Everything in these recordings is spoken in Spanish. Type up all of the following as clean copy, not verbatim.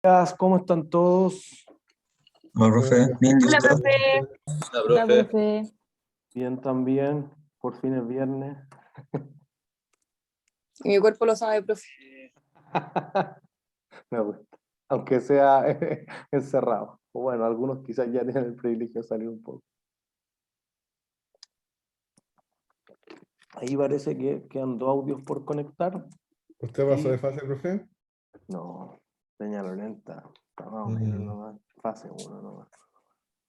Días, ¿cómo están todos? Hola, profe. Bien, ¿y Hola, usted? profe. Hola, Hola, profe. profe. Bien también, por fin es viernes. Y mi cuerpo lo sabe, profe. Me gusta, aunque sea encerrado. O bueno, algunos quizás ya tienen el privilegio de salir un poco. Ahí parece que quedan dos audios por conectar. ¿Usted pasó de fase, profe? No, señal lenta. Está más o menos nomás. Fase 1 nomás.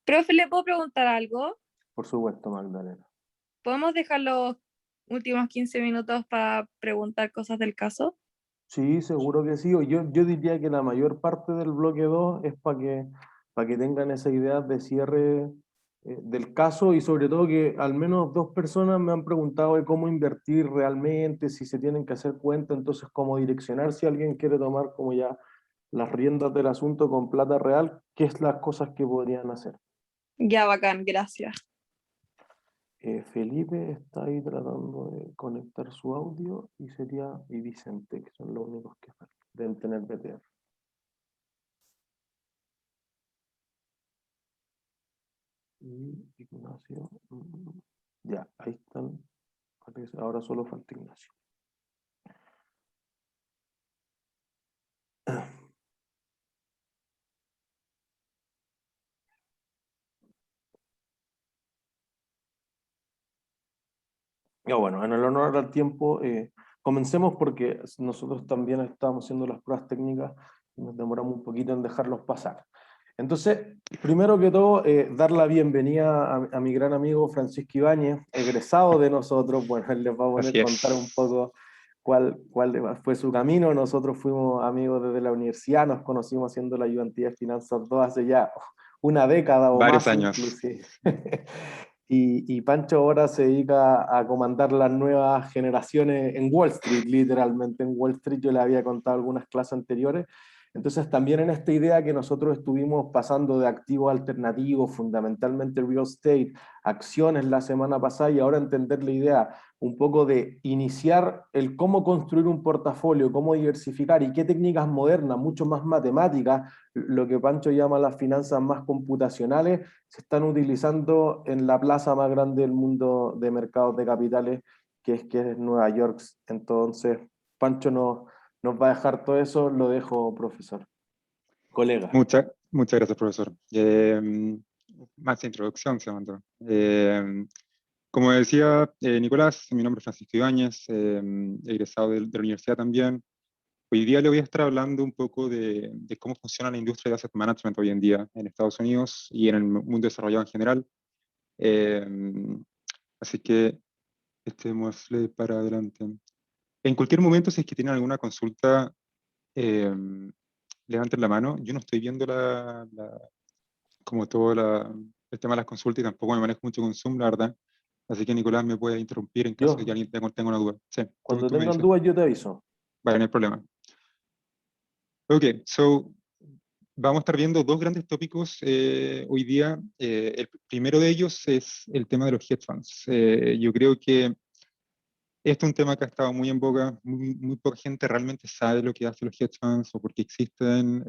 Profe, ¿le puedo preguntar algo? Por supuesto, Magdalena. ¿Podemos dejar los últimos 15 minutos para preguntar cosas del caso? Sí, seguro que sí. Yo diría que la mayor parte del bloque 2 es para que tengan esa idea de cierre del caso y sobre todo que al menos dos personas me han preguntado de cómo invertir realmente, si se tienen que hacer cuenta, entonces cómo direccionar si alguien quiere tomar como ya las riendas del asunto con plata real, qué es las cosas que podrían hacer. Ya, bacán, gracias. Felipe está ahí tratando de conectar su audio y Vicente, que son los únicos que deben tener BTR. Y Ignacio. Ya, ahí están. Ahora solo falta Ignacio. Ya bueno, en el honor al tiempo, comencemos porque nosotros también estamos haciendo las pruebas técnicas y nos demoramos un poquito en dejarlos pasar. Entonces, primero que todo, dar la bienvenida a mi gran amigo Francisco Ibáñez, egresado de nosotros. Bueno, él les va a poner, contar un poco cuál fue su camino. Nosotros fuimos amigos desde la universidad, nos conocimos haciendo la ayudantía de Finanzas 2 hace ya una década o Varios más años. inclusive. Y Pancho ahora se dedica a comandar las nuevas generaciones en Wall Street, literalmente en Wall Street. Yo le había contado algunas clases anteriores. Entonces también en esta idea que nosotros estuvimos pasando de activos alternativos, fundamentalmente real estate, acciones la semana pasada y ahora entender la idea un poco de iniciar el cómo construir un portafolio, cómo diversificar y qué técnicas modernas, mucho más matemáticas, lo que Pancho llama las finanzas más computacionales, se están utilizando en la plaza más grande del mundo de mercados de capitales, que es Nueva York. Entonces, Pancho nos va a dejar todo eso, lo dejo, profesor. Colega. Muchas gracias, profesor. Más introducción se mandó. Como decía Nicolás, mi nombre es Francisco Ibáñez, egresado de la universidad también. Hoy día le voy a estar hablando un poco de cómo funciona la industria de asset management hoy en día en Estados Unidos y en el mundo desarrollado en general. Así que estémosle para adelante. En cualquier momento, si es que tienen alguna consulta, eh, levanten la mano. Yo no estoy viendo como todo el tema de las consultas y tampoco me manejo mucho con Zoom, la verdad. Así que Nicolás me puede interrumpir en caso de que Yo, alguien tenga una duda. Sí, cuando tú me tengan dices. dudas, yo te aviso. Vale, no hay problema. Ok, so vamos a estar viendo dos grandes tópicos hoy día. El primero de ellos es el tema de los hedge funds. Yo creo que este es un tema que ha estado muy en boga, muy poca gente realmente sabe lo que hacen los hedge funds o por qué existen.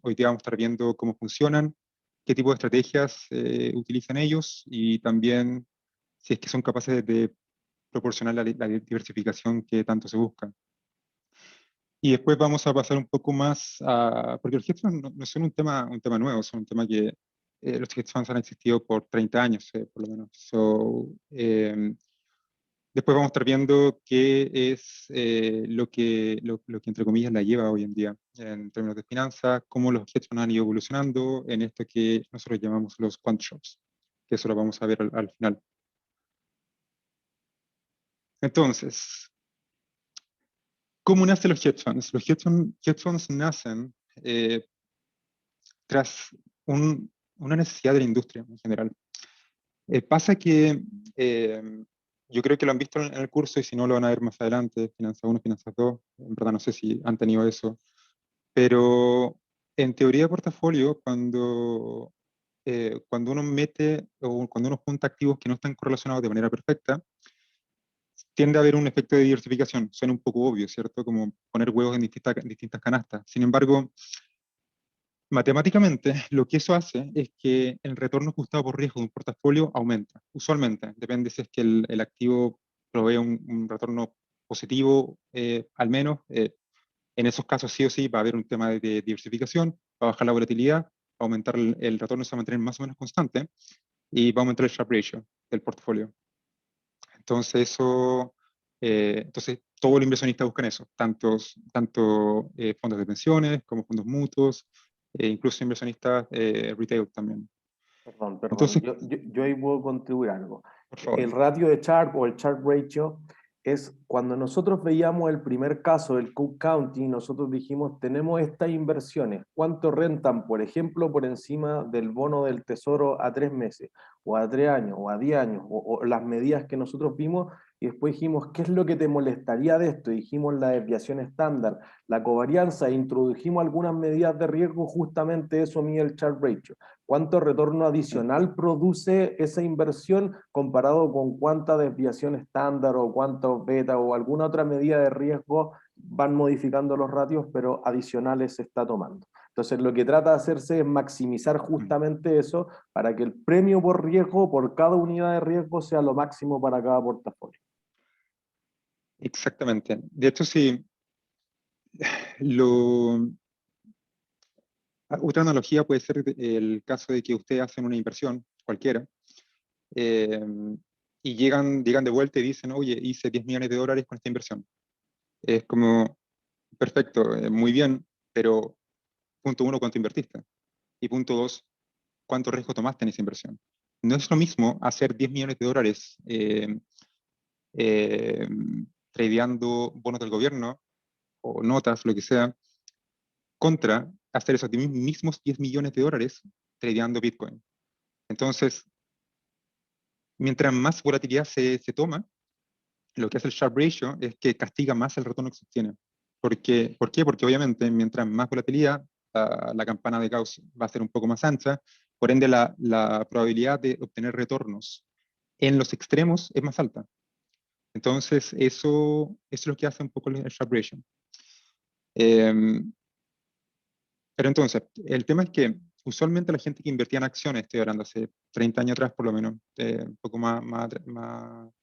Hoy día vamos a estar viendo cómo funcionan, qué tipo de estrategias utilizan ellos y también si es que son capaces de proporcionar la diversificación que tanto se busca. Y después vamos a pasar un poco más a, porque los hedge funds no son un tema nuevo, son un tema que los hedge funds han existido por 30 años, por lo menos. Después vamos a estar viendo qué es lo que entre comillas la lleva hoy en día en términos de finanzas, cómo los hedge funds han ido evolucionando en esto que nosotros llamamos los quant shops, que eso lo vamos a ver al final. Entonces, ¿cómo nacen los hedge funds? Los hedge funds nacen tras una necesidad de la industria en general. Pasa que yo creo que lo han visto en el curso y si no lo van a ver más adelante, Finanzas 1, Finanzas 2, en verdad no sé si han tenido eso, pero en teoría de portafolio, cuando uno mete o cuando uno junta activos que no están correlacionados de manera perfecta, tiende a haber un efecto de diversificación. Suena un poco obvio, ¿cierto? Como poner huevos en distintas canastas. Sin embargo, Matemáticamente, lo que eso hace es que el retorno ajustado por riesgo de un portafolio aumenta. Usualmente, depende si es que el activo provee un retorno positivo, al menos. En esos casos, sí o sí, va a haber un tema de diversificación, va a bajar la volatilidad, va a aumentar el retorno, se va a mantener más o menos constante, y va a aumentar el Sharpe ratio del portafolio. Entonces, entonces todos los inversionistas buscan eso, tanto fondos de pensiones como fondos mutuos, incluso inversionistas retail también. Perdón, Entonces, yo ahí puedo contribuir algo. por favor. El ratio de Sharpe o el Sharpe ratio es cuando nosotros veíamos el primer caso del Cook County, nosotros dijimos, tenemos estas inversiones, ¿cuánto rentan, por ejemplo, por encima del bono del tesoro a 3 meses, o a 3 años, o a 10 años, o las medidas que nosotros vimos, y después dijimos, ¿qué es lo que te molestaría de esto? Y dijimos la desviación estándar, la covarianza, e introdujimos algunas medidas de riesgo, justamente eso mide el Sharpe ratio. ¿Cuánto retorno adicional produce esa inversión comparado con cuánta desviación estándar o cuánto beta o alguna otra medida de riesgo van modificando los ratios, pero adicionales se está tomando? Entonces, lo que trata de hacerse es maximizar justamente eso para que el premio por riesgo, por cada unidad de riesgo, sea lo máximo para cada portafolio. Exactamente. De hecho, sí, otra analogía puede ser el caso de que ustedes hacen una inversión cualquiera, eh, y llegan de vuelta y dicen, oye, hice 10 millones de dólares con esta inversión. Es como, perfecto, muy bien, pero punto uno, ¿cuánto invertiste? Y punto dos, ¿cuánto riesgo tomaste en esa inversión? No es lo mismo hacer 10 millones de dólares eh, tradeando bonos del gobierno o notas, lo que sea, contra hacer esos mismos 10 millones de dólares tradeando Bitcoin. Entonces, mientras más volatilidad se toma, lo que hace el Sharpe ratio es que castiga más el retorno que se obtiene. ¿Por qué? Porque obviamente mientras más volatilidad, la campana de Gauss va a ser un poco más ancha, por ende la probabilidad de obtener retornos en los extremos es más alta. Entonces eso es lo que hace un poco el Sharpe ratio. Pero entonces, el tema es que usualmente la gente que invertía en acciones, estoy hablando hace 30 años atrás por lo menos, un poco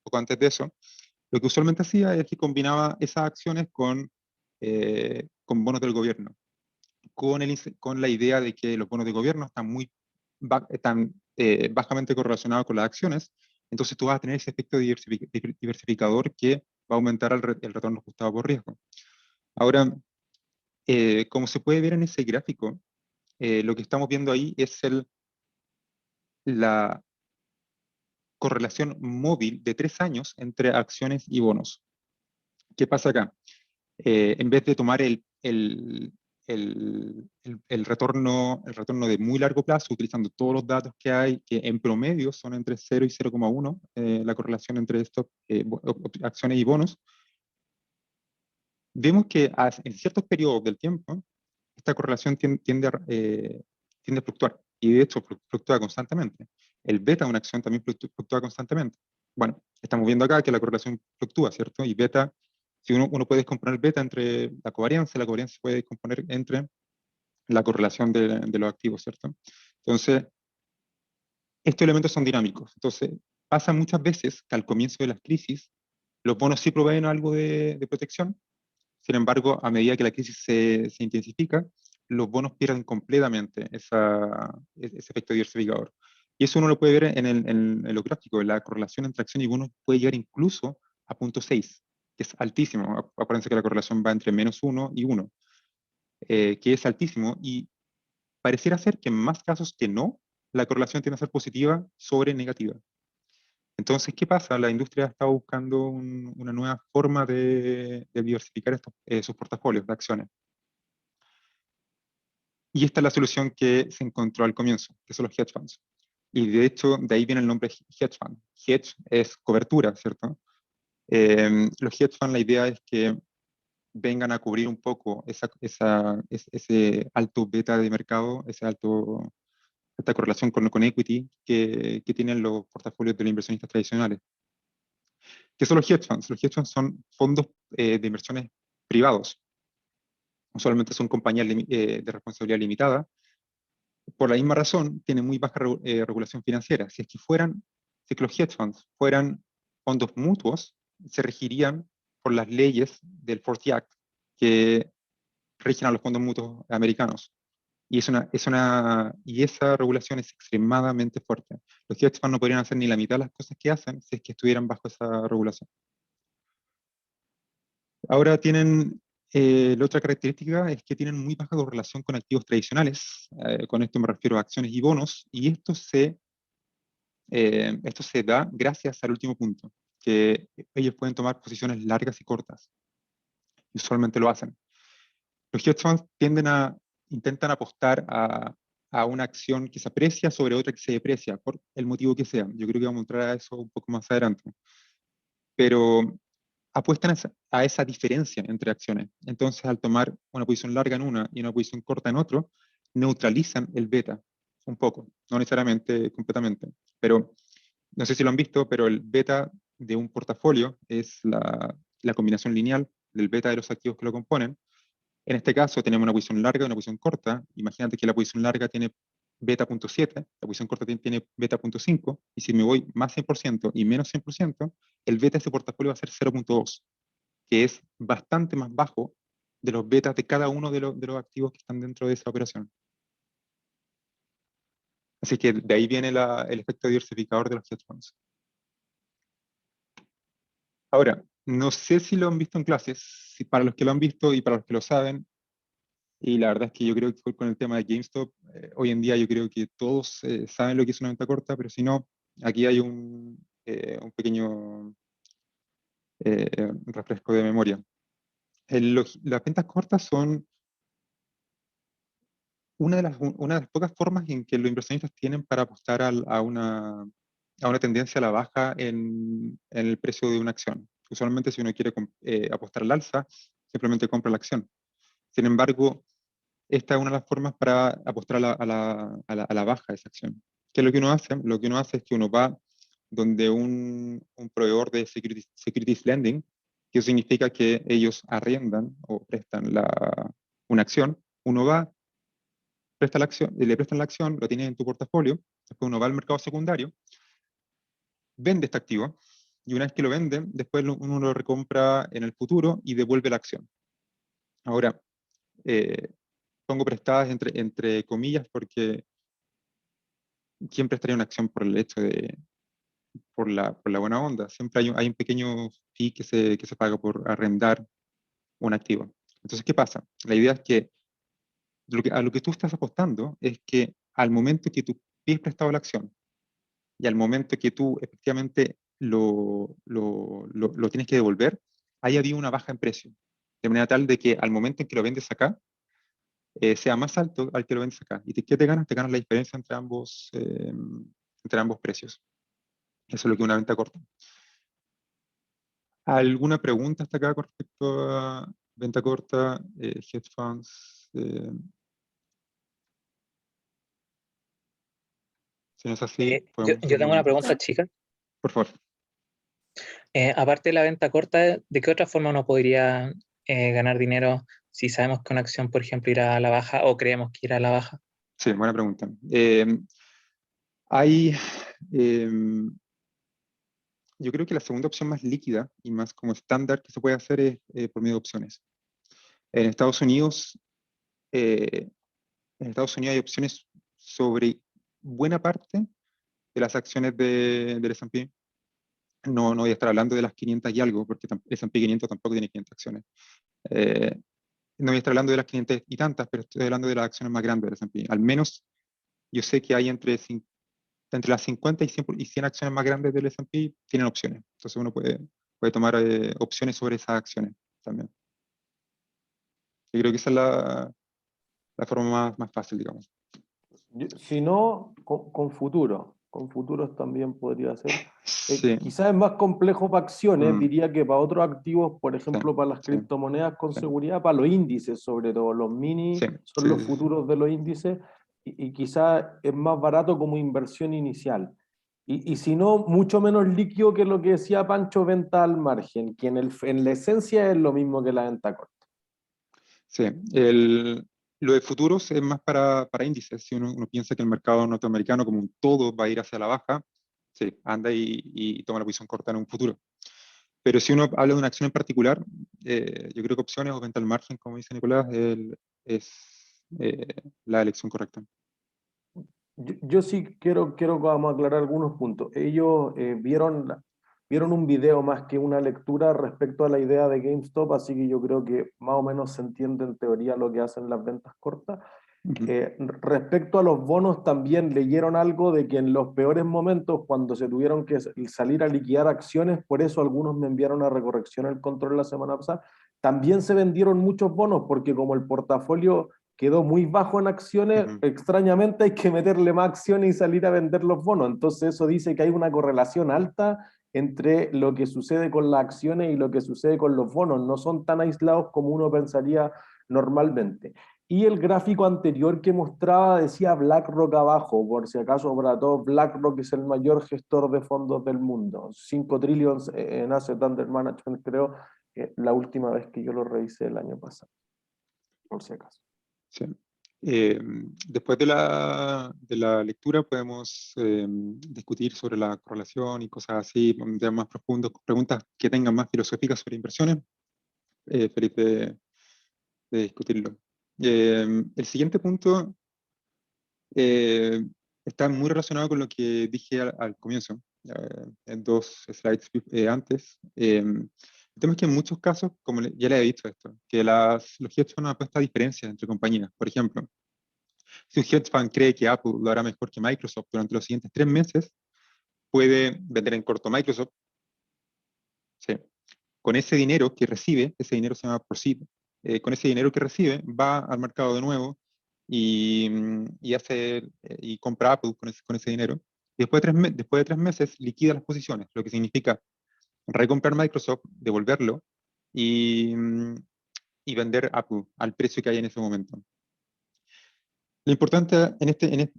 poco antes de eso, lo que usualmente hacía es que combinaba esas acciones con bonos del gobierno, con la idea de que los bonos del gobierno están bajamente correlacionados con las acciones, entonces tú vas a tener ese efecto diversificador que va a aumentar el retorno ajustado por riesgo. Ahora, como se puede ver en ese gráfico, lo que estamos viendo ahí es la correlación móvil de 3 años entre acciones y bonos. ¿Qué pasa acá? En vez de tomar el retorno de muy largo plazo, utilizando todos los datos que hay, que en promedio son entre 0 y 0,1, la correlación entre estas acciones y bonos, vemos que en ciertos periodos del tiempo, esta correlación tiende a fluctuar, y de hecho fluctúa constantemente. El beta de una acción también fluctúa constantemente. Bueno, estamos viendo acá que la correlación fluctúa, ¿cierto? Y beta, si uno puede descomponer beta entre la covarianza se puede descomponer entre la correlación de los activos, ¿cierto? Entonces, estos elementos son dinámicos. Entonces, pasa muchas veces que al comienzo de las crisis, los bonos sí proveen algo de protección. Sin embargo, a medida que la crisis se intensifica, los bonos pierden completamente ese efecto diversificador. Y eso uno lo puede ver en los gráficos. La correlación entre acción y bonos puede llegar incluso a 0,6, que es altísimo. Acuérdense que la correlación va entre -1 y 1, que es altísimo. Y pareciera ser que en más casos que no, la correlación tiende a ser positiva sobre negativa. Entonces, ¿qué pasa? La industria está buscando una nueva forma de diversificar sus portafolios de acciones. Y esta es la solución que se encontró al comienzo, que son los hedge funds. Y de hecho, de ahí viene el nombre hedge fund. Hedge es cobertura, ¿cierto? Los hedge funds, la idea es que vengan a cubrir un poco ese alto beta de mercado, esta correlación con equity que tienen los portafolios de los inversionistas tradicionales. ¿Qué son los hedge funds? Los hedge funds son fondos de inversiones privados. Usualmente son compañías de responsabilidad limitada por la misma razón, tiene muy baja regulación financiera. Si es que los hedge funds fueran fondos mutuos, se regirían por las leyes del 40 Act que rigen a los fondos mutuos americanos. Y esa regulación es extremadamente fuerte. Los hedge funds no podrían hacer ni la mitad de las cosas que hacen si es que estuvieran bajo esa regulación. Ahora tienen, la otra característica es que tienen muy baja correlación con activos tradicionales. Con esto me refiero a acciones y bonos, y esto se da gracias al último punto, que ellos pueden tomar posiciones largas y cortas. Y usualmente lo hacen. Los hedge funds intentan apostar a una acción que se aprecia sobre otra que se deprecia, por el motivo que sea. Yo creo que vamos a entrar a eso un poco más adelante. Pero apuestan a esa diferencia entre acciones. Entonces, al tomar una posición larga en una y una posición corta en otro, neutralizan el beta un poco, no necesariamente completamente. Pero, no sé si lo han visto, pero el beta de un portafolio es la combinación lineal del beta de los activos que lo componen. En este caso tenemos una posición larga y una posición corta. Imagínate que la posición larga tiene beta 0.7, la posición corta tiene beta 0.5, y si me voy más 100% y menos 100%, el beta de ese portafolio va a ser 0.2, que es bastante más bajo de los betas de cada uno de los activos que están dentro de esa operación. Así que de ahí viene el efecto diversificador de los hedge funds. Ahora, no sé si lo han visto en clases, para los que lo han visto y para los que lo saben, y la verdad es que yo creo que con el tema de GameStop, hoy en día yo creo que todos saben lo que es una venta corta, pero si no, aquí hay un pequeño refresco de memoria. Las ventas cortas son una de las pocas formas en que los inversionistas tienen para apostar a una tendencia a la baja en el precio de una acción. Usualmente, si uno quiere apostar al alza, simplemente compra la acción. Sin embargo, esta es una de las formas para apostar a la baja de esa acción. ¿Qué es lo que uno hace? Lo que uno hace es que uno va donde un proveedor de securities lending, que significa que ellos arriendan o prestan una acción. Uno va, presta la acción, le prestan la acción, lo tienes en tu portafolio, después uno va al mercado secundario, vende este activo, y una vez que lo vende, después uno lo recompra en el futuro y devuelve la acción. Ahora, pongo prestadas entre comillas porque ¿quién prestaría una acción por el hecho por la buena onda? Siempre hay un pequeño fee que se paga por arrendar un activo. Entonces, ¿qué pasa? La idea es que a lo que tú estás apostando es que al momento que tú pides prestado la acción y al momento que tú efectivamente lo tienes que devolver, haya habido una baja en precio. De manera tal de que al momento en que lo vendes acá, sea más alto al que lo vendes acá. ¿Y qué te ganas? Te ganas la diferencia entre ambos precios. Eso es lo que es una venta corta. ¿Alguna pregunta hasta acá con respecto a venta corta, hedge funds? Si no es así, podemos Yo tengo una seguir. pregunta, chica. Por favor. Aparte de la venta corta, ¿de qué otra forma uno podría ganar dinero si sabemos que una acción, por ejemplo, irá a la baja o creemos que irá a la baja? Sí, buena pregunta. Hay, yo creo que la segunda opción más líquida y más como estándar que se puede hacer es por medio de opciones. En Estados Unidos hay opciones sobre buena parte de las acciones del S&P. No voy a estar hablando de las 500 y algo, porque el S&P 500 tampoco tiene 500 acciones. No voy a estar hablando de las 500 y tantas, pero estoy hablando de las acciones más grandes del S&P. Al menos yo sé que hay entre las 50 y 100 acciones más grandes del S&P tienen opciones. Entonces uno puede tomar opciones sobre esas acciones también. Yo creo que esa es la forma más fácil, digamos. Si no, con futuros. Con futuros también podría ser. Sí. Quizás es más complejo para acciones, Mm. diría que para otros activos, por ejemplo, Sí, para las sí, criptomonedas con sí. seguridad, para los índices sobre todo, los mini Sí, son sí, los sí, futuros de los índices y quizás es más barato como inversión inicial. Y si no, mucho menos líquido que lo que decía Pancho, venta al margen, que en la esencia es lo mismo que la venta corta. sí. Lo de futuros es más para índices. Si uno piensa que el mercado norteamericano como un todo va a ir hacia la baja, sí, anda y toma la posición corta en un futuro. Pero si uno habla de una acción en particular, yo creo que opciones o venta al margen, como dice Nicolás, es la elección correcta. Yo sí quiero vamos a aclarar algunos puntos. Ellos vieron un video más que una lectura respecto a la idea de GameStop, así que yo creo que más o menos se entiende en teoría lo que hacen las ventas cortas. Respecto a los bonos, también leyeron algo de que en los peores momentos, cuando se tuvieron que salir a liquidar acciones, por eso algunos me enviaron a recorrección el control la semana pasada, también se vendieron muchos bonos, porque como el portafolio quedó muy bajo en acciones, extrañamente hay que meterle más acciones y salir a vender los bonos. Entonces eso dice que hay una correlación alta entre lo que sucede con las acciones y lo que sucede con los bonos. No son tan aislados como uno pensaría normalmente. Y el gráfico anterior que mostraba decía BlackRock abajo, por si acaso para todos, BlackRock es el mayor gestor de fondos del mundo, 5 trillones en Asset Under Management, creo, la última vez que yo lo revisé el año pasado, por si acaso. Sí. Después de la lectura podemos discutir sobre la correlación y cosas así, temas más profundos, preguntas que tengan más filosóficas sobre inversiones. Feliz de discutirlo. El siguiente punto está muy relacionado con lo que dije al comienzo, en 2 slides antes. El tema es que en muchos casos, como ya le he dicho esto, que los hedge funds apuestan a diferencias entre compañías. Por ejemplo, si un hedge fund cree que Apple lo hará mejor que Microsoft durante los siguientes 3 meses, puede vender en corto Microsoft. Sí. Con ese dinero que recibe, ese dinero se llama proceeds, con ese dinero que recibe va al mercado de nuevo y compra Apple con ese dinero. Y después de 3 meses liquida las posiciones, lo que significa recomprar Microsoft, devolverlo y vender Apple al precio que hay en ese momento. Lo importante en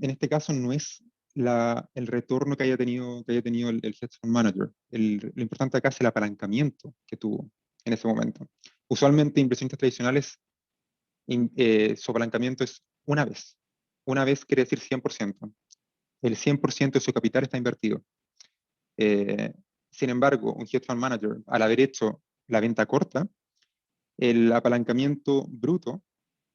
este caso no es el retorno que haya tenido el hedge fund manager. Lo importante acá es el apalancamiento que tuvo en ese momento. Usualmente inversionistas tradicionales, su apalancamiento es una vez. Una vez quiere decir 100%. El 100% de su capital está invertido. Sin embargo, un hedge fund manager, al haber hecho la venta corta, el apalancamiento bruto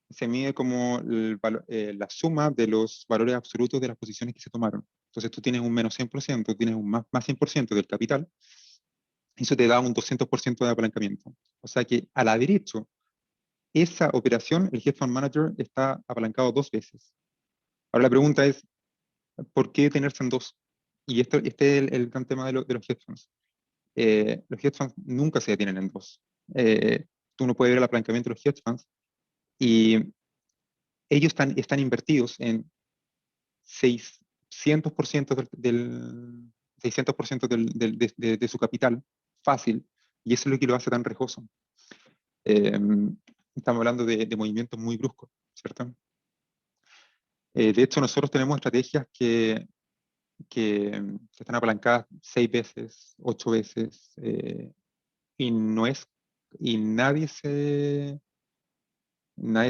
se mide como la suma de los valores absolutos de las posiciones que se tomaron. Entonces tú tienes un menos 100%, tienes un más 100% del capital, eso te da un 200% de apalancamiento. O sea que al haber hecho esa operación, el hedge fund manager está apalancado 2 veces. Ahora la pregunta es, ¿por qué tenerse en 2? Y este es el gran tema de los hedge funds. Los hedge funds nunca se detienen en 2. Tú no puedes ver el apalancamiento de los hedge funds y ellos están invertidos en 600% de su capital, fácil, y eso es lo que lo hace tan riesgoso. Estamos hablando de movimientos muy bruscos, ¿cierto? De hecho, nosotros tenemos estrategias que están apalancadas 6 veces, 8 veces, y nadie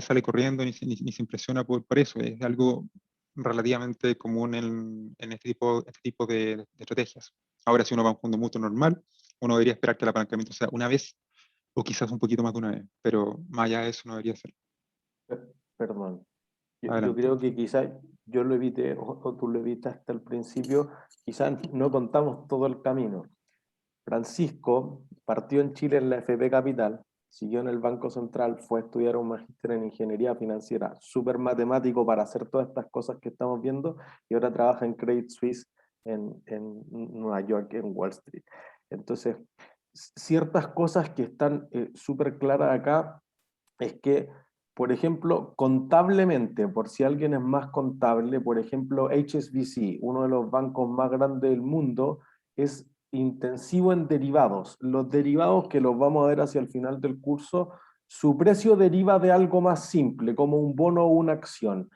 sale corriendo ni se impresiona por eso. Es algo relativamente común en este tipo de estrategias. Ahora, si uno va a un fondo mutuo normal, uno debería esperar que el apalancamiento sea una vez o quizás un poquito más de una vez, pero más allá de eso no debería ser. Perdón. Yo creo que quizás yo lo evité o tú lo evitaste al principio, quizás no contamos todo el camino. Francisco partió en Chile en la FP Capital, siguió en el Banco Central, fue a estudiar un magíster en ingeniería financiera, súper matemático para hacer todas estas cosas que estamos viendo, y ahora trabaja en Credit Suisse en Nueva York, en Wall Street. Entonces, ciertas cosas que están súper claras acá es que, por ejemplo, contablemente, por si alguien es más contable, por ejemplo, HSBC, uno de los bancos más grandes del mundo, es intensivo en derivados. Los derivados, que los vamos a ver hacia el final del curso, su precio deriva de algo más simple, como un bono o una acción.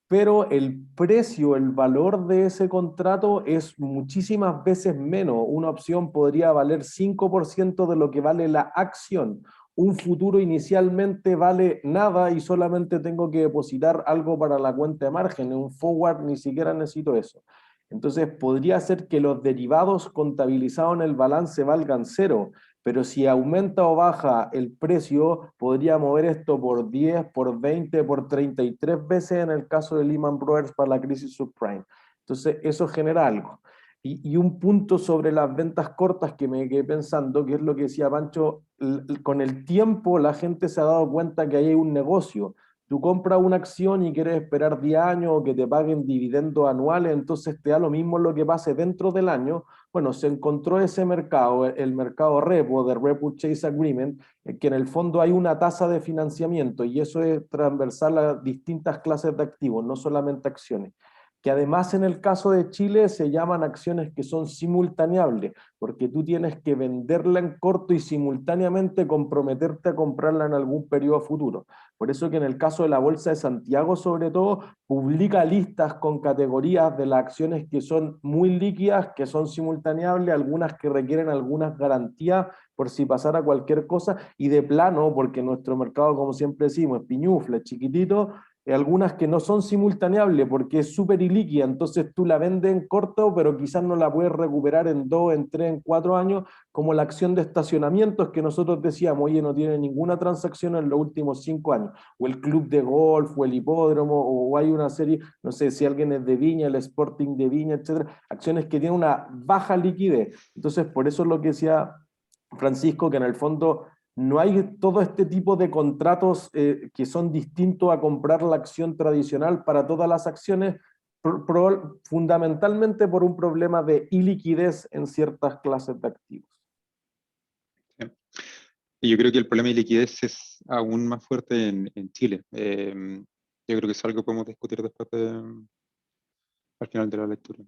Pero el precio, el valor de ese contrato es muchísimas veces menos. Una opción podría valer 5% de lo que vale la acción. un futuro inicialmente vale nada y solamente tengo que depositar algo para la cuenta de margen. En un forward ni siquiera necesito eso. Entonces podría ser que los derivados contabilizados en el balance valgan cero, pero si aumenta o baja el precio, podría mover esto por 10, por 20, por 33 veces en el caso de Lehman Brothers para la crisis subprime. Entonces eso genera algo. Y un punto sobre las ventas cortas que me quedé pensando, que es lo que decía Pancho, con el tiempo la gente se ha dado cuenta que ahí hay un negocio. Tú compras una acción y quieres esperar 10 años o que te paguen dividendos anuales, entonces te da lo mismo lo que pase dentro del año. Bueno, se encontró ese mercado, el mercado repo, de Repurchase Agreement, que en el fondo hay una tasa de financiamiento y eso es transversal a distintas clases de activos, no solamente acciones, que además en el caso de Chile se llaman acciones que son simultaneables, porque tú tienes que venderla en corto y simultáneamente comprometerte a comprarla en algún periodo futuro. Por eso que en el caso de la Bolsa de Santiago, sobre todo, publica listas con categorías de las acciones que son muy líquidas, que son simultaneables, algunas que requieren algunas garantías por si pasara cualquier cosa, y de plano, porque nuestro mercado, como siempre decimos, es piñufla, es chiquitito, algunas que no son simultaneables porque es súper ilíquida, entonces tú la vendes en corto, pero quizás no la puedes recuperar en 2, en 3, en 4 años, como la acción de estacionamientos que nosotros decíamos, oye, no tiene ninguna transacción en los últimos 5 años, o el club de golf, o el hipódromo, o hay una serie, no sé si alguien es de Viña, el Sporting de Viña, etcétera, acciones que tienen una baja liquidez. Entonces, por eso es lo que decía Francisco, que en el fondo no hay todo este tipo de contratos que son distintos a comprar la acción tradicional para todas las acciones, fundamentalmente por un problema de iliquidez en ciertas clases de activos. Sí. Y yo creo que el problema de liquidez es aún más fuerte en Chile. Yo creo que es algo que podemos discutir después al final de la lectura.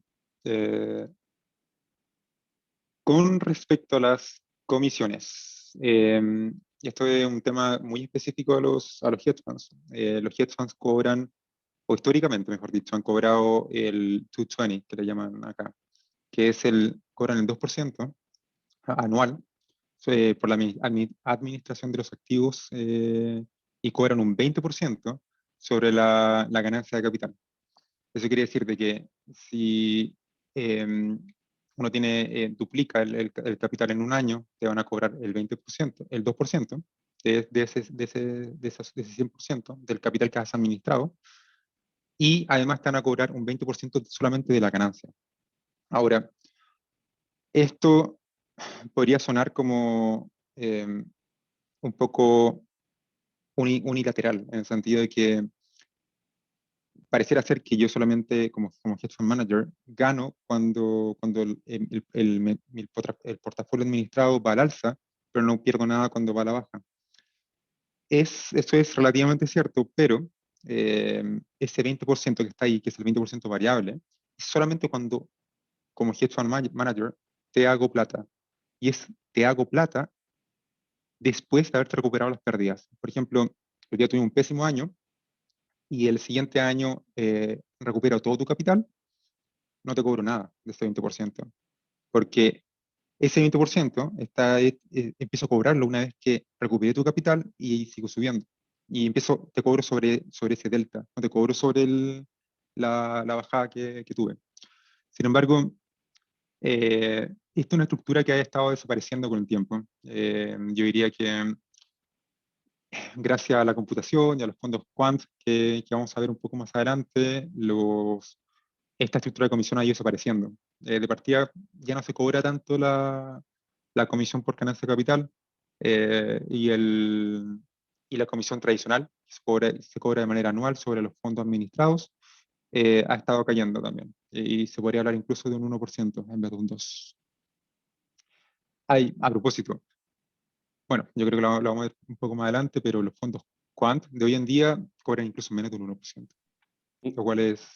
Con respecto a las comisiones, y esto es un tema muy específico a los hedge funds. Los hedge funds cobran, o históricamente, mejor dicho, han cobrado el 220, que le llaman acá, que es cobran el 2% anual por la administración de los activos y cobran un 20% sobre la ganancia de capital. Eso quiere decir de que si uno duplica el capital en un año, te van a cobrar el 20%, el 2% de ese 100% del capital que has administrado, y además te van a cobrar un 20% solamente de la ganancia. Ahora, esto podría sonar como un poco unilateral, en el sentido de que pareciera ser que yo solamente, como hedge fund manager, gano cuando el portafolio administrado va al alza, pero no pierdo nada cuando va a la baja. Eso es relativamente cierto, pero ese 20% que está ahí, que es el 20% variable, es solamente cuando, como hedge fund manager, te hago plata. Y te hago plata después de haberte recuperado las pérdidas. Por ejemplo, el día tuve un pésimo año, y el siguiente año recupero todo tu capital, no te cobro nada de ese 20%, porque ese 20% empiezo a cobrarlo una vez que recuperé tu capital y sigo subiendo. Y te cobro sobre ese delta, no te cobro sobre la bajada que tuve. Sin embargo, esta es una estructura que ha estado desapareciendo con el tiempo. Yo diría que gracias a la computación y a los fondos quant que vamos a ver un poco más adelante, esta estructura de comisión ha ido desapareciendo. De partida ya no se cobra tanto la comisión por ganancia de capital y la comisión tradicional, que se cobra de manera anual sobre los fondos administrados, ha estado cayendo también. Y se podría hablar incluso de un 1% en vez de un 2%. A propósito, bueno, yo creo que lo vamos a ver un poco más adelante, pero los fondos quant de hoy en día cobran incluso menos de un 1%, lo cual es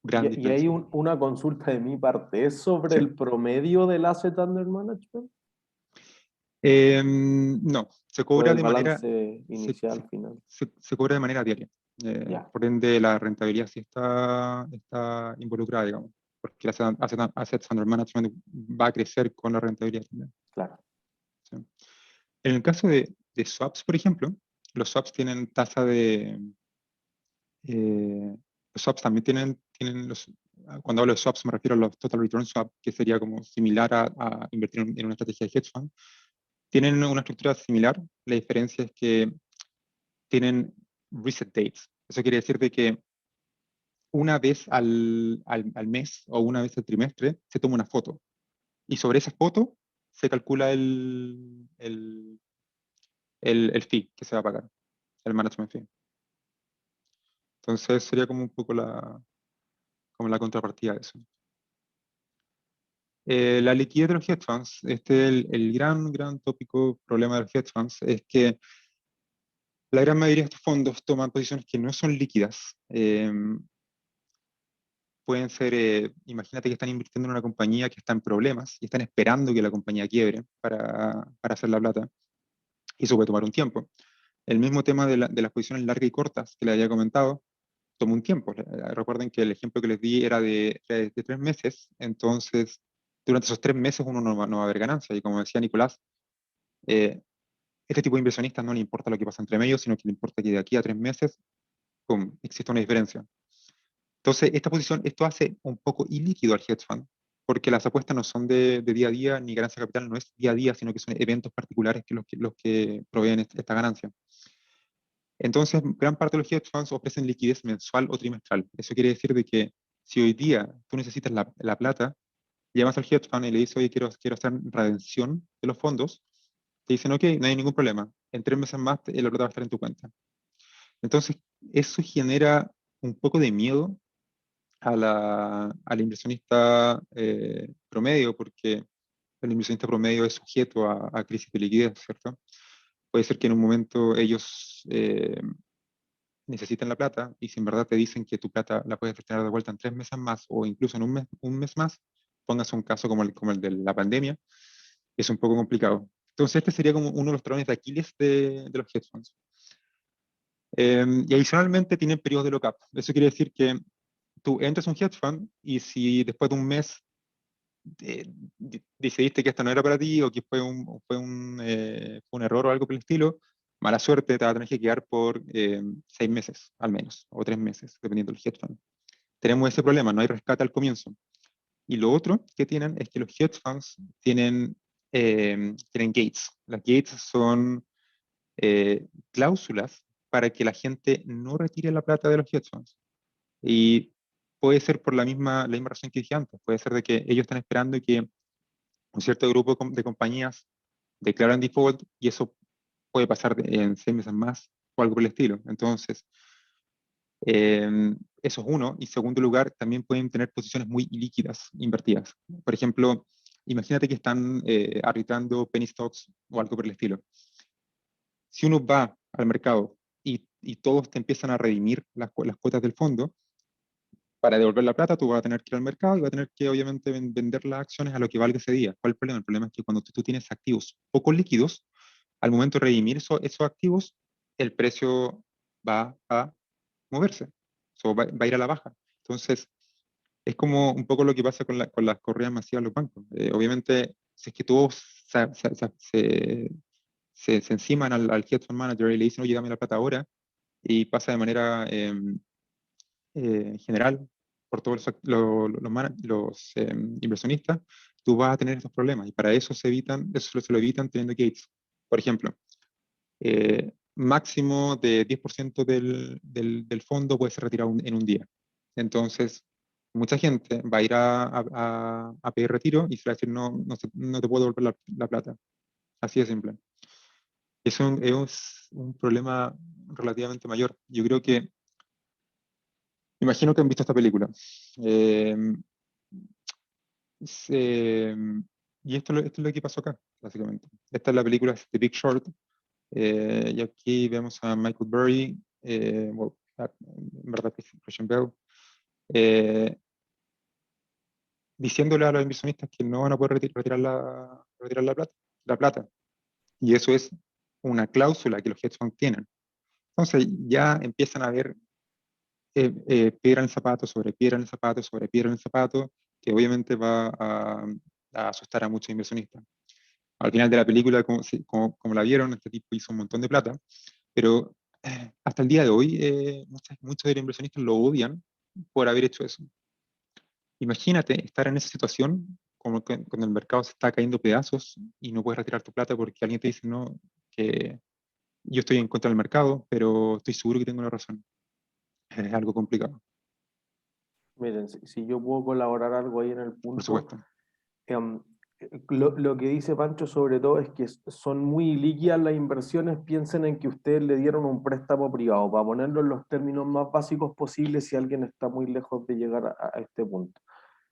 gran Y diferencia. hay una consulta de mi parte, ¿es sobre Sí. el promedio del asset under management? No, se cobra ¿O de el manera balance inicial, final? se cobra de manera diaria. Ya. Por ende, la rentabilidad sí está involucrada, digamos, porque el assets under management va a crecer con la rentabilidad también. Claro. Sí. En el caso de swaps, por ejemplo, los swaps tienen tasa de... los swaps también tienen cuando hablo de swaps me refiero a los total return swap, que sería como similar a invertir en una estrategia de hedge fund. Tienen una estructura similar, la diferencia es que tienen reset dates. Eso quiere decir de que una vez al mes o una vez al trimestre se toma una foto. Y sobre esa foto se calcula el fee que se va a pagar, el management fee. Entonces sería como un poco como la contrapartida de eso. La liquidez de los hedge funds, el gran tópico problema de los hedge funds es que la gran mayoría de estos fondos toman posiciones que no son líquidas. Pueden ser, imagínate que están invirtiendo en una compañía que está en problemas y están esperando que la compañía quiebre para hacer la plata. Y eso puede tomar un tiempo. El mismo tema de las posiciones largas y cortas que les había comentado, toma un tiempo. Recuerden que el ejemplo que les di era de 3 meses, entonces durante esos 3 meses uno no va a ver ganancia. Y como decía Nicolás, este tipo de inversionistas no le importa lo que pasa entre medios, sino que le importa que de aquí a 3 meses, ¡pum!, existe una diferencia. Entonces, esto hace un poco ilíquido al hedge fund, porque las apuestas no son de día a día, ni ganancia de capital no es día a día, sino que son eventos particulares los que proveen esta ganancia. Entonces, gran parte de los hedge funds ofrecen liquidez mensual o trimestral. Eso quiere decir de que si hoy día tú necesitas la plata, llamas al hedge fund y le dices, oye, quiero hacer redención de los fondos, te dicen, ok, no hay ningún problema, en 3 meses más la plata va a estar en tu cuenta. Entonces, eso genera un poco de miedo al inversionista promedio, porque el inversionista promedio es sujeto a crisis de liquidez, ¿cierto? Puede ser que en un momento ellos necesiten la plata y si en verdad te dicen que tu plata la puedes tener de vuelta en 3 meses más o incluso en un mes más, pongas un caso como el de la pandemia, es un poco complicado. Entonces este sería como uno de los talones de Aquiles de los hedge funds. Y adicionalmente tienen periodos de lock-up. Eso quiere decir que tú entras a un hedge fund y si después de un mes decidiste que esto no era para ti o que fue un error o algo por el estilo, mala suerte, te vas a tener que quedar por 6 meses al menos, o 3 meses, dependiendo del hedge fund. Tenemos ese problema, no hay rescate al comienzo. Y lo otro que tienen es que los hedge funds tienen gates. Las gates son cláusulas para que la gente no retire la plata de los hedge funds. Y puede ser por la misma razón que dije antes. Puede ser de que ellos están esperando que un cierto grupo de compañías declaran default y eso puede pasar en 6 meses más o algo por el estilo. Entonces, eso es uno. Y segundo lugar, también pueden tener posiciones muy ilíquidas invertidas. Por ejemplo, imagínate que están arbitrando penny stocks o algo por el estilo. Si uno va al mercado y todos te empiezan a redimir las cuotas del fondo, para devolver la plata tú vas a tener que ir al mercado y vas a tener que obviamente vender las acciones a lo que valga ese día. ¿Cuál es el problema? El problema es que cuando tú tienes activos poco líquidos, al momento de redimir esos activos, el precio va a moverse, va a ir a la baja. Entonces, es como un poco lo que pasa con las corridas masivas de los bancos. Obviamente, si es que todos se enciman al hedge fund manager y le dicen, oye, dame la plata ahora, y pasa de manera general por todos los inversionistas, tú vas a tener estos problemas. Y para eso se lo evitan teniendo gates. Por ejemplo, máximo de 10% del fondo puede ser retirado en un día. Entonces, mucha gente va a ir a pedir retiro y se va a decir, no te puedo devolver la plata. Así de simple. Eso es un problema relativamente mayor. Yo creo que, imagino que han visto esta película. Se- y esto es lo que pasó acá, básicamente. Esta es la película The Big Short. Y aquí vemos a Michael Burry, bueno, en verdad Christian Bale, diciéndole a los inversionistas que no van a poder retirar la plata. Y eso es una cláusula que los hedge funds tienen. Entonces ya empiezan a ver piedra en el zapato, sobre piedra en el zapato, sobre piedra en el zapato, que obviamente va a asustar a muchos inversionistas. al final de la película, como la vieron, este tipo hizo un montón de plata, pero hasta el día de hoy muchos de los inversionistas lo odian por haber hecho eso. Imagínate estar en esa situación cuando el mercado se está cayendo pedazos y no puedes retirar tu plata porque alguien te dice, no, que yo estoy en contra del mercado, pero estoy seguro que tengo la razón. Es algo complicado, Miren, si yo puedo colaborar algo ahí en el por punto, supuesto. em, lo que dice Pancho sobre todo es que son muy líquidas las inversiones. Piensen en que ustedes le dieron un préstamo privado, para ponerlo en los términos más básicos posibles si alguien está muy lejos de llegar a este punto.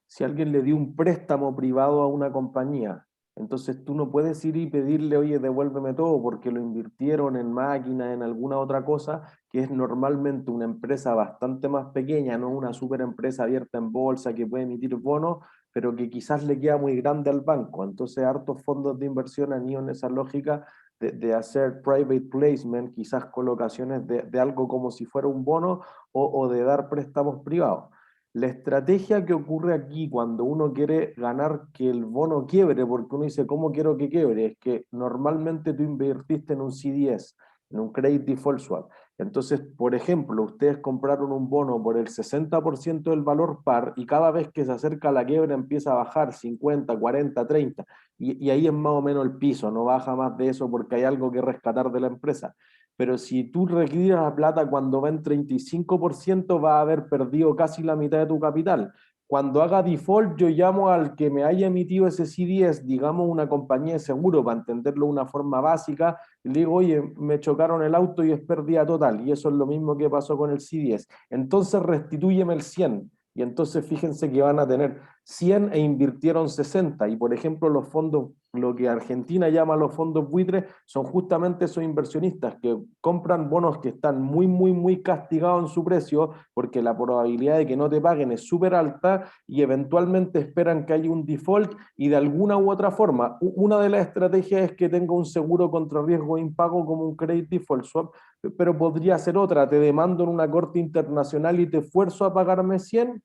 Si alguien le dio un préstamo privado a una compañía, entonces tú no puedes ir y pedirle, oye, devuélveme todo, porque lo invirtieron en máquinas, en alguna otra cosa, que es normalmente una empresa bastante más pequeña, no una super empresa abierta en bolsa que puede emitir bonos, pero que quizás le queda muy grande al banco. Entonces, hartos fondos de inversión han ido en esa lógica de hacer private placement, quizás colocaciones de algo como si fuera un bono o de dar préstamos privados. La estrategia que ocurre aquí cuando uno quiere ganar que el bono quiebre, porque uno dice, ¿cómo quiero que quiebre? Es que normalmente tú invertiste en un CDS, en un Credit Default Swap. Entonces, por ejemplo, ustedes compraron un bono por el 60% del valor par y cada vez que se acerca la quiebra empieza a bajar 50, 40, 30. Y ahí es más o menos el piso, no baja más de eso porque hay algo que rescatar de la empresa. Pero si tú retiras la plata cuando va en 35%, vas a haber perdido casi la mitad de tu capital. Cuando haga default, yo llamo al que me haya emitido ese CDS, digamos una compañía de seguro, para entenderlo de una forma básica, y le digo, oye, me chocaron el auto y es pérdida total. Y eso es lo mismo que pasó con el CDS. Entonces restitúyeme el 100. Y entonces fíjense que van a tener 100 e invirtieron 60. Y por ejemplo, los fondos, lo que Argentina llama los fondos buitres, son justamente esos inversionistas que compran bonos que están muy, muy, muy castigados en su precio porque la probabilidad de que no te paguen es súper alta y eventualmente esperan que haya un default y de alguna u otra forma, una de las estrategias es que tenga un seguro contra riesgo de impago como un credit default swap, pero podría ser otra, te demando en una corte internacional y te esfuerzo a pagarme 100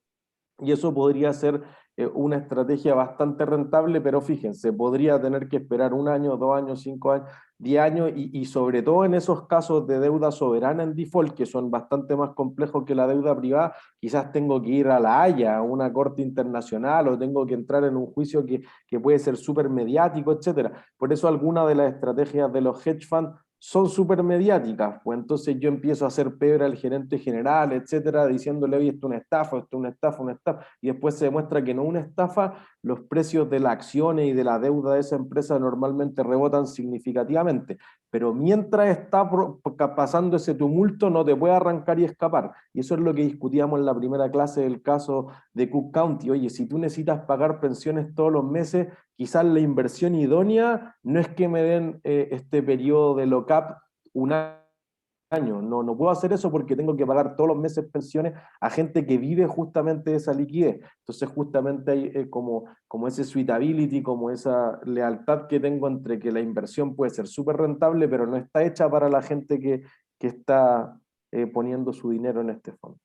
y eso podría ser una estrategia bastante rentable, pero fíjense, podría tener que esperar 1 año, 2 años, 5 años, 10 años, y sobre todo en esos casos de deuda soberana en default, que son bastante más complejos que la deuda privada, quizás tengo que ir a La Haya, a una corte internacional, o tengo que entrar en un juicio que puede ser súper mediático, etcétera. Por eso algunas de las estrategias de los hedge funds son súper mediáticas, pues entonces yo empiezo a hacer pebre al gerente general, etcétera, diciéndole, oye, esto es una estafa, esto es una estafa, una estafa, y después se demuestra que no es una estafa, los precios de las acciones y de la deuda de esa empresa normalmente rebotan significativamente, pero mientras está pasando ese tumulto no te puede arrancar y escapar, y eso es lo que discutíamos en la primera clase del caso de Cook County. Oye, si tú necesitas pagar pensiones todos los meses, quizás la inversión idónea no es que me den este periodo de lock-up 1 año. No, no puedo hacer eso porque tengo que pagar todos los meses pensiones a gente que vive justamente de esa liquidez. Entonces justamente hay como ese suitability, como esa lealtad que tengo entre que la inversión puede ser súper rentable, pero no está hecha para la gente que está poniendo su dinero en este fondo.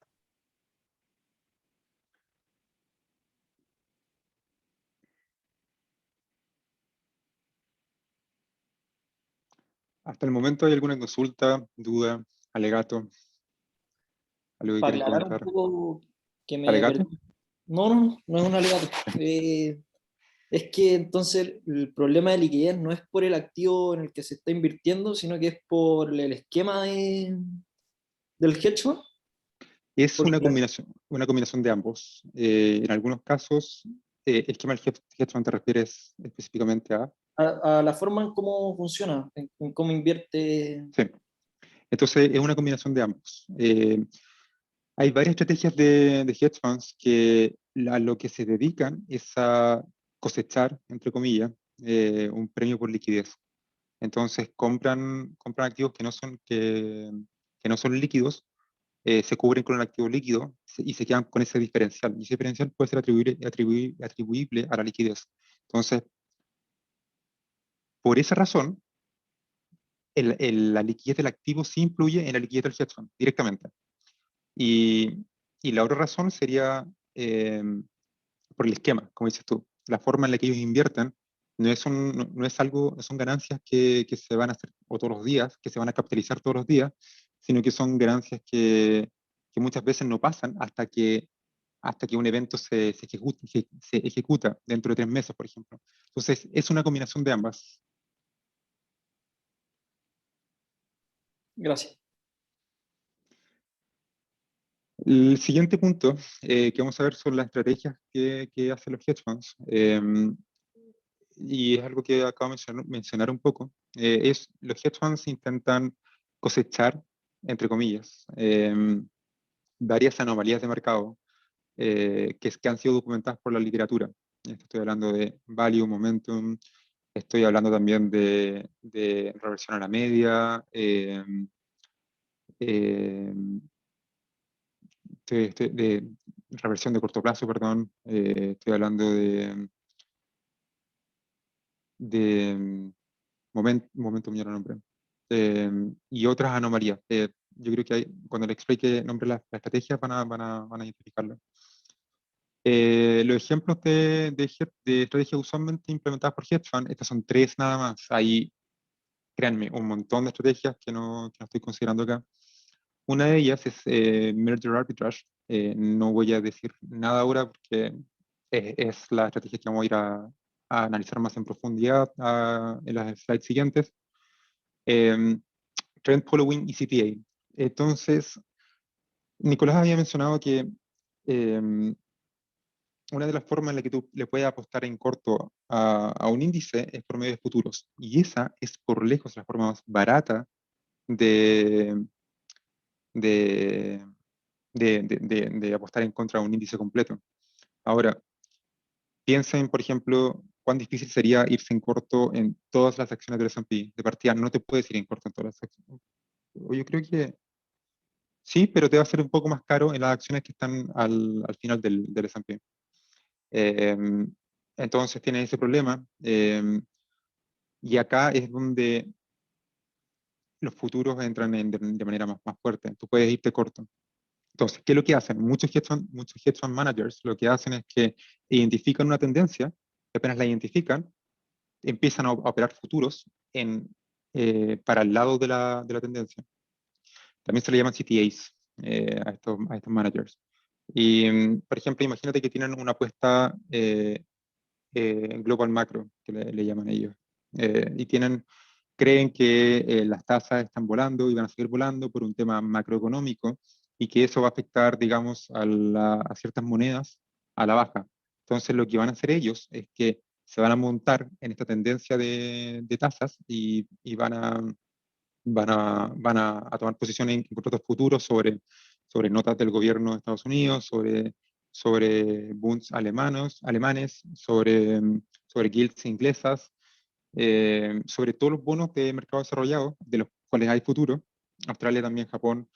Hasta el momento, ¿hay alguna consulta, duda, alegato? ¿Algo que Para quieren aclarar un comentar? poco que me ¿Alegato? perdí. No es un alegato. Es que entonces el problema de liquidez no es por el activo en el que se está invirtiendo, sino que es por el esquema del hedge fund. Es Porque una combinación de ambos. En algunos casos, el esquema del hedge fund te refieres específicamente a... a la forma en cómo funciona, en cómo invierte. Sí. Entonces, es una combinación de ambos. Hay varias estrategias de hedge funds que a lo que se dedican es a cosechar, entre comillas, un premio por liquidez. Entonces, compran activos que no son líquidos, se cubren con un activo líquido y se quedan con ese diferencial. Y ese diferencial puede ser atribuible a la liquidez. Entonces, por esa razón, la liquidez del activo sí influye en la liquidez del hedge fund directamente. Y la otra razón sería por el esquema, como dices tú. La forma en la que ellos invierten no es algo, no son ganancias que se van a hacer o todos los días, que se van a capitalizar todos los días, sino que son ganancias que muchas veces no pasan hasta que un evento se ejecuta dentro de 3 meses, por ejemplo. Entonces, es una combinación de ambas. Gracias. El siguiente punto que vamos a ver son las estrategias que hacen los hedge funds. Y es algo que acabo de mencionar un poco. Los hedge funds intentan cosechar, entre comillas, varias anomalías de mercado que han sido documentadas por la literatura. Estoy hablando de value, momentum, estoy hablando también de reversión a la media, de reversión de corto plazo, perdón, estoy hablando de momentum, ya lo nombré, y otras anomalías. Yo creo que cuando le explique nombre la estrategia van a identificarlo. Los ejemplos de estrategias usualmente implementadas por hedge fund, estas son 3 nada más. Hay, créanme, un montón de estrategias que no estoy considerando acá. Una de ellas es Merger Arbitrage. No voy a decir nada ahora porque es la estrategia que vamos a ir a analizar más en profundidad en las slides siguientes. Trend Following y CTA. Entonces, Nicolás había mencionado que una de las formas en la que tú le puedes apostar en corto a un índice es por medio de futuros. Y esa es por lejos la forma más barata de, de, de apostar en contra de un índice completo. Ahora, piensen, por ejemplo, cuán difícil sería irse en corto en todas las acciones del S&P. De partida, no te puedes ir en corto en todas las acciones. Yo creo que sí, pero te va a ser un poco más caro en las acciones que están al final del S&P. Entonces tiene ese problema. Y acá es donde los futuros entran de manera más fuerte. Tú puedes irte corto. Entonces, ¿qué es lo que hacen? Muchos hedge fund managers lo que hacen es que identifican una tendencia, y apenas la identifican, empiezan a operar futuros para el lado de la tendencia. También se le llaman CTAs a estos managers. Y, por ejemplo, imagínate que tienen una apuesta en global macro, que le llaman ellos. Y creen que las tasas están volando y van a seguir volando por un tema macroeconómico y que eso va a afectar, digamos, a ciertas monedas a la baja. Entonces, lo que van a hacer ellos es que se van a montar en esta tendencia de tasas y van a tomar posiciones en contratos futuros sobre notas del gobierno de Estados Unidos, sobre bonds alemanes, sobre guilds inglesas, sobre todos los bonos de mercado desarrollado, de los cuales hay futuro, Australia también, Japón,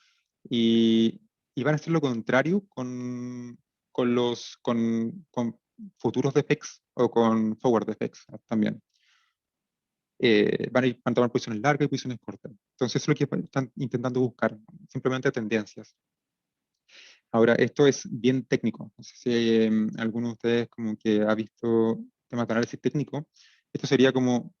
y van a hacer lo contrario con futuros de FX o con forward de FX también. Van a tomar posiciones largas y posiciones cortas. Entonces, eso es lo que están intentando buscar, simplemente tendencias. Ahora, esto es bien técnico. No sé si alguno de ustedes como que ha visto temas de análisis técnico. Esto sería como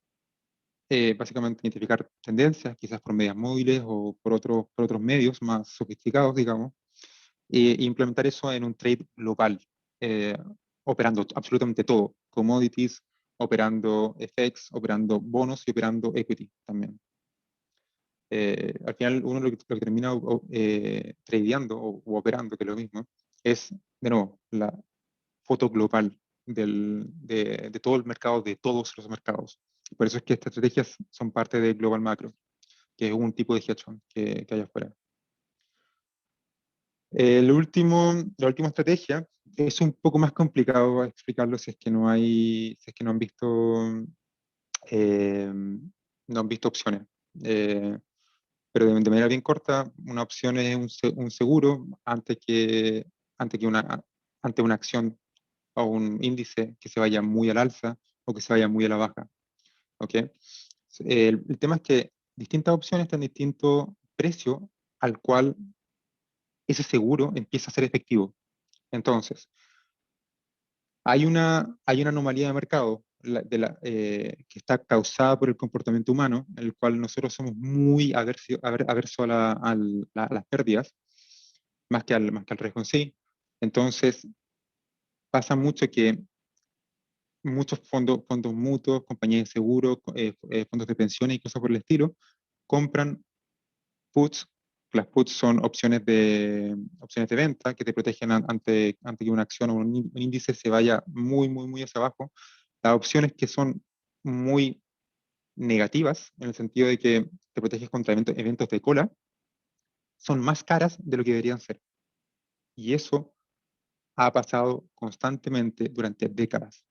básicamente identificar tendencias, quizás por medias móviles o por otros medios más sofisticados, digamos, e implementar eso en un trade global, operando absolutamente todo, commodities, operando FX, operando bonos y operando equity también. Al final uno lo que termina tradeando o operando, que es lo mismo, es, de nuevo, la foto global de todo el mercado, de todos los mercados. Por eso es que estas estrategias son parte de Global Macro, que es un tipo de hedge fund que hay afuera. La última estrategia es un poco más complicado explicarlo si es que no han visto opciones. Pero de manera bien corta, una opción es un seguro ante una acción o un índice que se vaya muy al alza o que se vaya muy a la baja. ¿Okay? El tema es que distintas opciones tienen distinto precio al cual ese seguro empieza a ser efectivo. Entonces, hay una anomalía de mercado que está causada por el comportamiento humano, en el cual nosotros somos muy aversos a las pérdidas, más que al riesgo en sí. Entonces, pasa mucho que muchos fondos mutuos, compañías de seguro, fondos de pensiones y cosas por el estilo, compran puts. Las puts son opciones de venta que te protegen ante que una acción o un índice se vaya muy, muy, muy hacia abajo. Las opciones que son muy negativas, en el sentido de que te proteges contra eventos de cola, son más caras de lo que deberían ser. Y eso ha pasado constantemente durante décadas.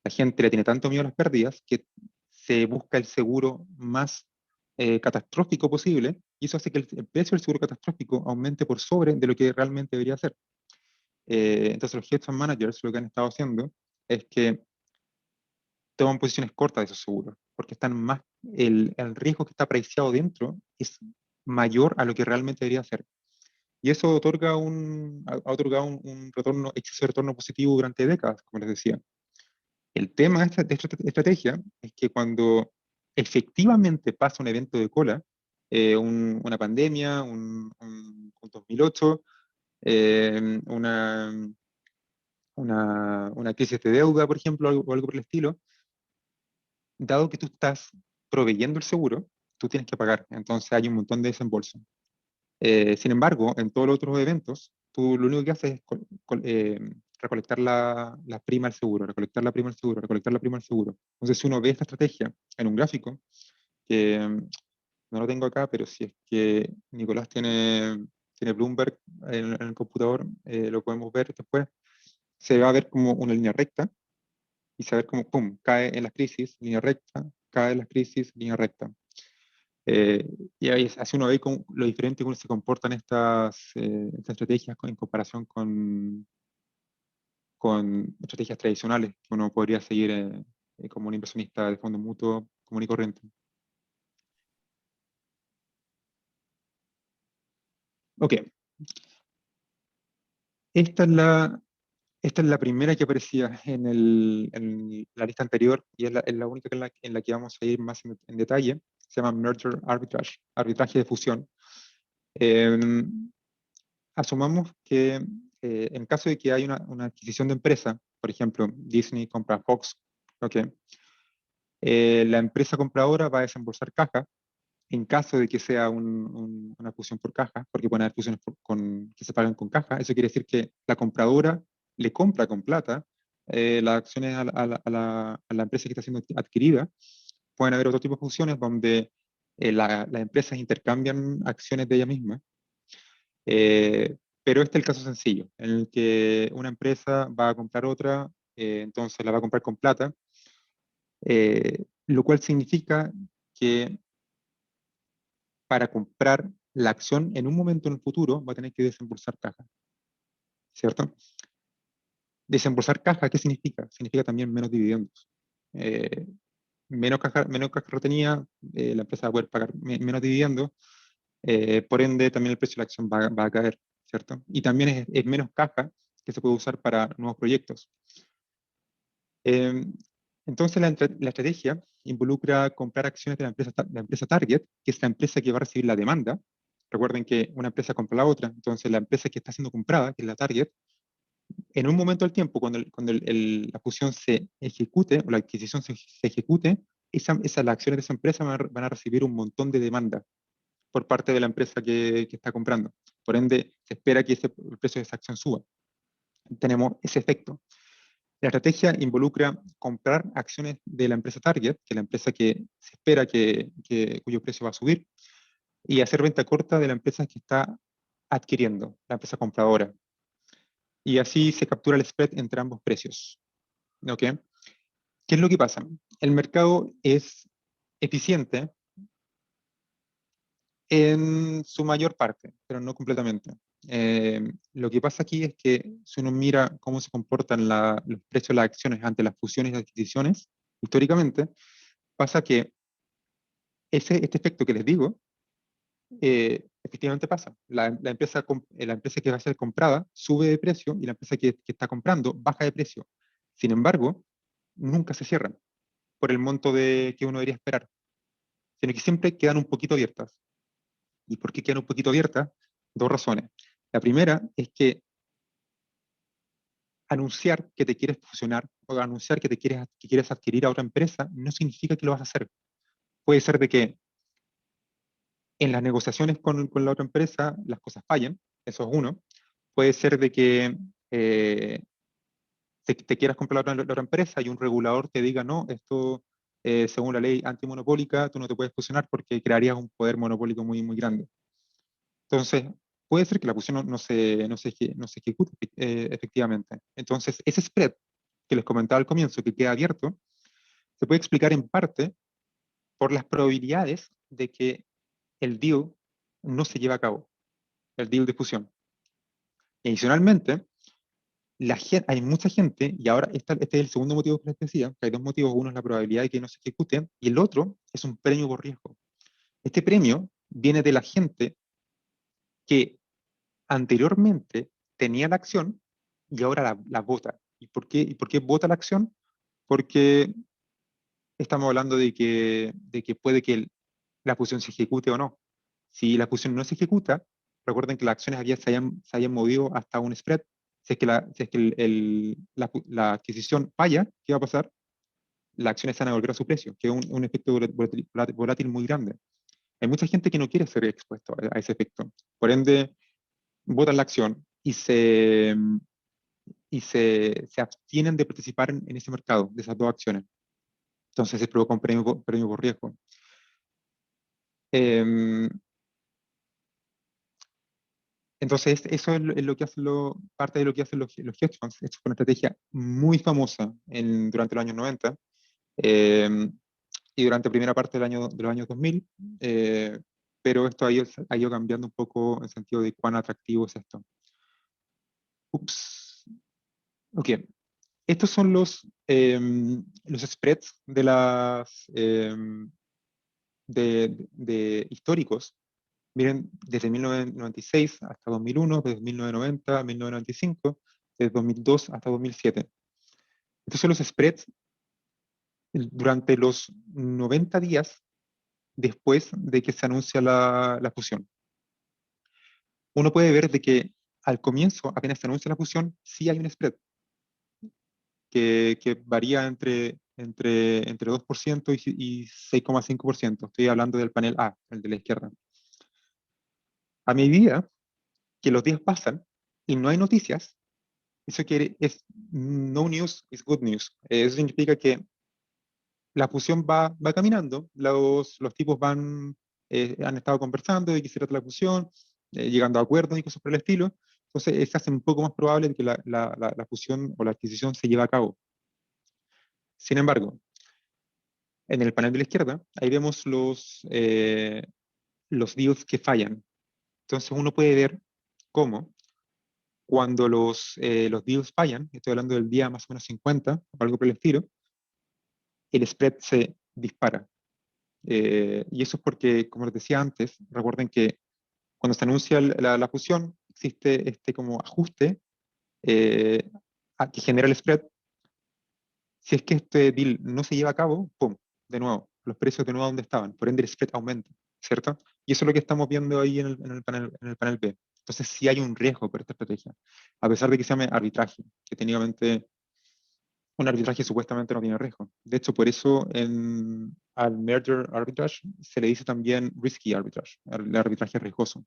La gente le tiene tanto miedo a las pérdidas que se busca el seguro más catastrófico posible, y eso hace que el precio del seguro catastrófico aumente por sobre de lo que realmente debería ser. Entonces los hedge fund managers lo que han estado haciendo es que toman posiciones cortas de esos seguros, porque están más, el riesgo que está priceado dentro es mayor a lo que realmente debería ser. Y eso ha otorgado un retorno, exceso de retorno positivo durante décadas, como les decía. El tema de esta estrategia es que cuando efectivamente pasa un evento de cola, una pandemia, un 2008, una crisis de deuda, por ejemplo, o algo por el estilo, dado que tú estás proveyendo el seguro, tú tienes que pagar. Entonces hay un montón de desembolso. Sin embargo, en todos los otros eventos, tú lo único que haces es recolectar la prima del seguro, recolectar la prima del seguro, recolectar la prima del seguro. Entonces, si uno ve esta estrategia en un gráfico, que no lo tengo acá, pero si es que Nicolás tiene Bloomberg en el computador, lo podemos ver después, se va a ver como una línea recta, y se va a ver como, pum, cae en las crisis, línea recta, cae en las crisis, línea recta. Y ahí así uno ve lo diferente cómo se comportan estas estrategias en comparación con estrategias tradicionales que uno podría seguir como un inversionista de fondo mutuo común y corriente. Ok. Esta es la primera que aparecía en la lista anterior, y es la única en la que vamos a ir más en detalle. Se llama Merger Arbitrage, arbitraje de fusión. Asumamos que en caso de que haya una adquisición de empresa, por ejemplo, Disney compra Fox, okay, la empresa compradora va a desembolsar caja en caso de que sea una fusión por caja, porque pueden haber fusiones que se pagan con caja. Eso quiere decir que la compradora le compra con plata las acciones a la empresa que está siendo adquirida. Pueden haber otro tipo de fusiones donde las empresas intercambian acciones de ella misma. Pero este es el caso sencillo, en el que una empresa va a comprar otra, entonces la va a comprar con plata, lo cual significa que para comprar la acción en un momento en el futuro va a tener que desembolsar caja, ¿cierto? Desembolsar caja, ¿qué significa? Significa también menos dividendos. Menos caja retenida, la empresa va a poder pagar menos dividendos, por ende también el precio de la acción va a caer, ¿cierto? Y también es menos caja que se puede usar para nuevos proyectos. Entonces la estrategia involucra comprar acciones de la empresa target, que es la empresa que va a recibir la demanda. Recuerden que una empresa compra la otra, entonces la empresa que está siendo comprada, que es la target, en un momento del tiempo, cuando la fusión se ejecute o la adquisición se ejecute, las acciones de esa empresa van a recibir un montón de demanda por parte de la empresa que está comprando. Por ende, se espera que el precio de esa acción suba. Tenemos ese efecto. La estrategia involucra comprar acciones de la empresa target, que es la empresa que se espera cuyo precio va a subir, y hacer venta corta de la empresa que está adquiriendo, la empresa compradora. Y así se captura el spread entre ambos precios. ¿Ok? ¿Qué es lo que pasa? El mercado es eficiente en su mayor parte, pero no completamente. Lo que pasa aquí es que si uno mira cómo se comportan los precios de las acciones ante las fusiones y adquisiciones, históricamente, pasa que este efecto que les digo, efectivamente pasa. La empresa que va a ser comprada sube de precio y la empresa que está comprando baja de precio. Sin embargo, nunca se cierran por el monto que uno debería esperar, sino que siempre quedan un poquito abiertas. ¿Y por qué quedan un poquito abiertas? Dos razones. La primera es que anunciar que te quieres fusionar o anunciar que quieres adquirir a otra empresa no significa que lo vas a hacer. Puede ser de que en las negociaciones con la otra empresa las cosas fallen, eso es uno. Puede ser de que te quieras comprar la otra empresa y un regulador te diga, no, esto según la ley antimonopólica tú no te puedes fusionar porque crearías un poder monopólico muy, muy grande. Entonces, puede ser que la fusión no se ejecute efectivamente. Entonces, ese spread que les comentaba al comienzo, que queda abierto, se puede explicar en parte por las probabilidades de que el deal no se lleve a cabo, el deal de fusión. Y adicionalmente, hay mucha gente, y ahora este es el segundo motivo que les decía, que hay dos motivos: uno es la probabilidad de que no se ejecute, y el otro es un premio por riesgo. Este premio viene de la gente que anteriormente tenía la acción y ahora la vota. ¿Y por qué vota la acción? Porque estamos hablando de que puede que la fusión se ejecute o no. Si la fusión no se ejecuta, recuerden que las acciones se hayan movido hasta un spread. Si es que la adquisición falla, ¿qué va a pasar? Las acciones se van a volver a su precio, que es un efecto volátil muy grande. Hay mucha gente que no quiere ser expuesto a ese efecto. Por ende, votan la acción se abstienen de participar en ese mercado, de esas dos acciones. Entonces se provoca un premio por riesgo. Entonces eso es lo que hace parte de lo que hacen los hedge funds. Esto es una estrategia muy famosa durante los años 90 y durante la primera parte de los años 2000, pero esto ha ido cambiando un poco en el sentido de cuán atractivo es esto. Ups. Ok. Estos son los spreads de históricos. Miren, desde 1996 hasta 2001, desde 1990 a 1995, desde 2002 hasta 2007. Estos son los spreads durante los 90 días después de que se anuncia la fusión. Uno puede ver de que al comienzo, apenas se anuncia la fusión, sí hay un spread que varía entre 2% y 6,5%. Estoy hablando del panel A, el de la izquierda. A medida que los días pasan y no hay noticias, eso es no news is good news. Eso significa que la fusión va caminando, los tipos han estado conversando de que se trata la fusión, llegando a acuerdos y cosas por el estilo. Entonces se hace un poco más probable que la fusión o la adquisición se lleve a cabo. Sin embargo, en el panel de la izquierda, ahí vemos los deals que fallan. Entonces uno puede ver cómo cuando los deals fallan, estoy hablando del día más o menos 50 o algo por el estilo, el spread se dispara. Y eso es porque, como les decía antes, recuerden que cuando se anuncia la fusión, existe este como ajuste que genera el spread. Si es que este deal no se lleva a cabo, ¡pum!, de nuevo, los precios de nuevo donde estaban, por ende el spread aumenta, ¿cierto? Y eso es lo que estamos viendo ahí en el panel B. Entonces sí hay un riesgo por esta estrategia, a pesar de que se llame arbitraje, que técnicamente un arbitraje supuestamente no tiene riesgo. De hecho, por eso al merger arbitrage se le dice también risky arbitrage, el arbitraje riesgoso.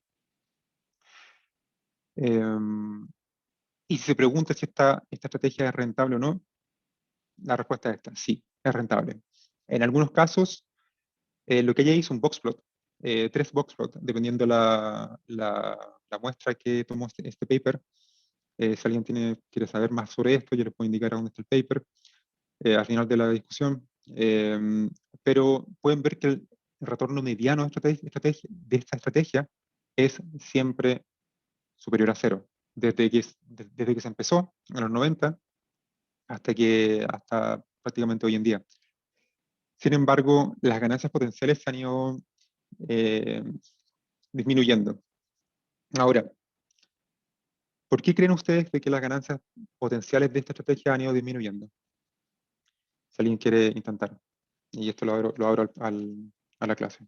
Y si se pregunta si esta estrategia es rentable o no, la respuesta es esta: sí, es rentable. En algunos casos, lo que hay ahí es un boxplot, 3 boxplots, dependiendo la muestra que tomó este paper. Si alguien quiere saber más sobre esto, yo les puedo indicar a dónde está el paper al final de la discusión. Pero pueden ver que el retorno mediano de esta estrategia es siempre superior a cero, desde que se empezó en los 90 hasta prácticamente hoy en día. Sin embargo, las ganancias potenciales se han ido disminuyendo. Ahora, ¿por qué creen ustedes de que las ganancias potenciales de esta estrategia han ido disminuyendo? si alguien quiere intentar. Y esto lo abro a la clase.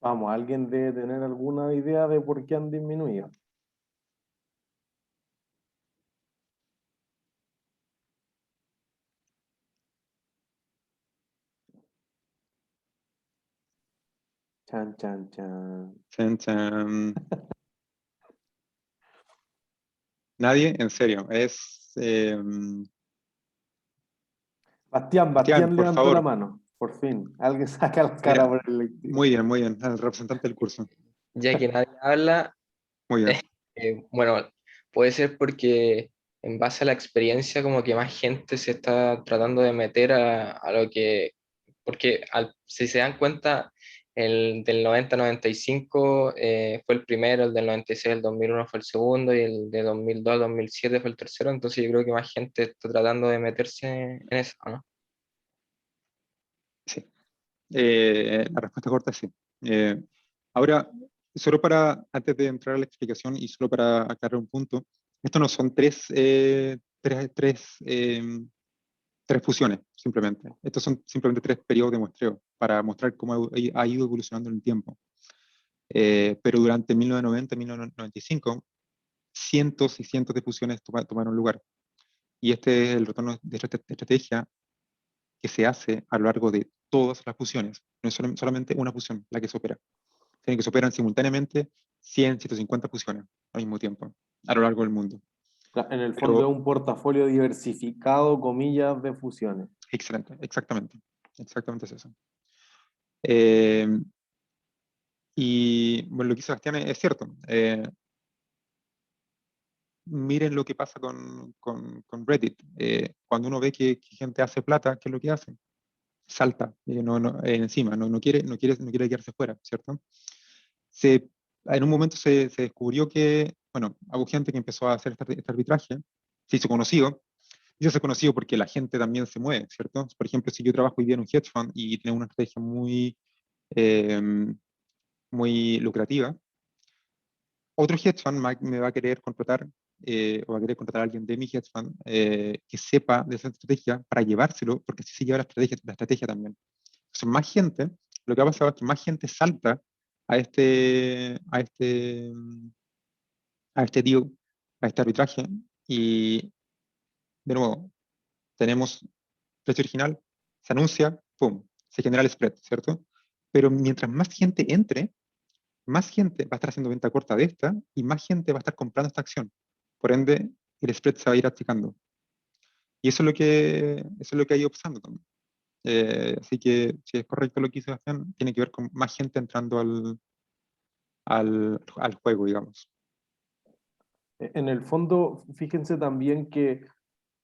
Vamos, ¿alguien debe tener alguna idea de por qué han disminuido? Chan, chan, chan. Chan, chan. Nadie, en serio. Es Bastián Bastián, por levantó la favor. mano, por fin. Alguien saca la cara Mira, por el eléctrico. muy bien, el representante del curso. Ya que nadie habla, Muy bien. bueno, puede ser porque en base a la experiencia como que más gente se está tratando de meter a lo que, porque si se dan cuenta, el del 90-95 fue el primero, el del 96, el 2001 fue el segundo y el de 2002 al 2007 fue el tercero, entonces yo creo que más gente está tratando de meterse en eso, ¿no? Sí. La respuesta corta es sí. Ahora, antes de entrar a la explicación y solo para aclarar un punto, estos no son tres fusiones, simplemente. Estos son simplemente 3 periodos de muestreo para mostrar cómo ha ido evolucionando en el tiempo. Pero durante 1990 y 1995, cientos y cientos de fusiones tomaron lugar. Y este es el retorno de esta estrategia que se hace a lo largo de todas las fusiones. No es solamente una fusión la que se opera. Tienen que se operan simultáneamente 100, 150 fusiones al mismo tiempo, a lo largo del mundo. En el fondo es un portafolio diversificado, comillas, de fusiones. Excelente, exactamente es eso. Y bueno, lo que dice Sebastián es cierto. Miren lo que pasa con Reddit. Cuando uno ve que gente hace plata, ¿qué es lo que hace? Salta encima, no quiere quedarse fuera, ¿cierto? En un momento se descubrió que, bueno, hubo gente que empezó a hacer este arbitraje, se hizo conocido, y se hace conocido porque la gente también se mueve, ¿cierto? Por ejemplo, si yo trabajo hoy día en un hedge fund y tengo una estrategia eh, muy lucrativa, otro hedge fund me va a querer contratar o va a querer contratar a alguien de mi hedge fund que sepa de esa estrategia para llevárselo, porque así se lleva la estrategia también. Entonces, más gente, lo que ha pasado es que más gente salta a deal, a este arbitraje, y de nuevo, tenemos precio original, se anuncia, ¡pum!, se genera el spread, ¿cierto? Pero mientras más gente entre, más gente va a estar haciendo venta corta de esta y más gente va a estar comprando esta acción. Por ende, el spread se va a ir achicando. Y eso es lo que ha ido pasando también. Así que, si es correcto lo que hizo Sebastián, tiene que ver con más gente entrando al juego, digamos. En el fondo, fíjense también que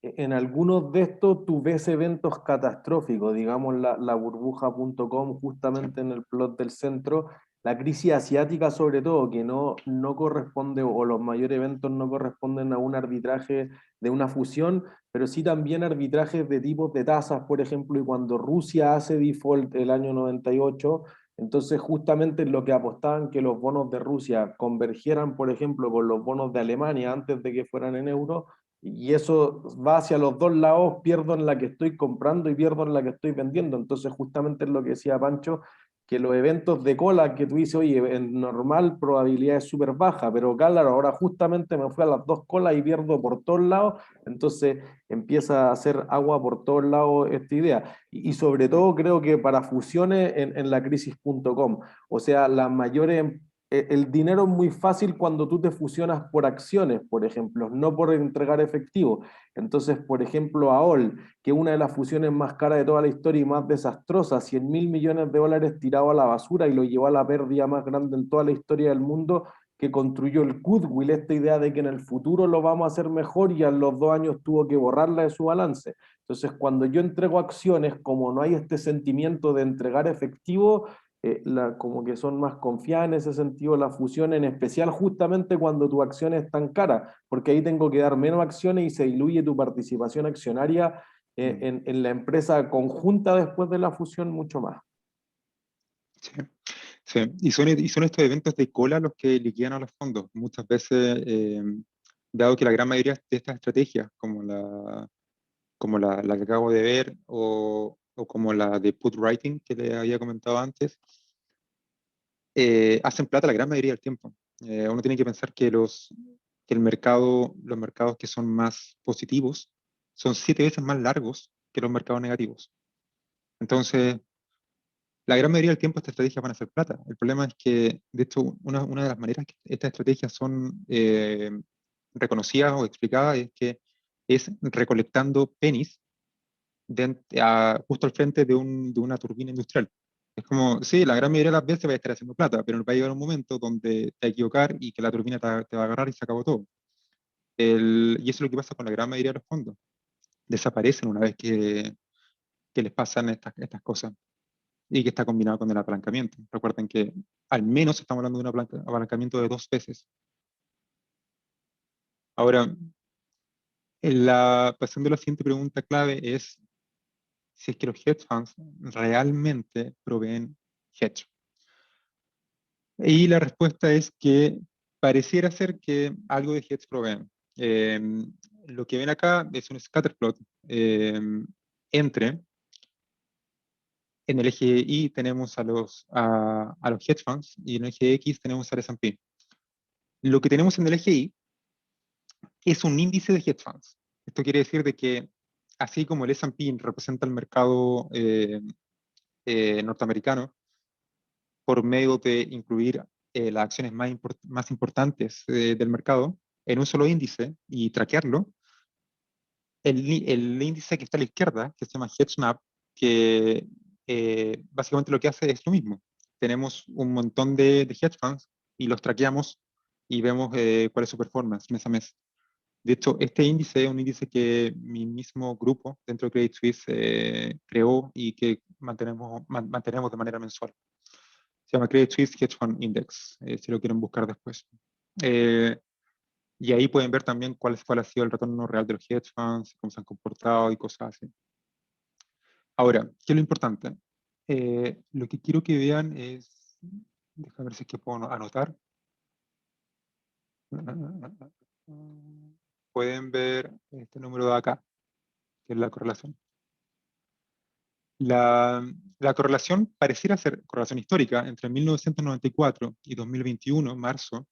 en algunos de estos tú ves eventos catastróficos, digamos la burbuja.com justamente en el plot del centro, la crisis asiática sobre todo, que no corresponde, o los mayores eventos no corresponden a un arbitraje de una fusión, pero sí también arbitrajes de tipos de tasas, por ejemplo, y cuando Rusia hace default el año 98, entonces justamente lo que apostaban que los bonos de Rusia convergieran, por ejemplo, con los bonos de Alemania antes de que fueran en euro, y eso va hacia los dos lados, pierdo en la que estoy comprando y pierdo en la que estoy vendiendo. Entonces justamente es lo que decía Pancho, que los eventos de cola que tú dices, oye, en normal probabilidad es súper baja, pero claro, ahora justamente me fui a las dos colas y pierdo por todos lados, entonces empieza a hacer agua por todos lados esta idea. Y sobre todo creo que para fusiones en la crisis.com, o sea, las mayores el dinero es muy fácil cuando tú te fusionas por acciones, por ejemplo, no por entregar efectivo. Entonces, por ejemplo, AOL, que es una de las fusiones más caras de toda la historia y más desastrosa, 100.000 millones de dólares tirado a la basura y lo llevó a la pérdida más grande en toda la historia del mundo, que construyó el goodwill, esta idea de que en el futuro lo vamos a hacer mejor, y a los 2 años tuvo que borrarla de su balance. Entonces, cuando yo entrego acciones, como no hay este sentimiento de entregar efectivo, como que son más confiadas en ese sentido la fusión, en especial justamente cuando tu acción es tan cara, porque ahí tengo que dar menos acciones y se diluye tu participación accionaria en la empresa conjunta después de la fusión mucho más. Sí, sí. Y son estos eventos de cola los que liquidan a los fondos. Muchas veces dado que la gran mayoría de estas estrategias, como la que acabo de ver, o como la de put writing que le había comentado antes, hacen plata la gran mayoría del tiempo. Uno tiene que pensar que los mercados que son más positivos son 7 veces más largos que los mercados negativos. Entonces, la gran mayoría del tiempo estas estrategias van a hacer plata. El problema es que, de hecho, una de las maneras que estas estrategias son reconocidas o explicadas es recolectando pennies justo al frente de una turbina industrial. Es como, sí, la gran mayoría de las veces va a estar haciendo plata, pero va a llegar un momento donde te va a equivocar y que la turbina te va a agarrar y se acabó todo. Y eso es lo que pasa con la gran mayoría de los fondos. Desaparecen una vez que les pasan estas cosas, y que está combinado con el apalancamiento. Recuerden que al menos estamos hablando de un apalancamiento de 2 veces. Ahora, pasando a la siguiente pregunta clave es si es que los hedge funds realmente proveen hedge. Y la respuesta es que pareciera ser que algo de hedge proveen. Lo que ven acá es un scatterplot entre, en el eje Y tenemos a los hedge funds y en el eje X tenemos al S&P. Lo que tenemos en el eje Y es un índice de hedge funds. Esto quiere decir de que así como el S&P representa el mercado norteamericano por medio de incluir las acciones más importantes del mercado en un solo índice y traquearlo, el índice que está a la izquierda, que se llama HedgeMap, que básicamente lo que hace es lo mismo. Tenemos un montón de hedge funds y los traqueamos y vemos cuál es su performance mes a mes. De hecho, este índice es un índice que mi mismo grupo dentro de Credit Suisse creó y que mantenemos de manera mensual. Se llama Credit Suisse Hedge Fund Index, si lo quieren buscar después. Y ahí pueden ver también cuál ha sido el retorno real de los hedge funds, cómo se han comportado y cosas así. Ahora, ¿qué es lo importante? Lo que quiero que vean es, déjame ver si es que puedo anotar. Pueden ver este número de acá, que es la correlación. La correlación pareciera ser correlación histórica entre 1994 y 2021, marzo,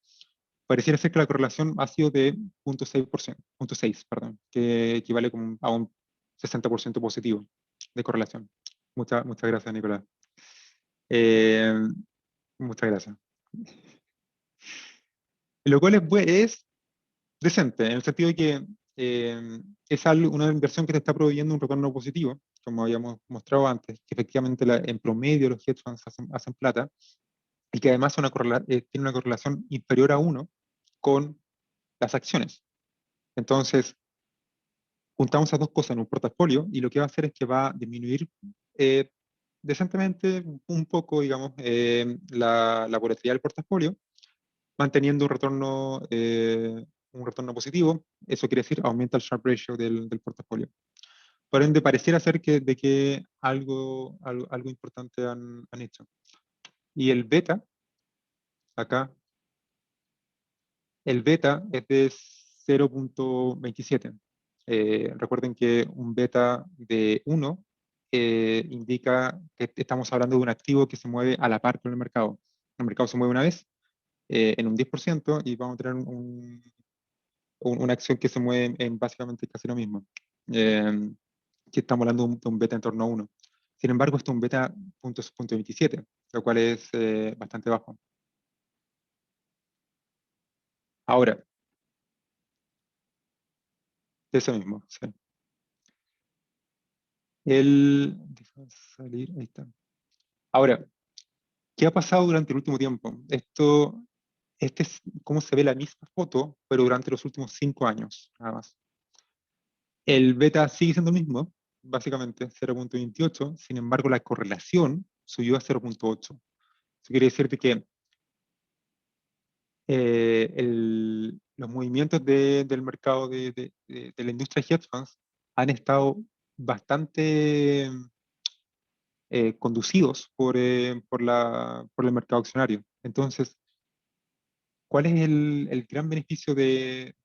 pareciera ser que la correlación ha sido de 0.6%, perdón, que equivale como a un 60% positivo de correlación. Muchas gracias, Nicolás. Muchas gracias. Lo cual es decente, en el sentido de que es una inversión que te está proveyendo un retorno positivo, como habíamos mostrado antes, que efectivamente en promedio los hedge funds hacen plata, y que además tiene una correlación inferior a 1 con las acciones. Entonces, juntamos esas dos cosas en un portafolio, y lo que va a hacer es que va a disminuir decentemente un poco, digamos, la volatilidad del portafolio, manteniendo un retorno positivo. Eso quiere decir aumenta el Sharpe Ratio del portafolio. Por ende, pareciera ser de que algo importante han hecho. Y el beta, acá, el beta es de 0.27. Recuerden que un beta de 1 indica que estamos hablando de un activo que se mueve a la par con el mercado. El mercado se mueve una vez en un 10% y vamos a tener una acción que se mueve en básicamente casi lo mismo. Que estamos hablando de un beta en torno a 1. Sin embargo, esto es un beta 0.27, lo cual es bastante bajo. Ahora, eso mismo, sí. Déjame salir, ahí está. Ahora, ¿qué ha pasado durante el último tiempo? Este es cómo se ve la misma foto, pero durante los últimos 5 años, nada más. El beta sigue siendo el mismo, básicamente 0.28, sin embargo la correlación subió a 0.8. Eso quiere decir que los movimientos del mercado de la industria de hedge funds han estado bastante conducidos por el mercado accionario. Entonces, ¿Cuál es el gran beneficio de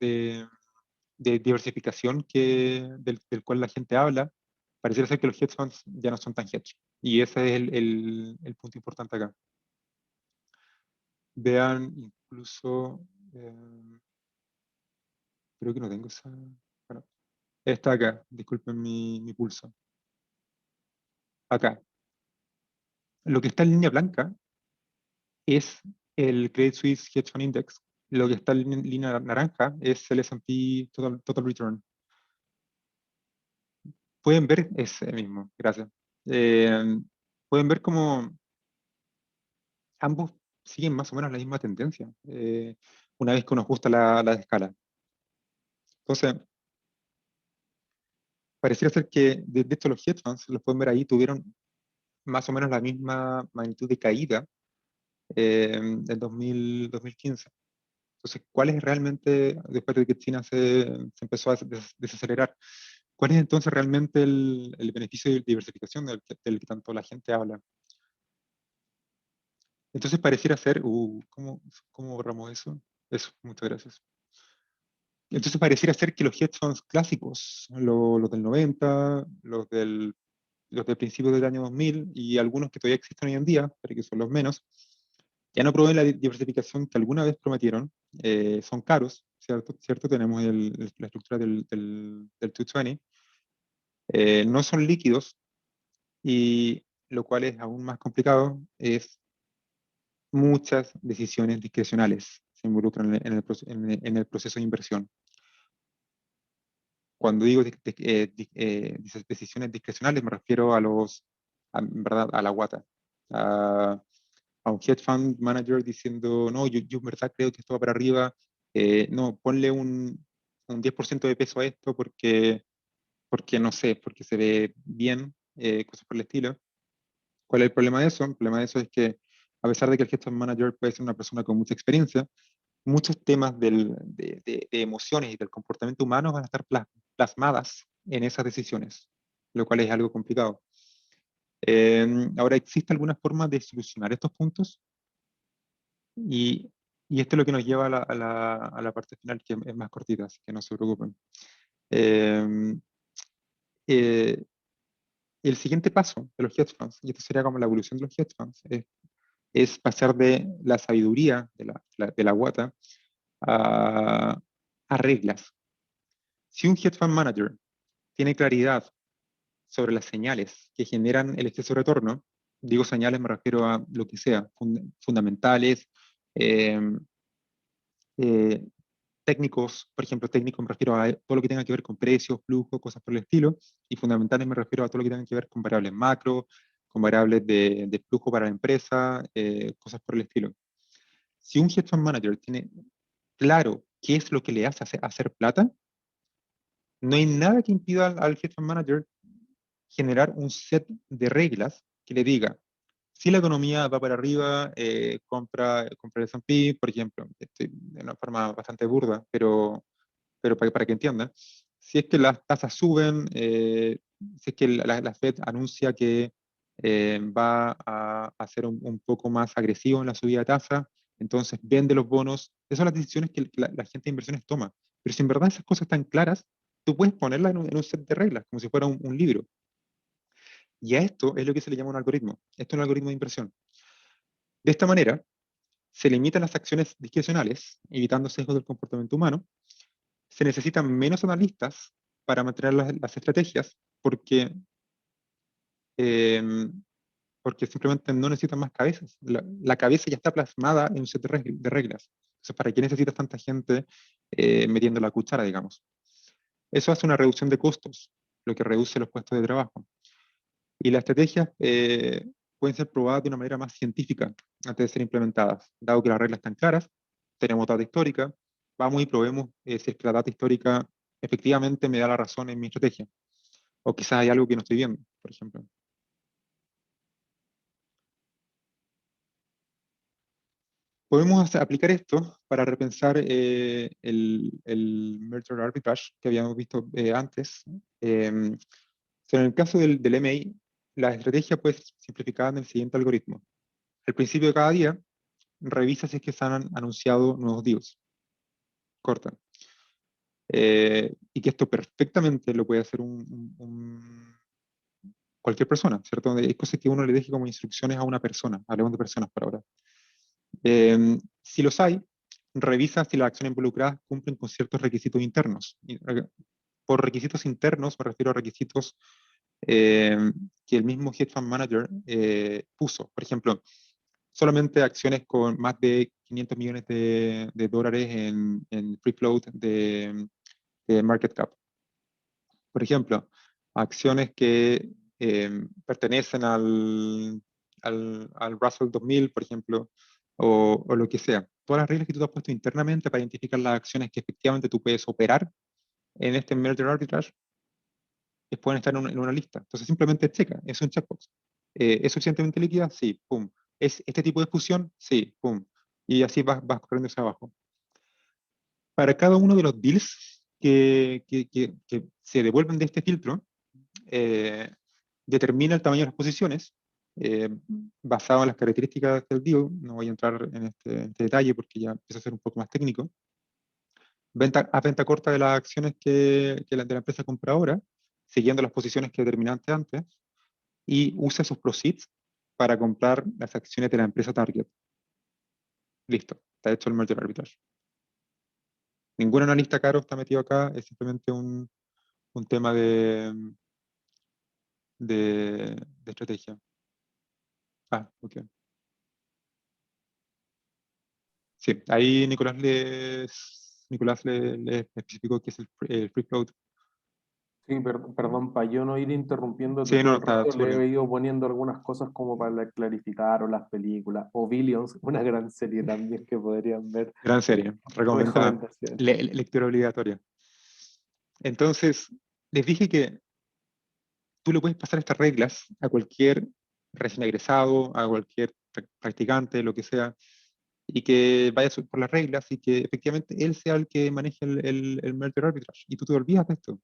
diversificación del cual la gente habla? Pareciera ser que los hedge funds ya no son tan hedge. Y ese es el punto importante acá. Vean incluso, creo que no tengo esa, bueno, está acá, disculpen mi pulso. Acá. Lo que está en línea blanca es el Credit Suisse Hedge Fund Index. Lo que está en línea naranja es el S&P Total Return. Pueden ver ese mismo, gracias. Pueden ver cómo ambos siguen más o menos la misma tendencia, una vez que uno ajusta la escala. Entonces, pareciera ser que de hecho los hedge funds, los pueden ver ahí, tuvieron más o menos la misma magnitud de caída en 2015. Entonces, ¿cuál es realmente, después de que China se empezó a desacelerar, cuál es entonces realmente el beneficio de diversificación del que tanto la gente habla? Entonces pareciera ser, ¿cómo borramos eso? Eso, muchas gracias. Entonces pareciera ser que los hedge funds clásicos, los del 90, los del principios del año 2000 y algunos que todavía existen hoy en día, pero que son los menos, ya no proveen la diversificación que alguna vez prometieron, son caros, ¿cierto? Tenemos la estructura del 220, no son líquidos, y lo cual es aún más complicado, es muchas decisiones discrecionales se involucran en el proceso de inversión. Cuando digo decisiones discrecionales, me refiero en verdad, a la guata. A un hedge fund manager diciendo, no, yo en verdad creo que esto va para arriba, no, ponle un 10% de peso a esto porque no sé, porque se ve bien, cosas por el estilo. ¿Cuál es el problema de eso? El problema de eso es que, a pesar de que el hedge fund manager puede ser una persona con mucha experiencia, muchos temas de emociones y del comportamiento humano van a estar plasmadas en esas decisiones, lo cual es algo complicado. Ahora, ¿existe alguna forma de solucionar estos puntos? Y esto es lo que nos lleva a la parte final, que es más cortita, así que no se preocupen. Eh, eh, el siguiente paso de los hedge funds, y esto sería como la evolución de los hedge funds, es pasar de la sabiduría de la guata a reglas. Si un hedge fund manager tiene claridad sobre las señales que generan el exceso de retorno, digo señales, me refiero a lo que sea, fundamentales, eh, técnicos, por ejemplo, técnicos me refiero a todo lo que tenga que ver con precios, flujo, cosas por el estilo, y fundamentales me refiero a todo lo que tenga que ver con variables macro, con variables de flujo para la empresa, cosas por el estilo. Si un hedge fund manager tiene claro qué es lo que le hace hacer plata, no hay nada que impida al hedge fund manager generar un set de reglas que le diga, si la economía va para arriba, compra el S&P, por ejemplo, de una forma bastante burda, pero para que entiendan, si es que las tasas suben, si es que la Fed anuncia que va a ser un poco más agresivo en la subida de tasa, entonces vende los bonos. Esas son las decisiones que la gente de inversiones toma. Pero si en verdad esas cosas están claras, tú puedes ponerlas en un set de reglas, como si fuera un libro. Y a esto es lo que se le llama un algoritmo. Esto es un algoritmo de inversión. De esta manera, se limitan las acciones discrecionales, evitando sesgos del comportamiento humano. Se necesitan menos analistas para mantener las estrategias, eh, porque simplemente no necesitan más cabezas. La cabeza ya está plasmada en un set de reglas. Entonces, ¿para qué necesitas tanta gente metiendo la cuchara, digamos? Eso hace una reducción de costos, lo que reduce los puestos de trabajo. Y las estrategias pueden ser probadas de una manera más científica antes de ser implementadas. Dado que las reglas están claras, tenemos data histórica, vamos y probemos si es que la data histórica efectivamente me da la razón en mi estrategia. O quizás hay algo que no estoy viendo, por ejemplo. Podemos aplicar esto para repensar el merger arbitrage que habíamos visto antes. En el caso del MA, la estrategia puede ser simplificada en el siguiente algoritmo. Al principio de cada día, revisa si es que se han anunciado nuevos deals. Corta. Y que esto perfectamente lo puede hacer cualquier persona, ¿cierto? Hay cosas que uno le deje como instrucciones a una persona, hablemos de personas por ahora. Si los hay, revisa si las acciones involucradas cumplen con ciertos requisitos internos. Por requisitos internos me refiero a requisitos que el mismo Hedge Fund Manager puso. Por ejemplo, solamente acciones con más de 500 millones de dólares en free float de market cap. Por ejemplo, acciones que pertenecen al Russell 2000, por ejemplo, o lo que sea. Todas las reglas que tú te has puesto internamente para identificar las acciones que efectivamente tú puedes operar en este merger arbitrage, pueden estar en una lista. Entonces simplemente checa, es un checkbox. ¿Es suficientemente líquida? Sí, pum. ¿Es este tipo de fusión? Sí, pum. Y así vas corriendo hacia abajo. Para cada uno de los deals que se devuelven de este filtro, determina el tamaño de las posiciones basado en las características del deal. No voy a entrar en este detalle porque ya empieza a ser un poco más técnico. Venta corta de las acciones de la empresa compradora, siguiendo las posiciones que determiné antes, y usa sus proceeds para comprar las acciones de la empresa target. Listo, está hecho el merger arbitrage. Ningún analista caro está metido acá, es simplemente un tema de estrategia. Ok. Sí, ahí Nicolás le especificó que es el free float. Sí, perdón, para yo no ir interrumpiéndote Sí, todo no, el está rato, súper le bien. he ido poniendo algunas cosas como para clarificar, o las películas, o Billions, una gran serie también que podrían ver. Gran serie, recomendada. Recomendaciones. Lectura obligatoria. Entonces, les dije que tú le puedes pasar estas reglas a cualquier recién egresado, a cualquier practicante, lo que sea, y que vaya por las reglas y que efectivamente él sea el que maneje el merger arbitrage. Y tú te olvidas de esto.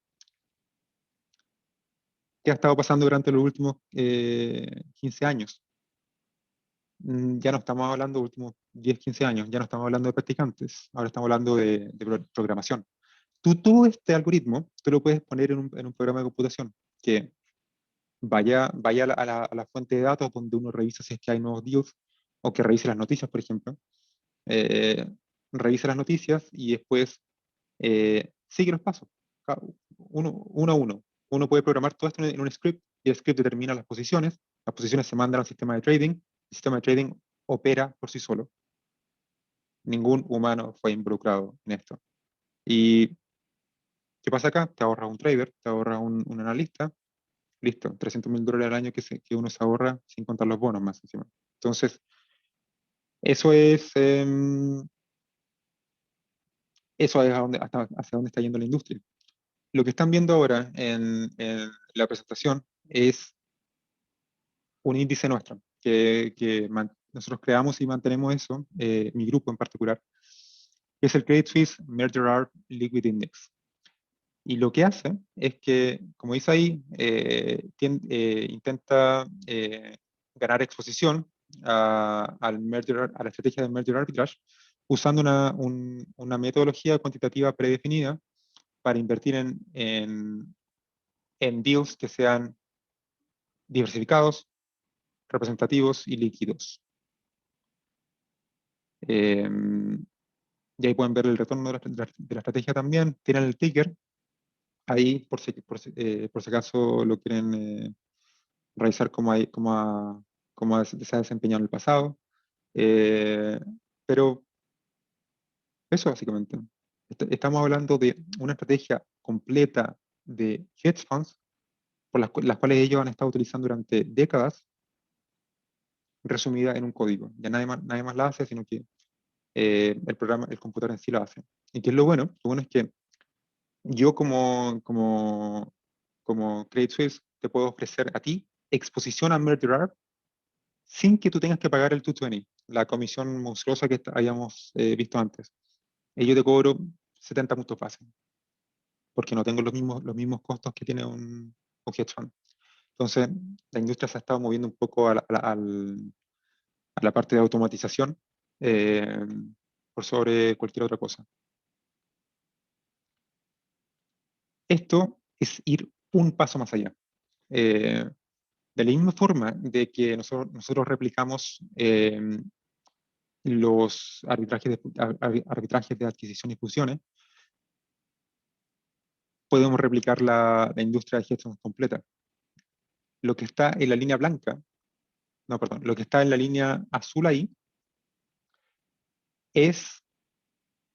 ¿Qué ha estado pasando durante los últimos 15 años? Ya no estamos hablando de los últimos 10, 15 años, ya no estamos hablando de practicantes, ahora estamos hablando de programación. Todo este algoritmo, tú lo puedes poner en un programa de computación que vaya a la fuente de datos donde uno revisa si es que hay nuevos deals, o que revise las noticias, por ejemplo. Revisa las noticias y después sigue los pasos, uno a uno. Uno puede programar todo esto en un script, y el script determina las posiciones se mandan al sistema de trading, el sistema de trading opera por sí solo. Ningún humano fue involucrado en esto. ¿Y qué pasa acá? Te ahorras un trader, te ahorras un analista, listo, $300,000 al año que uno se ahorra sin contar los bonos más encima. Entonces, eso es hacia dónde está yendo la industria. Lo que están viendo ahora en la presentación es un índice nuestro, que nosotros creamos y mantenemos eso, mi grupo en particular, que es el Credit Suisse Merger Arb Liquid Index. Y lo que hace es que, como dice ahí, intenta ganar exposición a la estrategia del merger arbitrage usando una metodología cuantitativa predefinida para invertir en deals que sean diversificados, representativos y líquidos. Y ahí pueden ver el retorno de la estrategia también. Tienen el ticker ahí por si acaso lo quieren revisar cómo se ha desempeñado en el pasado. Pero eso básicamente. Estamos hablando de una estrategia completa de hedge funds por las cuales ellos han estado utilizando durante décadas, resumida en un código. Ya nadie más la hace, sino que el computador en sí lo hace. ¿Y qué es lo bueno? Lo bueno es que yo como Credit Suisse te puedo ofrecer a ti exposición a Merger Arb sin que tú tengas que pagar el 220, la comisión monstruosa que habíamos visto antes. Y yo te cobro 70 puntos base, porque no tengo los mismos costos que tiene un hedge fund. Entonces, la industria se ha estado moviendo un poco a la parte de automatización, por sobre cualquier otra cosa. Esto es ir un paso más allá. De la misma forma de que nosotros replicamos los arbitrajes de adquisición y fusiones, podemos replicar la industria de hedge funds completa. Lo que está en la línea blanca, no, perdón, lo que está en la línea azul ahí es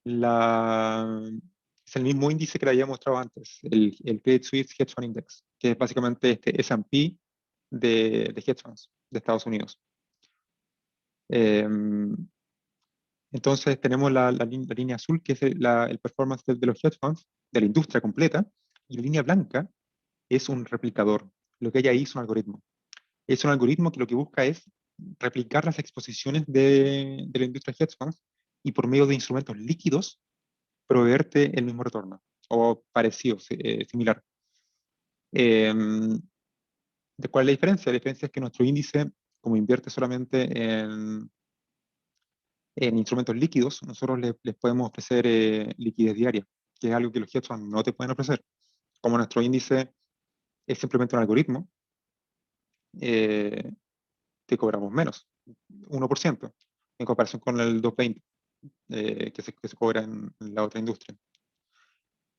el mismo índice que le había mostrado antes, el Credit Suisse Hedge Fund Index, que es básicamente este S&P de hedge funds de Estados Unidos. Entonces tenemos la línea azul, que es el performance de los hedge funds, de la industria completa, y la línea blanca es un replicador. Lo que hay ahí es un algoritmo. Es un algoritmo que lo que busca es replicar las exposiciones de la industria hedge funds y por medio de instrumentos líquidos proveerte el mismo retorno, o parecido, similar. ¿De cuál es la diferencia? La diferencia es que nuestro índice, como invierte solamente en instrumentos líquidos, nosotros les podemos ofrecer liquidez diaria, que es algo que los hedge funds no te pueden ofrecer. Como nuestro índice es simplemente un algoritmo, te cobramos menos, 1%, en comparación con el 220, que se cobra en la otra industria.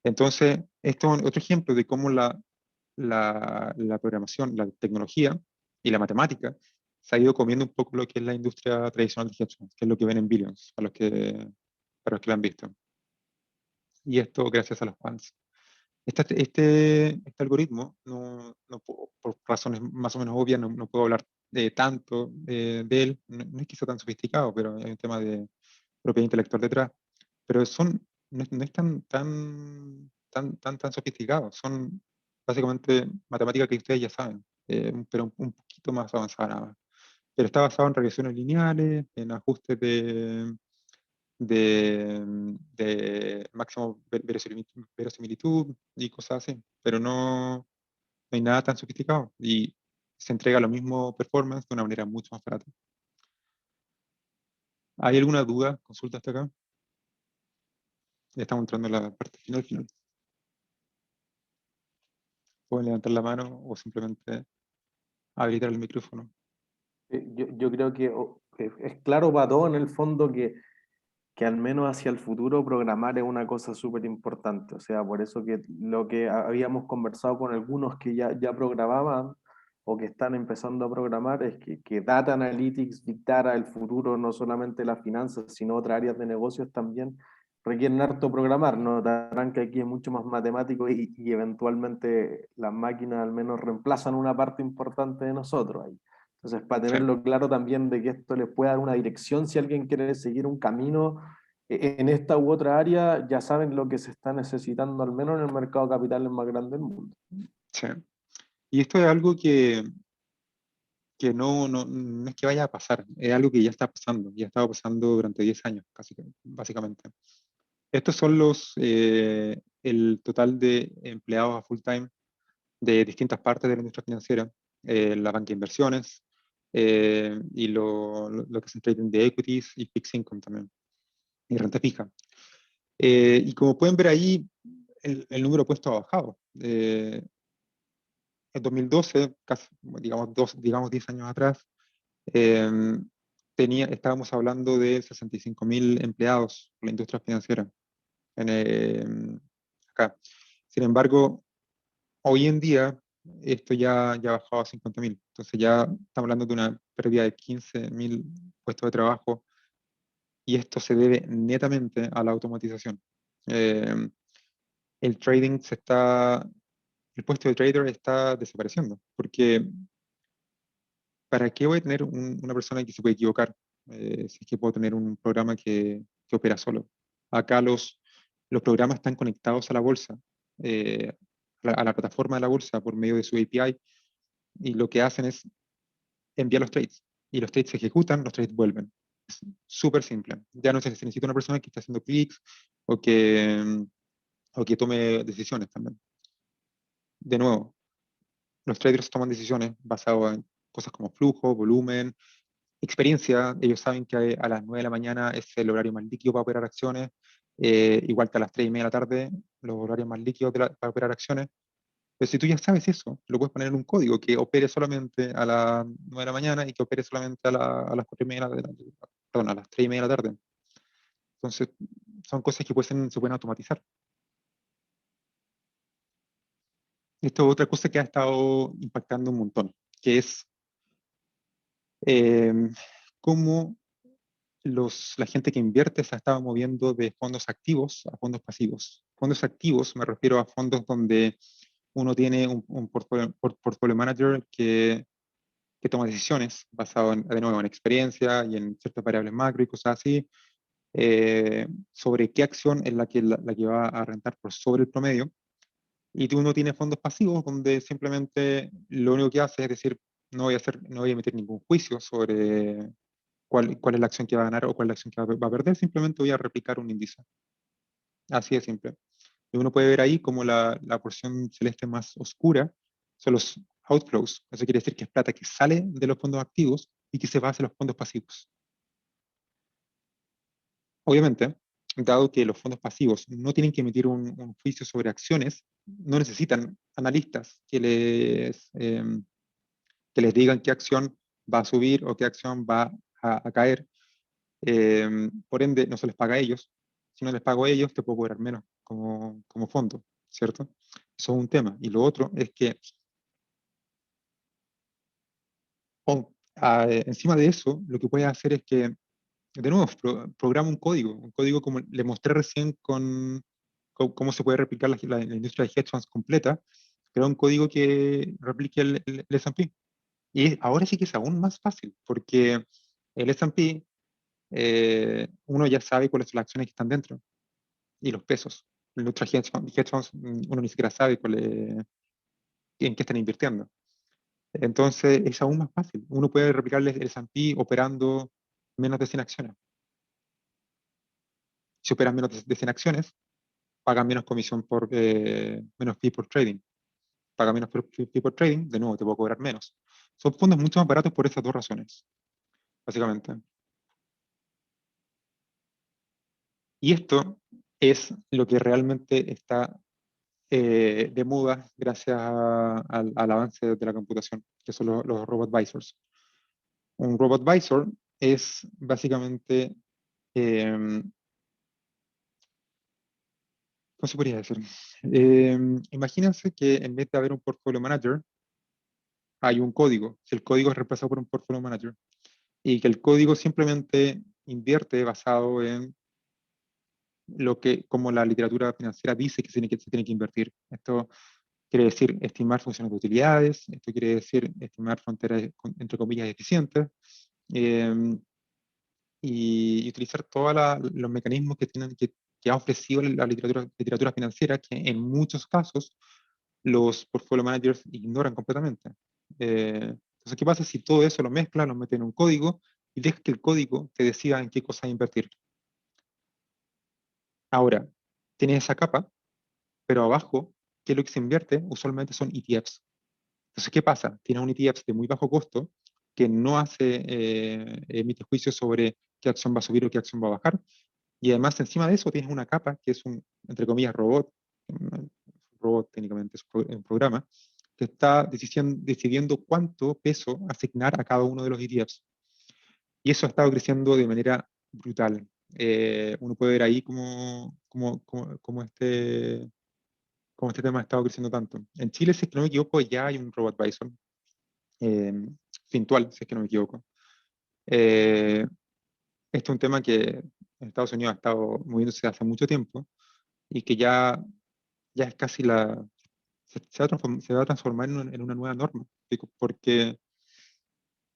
Entonces, esto es otro ejemplo de cómo la programación, la tecnología y la matemática se ha ido comiendo un poco lo que es la industria tradicional de hedge funds, que es lo que ven en Billions, para los que lo han visto. Y esto gracias a los funds. Este algoritmo, por razones más o menos obvias, no puedo hablar tanto de él. No es que sea tan sofisticado, pero hay un tema de propiedad intelectual detrás. Pero no es tan sofisticado. Son básicamente matemáticas que ustedes ya saben, pero un poquito más avanzada nada más. Pero está basado en regresiones lineales, en ajustes de máximo verosimilitud y cosas así, pero no hay nada tan sofisticado y se entrega lo mismo performance de una manera mucho más barata. ¿Hay alguna duda? Consulta hasta acá. Ya estamos entrando en la parte final. Pueden levantar la mano o simplemente habilitar el micrófono. Yo creo que es claro para todos en el fondo que al menos hacia el futuro programar es una cosa súper importante. O sea, por eso que lo que habíamos conversado con algunos que ya programaban o que están empezando a programar es que Data Analytics dictara el futuro, no solamente las finanzas, sino otras áreas de negocios también requieren harto programar. Notarán que aquí es mucho más matemático y eventualmente las máquinas al menos reemplazan una parte importante de nosotros ahí. Entonces, para tenerlo claro también de que esto les pueda dar una dirección si alguien quiere seguir un camino en esta u otra área, ya saben lo que se está necesitando, al menos en el mercado de capitales más grande del mundo. Sí. Y esto es algo que no es que vaya a pasar, es algo que ya está pasando, ya ha estado pasando durante 10 años, casi, básicamente. Estos son el total de empleados a full time de distintas partes de la industria financiera, la banca de inversiones y lo que es el trading de equities y fixed income también, y renta fija. Y como pueden ver ahí, el número puesto ha bajado. En 2012, casi, digamos 10 años atrás, estábamos hablando de 65.000 empleados en la industria financiera acá. Sin embargo, hoy en día esto ya ha bajado a 50.000. Entonces ya estamos hablando de una pérdida de 15.000 puestos de trabajo y esto se debe netamente a la automatización. El trading el puesto de trader está desapareciendo porque ¿para qué voy a tener una persona que se puede equivocar? Si es que puedo tener un programa que opera solo. Acá los programas están conectados a la bolsa, a la plataforma de la bolsa por medio de su API, y lo que hacen es enviar los trades. Y los trades se ejecutan, los trades vuelven. Es súper simple. Ya no se necesita una persona que esté haciendo clics o que tome decisiones también. De nuevo, los traders toman decisiones basadas en cosas como flujo, volumen, experiencia, ellos saben que a las 9 de la mañana es el horario más líquido para operar acciones, igual que a las 3:30 de la tarde, los horarios más líquidos para operar acciones. Pero si tú ya sabes eso, lo puedes poner en un código que opere solamente a las 9 de la mañana y que opere solamente a las 4:30 perdón, a las 3:30 de la tarde. Entonces, son cosas que se pueden automatizar. Esto es otra cosa que ha estado impactando un montón, que es cómo la gente que invierte se ha estado moviendo de fondos activos a fondos pasivos. Fondos activos me refiero a fondos donde uno tiene un portfolio manager que toma decisiones basado de nuevo en experiencia y en ciertas variables macro y cosas así, sobre qué acción es la que va a rentar por sobre el promedio. Y tú uno tiene fondos pasivos donde simplemente lo único que hace es decir, no voy a emitir ningún juicio sobre cuál es la acción que va a ganar o cuál es la acción que va a perder, simplemente voy a replicar un índice. Así de simple. Y uno puede ver ahí como la porción celeste más oscura son los outflows. Eso quiere decir que es plata que sale de los fondos activos y que se va hacia los fondos pasivos. Obviamente, dado que los fondos pasivos no tienen que emitir un juicio sobre acciones, no necesitan analistas que les digan qué acción va a subir o qué acción va a caer. Por ende, no se les paga a ellos. Si no les pago a ellos, te puedo cobrar menos como fondo, ¿cierto? Eso es un tema. Y lo otro es que encima de eso, lo que puedes hacer es que, de nuevo, programa un código como le mostré recién con cómo se puede replicar la industria de hedge funds completa, crea un código que replique el S&P. Y ahora sí que es aún más fácil, porque el S&P, uno ya sabe cuáles son las acciones que están dentro y los pesos. En otros hedge funds, uno ni siquiera sabe en qué están invirtiendo. Entonces es aún más fácil. Uno puede replicarle el S&P operando menos de 100 acciones. Si operan menos de 100 acciones, pagan menos comisión menos fee por trading. Paga menos fee por trading, de nuevo te puedo cobrar menos. Son fondos mucho más baratos por esas dos razones, básicamente. Y esto es lo que realmente está de moda gracias al avance de la computación, que son los robot advisors. Un robot advisor es básicamente, ¿cómo se podría decir? Imagínense que en vez de haber un portfolio manager, hay un código. Si el código es reemplazado por un portfolio manager y que el código simplemente invierte basado en como la literatura financiera dice que se tiene que invertir. Esto quiere decir estimar funciones de utilidades, esto quiere decir estimar fronteras, entre comillas, eficientes, y utilizar todos los mecanismos que ha ofrecido la literatura financiera, que en muchos casos los portfolio managers ignoran completamente. Entonces, ¿qué pasa si todo eso lo mezcla, lo mete en un código y deja que el código te decida en qué cosa invertir? Ahora, tienes esa capa, pero abajo, ¿qué es lo que se invierte? Usualmente son ETFs. Entonces, ¿qué pasa? Tienes un ETF de muy bajo costo que no emite juicios sobre qué acción va a subir o qué acción va a bajar. Y además, encima de eso, tienes una capa que es un, entre comillas, un robot técnicamente es un programa, que está decidiendo cuánto peso asignar a cada uno de los ETFs. Y eso ha estado creciendo de manera brutal. Uno puede ver ahí cómo este tema ha estado creciendo tanto. En Chile, si es que no me equivoco, ya hay un robot advisor, Fintual, si es que no me equivoco. Este es un tema que en Estados Unidos ha estado moviéndose hace mucho tiempo y que ya es casi se va a transformar en una nueva norma, porque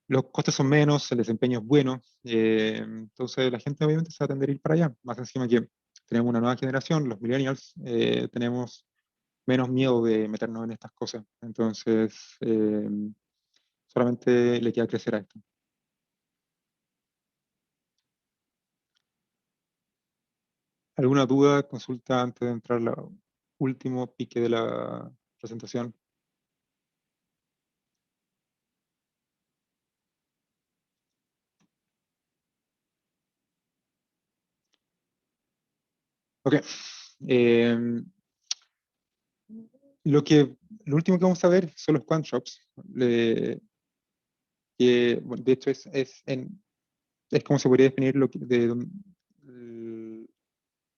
los costes son menos, el desempeño es bueno, entonces la gente obviamente se va a tender a ir para allá. Más encima que tenemos una nueva generación, los millennials, tenemos menos miedo de meternos en estas cosas. Entonces, solamente le queda crecer a esto. ¿Alguna duda, consulta antes de entrar al último pique de la presentación? Ok. Lo último que vamos a ver son los quant shops. Bueno, de hecho, es como se podría definir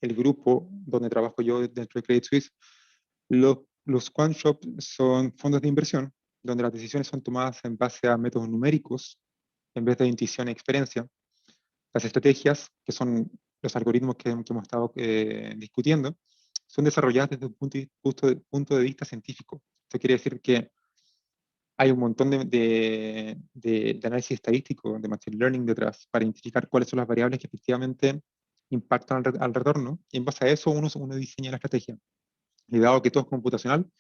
el grupo donde trabajo yo dentro de Credit Suisse. Los quant shops son fondos de inversión, donde las decisiones son tomadas en base a métodos numéricos, en vez de intuición y experiencia. Las estrategias, que son los algoritmos que hemos estado discutiendo, son desarrolladas desde un punto de vista científico. Esto quiere decir que hay un montón de análisis estadístico, de machine learning detrás, para identificar cuáles son las variables que efectivamente impactan al retorno, y en base a eso uno diseña la estrategia. Y dado que todo es computacional,